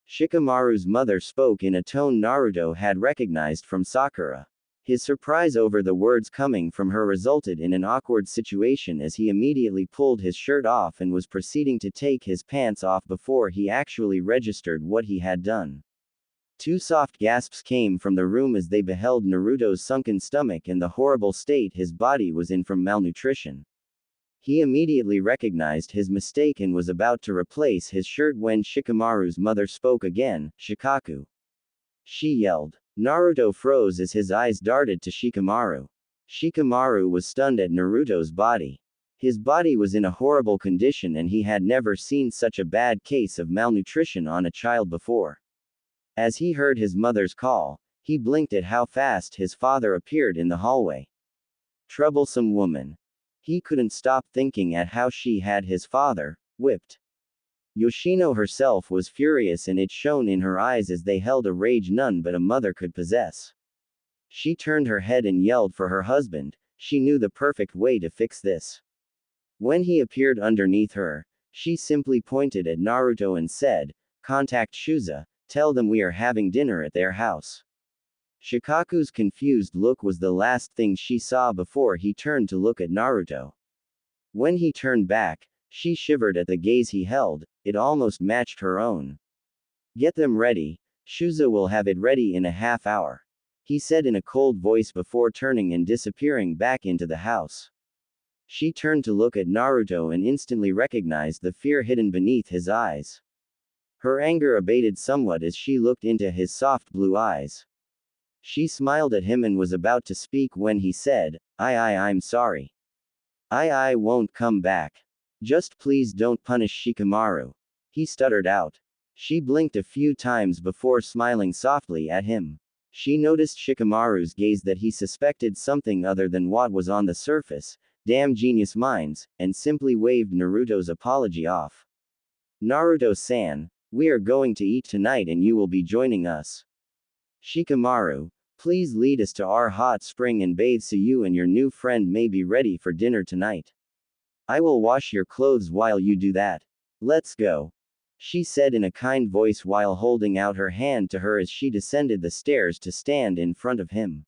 Shikamaru's mother spoke in a tone Naruto had recognized from Sakura. His surprise over the words coming from her resulted in an awkward situation as he immediately pulled his shirt off and was proceeding to take his pants off before he actually registered what he had done. Two soft gasps came from the room as they beheld Naruto's sunken stomach and the horrible state his body was in from malnutrition. He immediately recognized his mistake and was about to replace his shirt when Shikamaru's mother spoke again. "Shikaku!" she yelled. Naruto froze as his eyes darted to Shikamaru. Shikamaru was stunned at Naruto's body. His body was in a horrible condition and he had never seen such a bad case of malnutrition on a child before. As he heard his mother's call, he blinked at how fast his father appeared in the hallway. Troublesome woman. He couldn't stop thinking at how she had his father whipped. Yoshino herself was furious and it shone in her eyes as they held a rage none but a mother could possess. She turned her head and yelled for her husband. She knew the perfect way to fix this. When he appeared underneath her, she simply pointed at Naruto and said, "Contact Shuza, tell them we are having dinner at their house." Shikaku's confused look was the last thing she saw before he turned to look at Naruto. When he turned back, she shivered at the gaze he held. It almost matched her own. "Get them ready. Shuza will have it ready in a half hour," he said in a cold voice before turning and disappearing back into the house. She turned to look at Naruto and instantly recognized the fear hidden beneath his eyes. Her anger abated somewhat as she looked into his soft blue eyes. She smiled at him and was about to speak when he said, I'm sorry. I won't come back. Just please don't punish Shikamaru," he stuttered out. She blinked a few times before smiling softly at him. She noticed Shikamaru's gaze that he suspected something other than what was on the surface. Damn genius minds, and simply waved Naruto's apology off. "Naruto-san, we are going to eat tonight and you will be joining us. Shikamaru, please lead us to our hot spring and bathe so you and your new friend may be ready for dinner tonight. I will wash your clothes while you do that. Let's go," she said in a kind voice while holding out her hand to her as she descended the stairs to stand in front of him.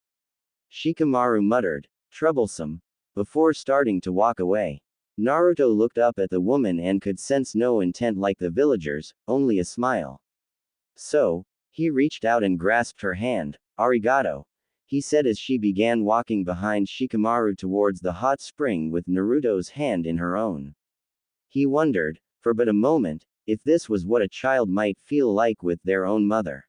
Shikamaru muttered, "Troublesome," before starting to walk away. Naruto looked up at the woman and could sense no intent like the villagers, only a smile. So, he reached out and grasped her hand. "Arigato," he said as she began walking behind Shikamaru towards the hot spring with Naruto's hand in her own. He wondered, for but a moment, if this was what a child might feel like with their own mother.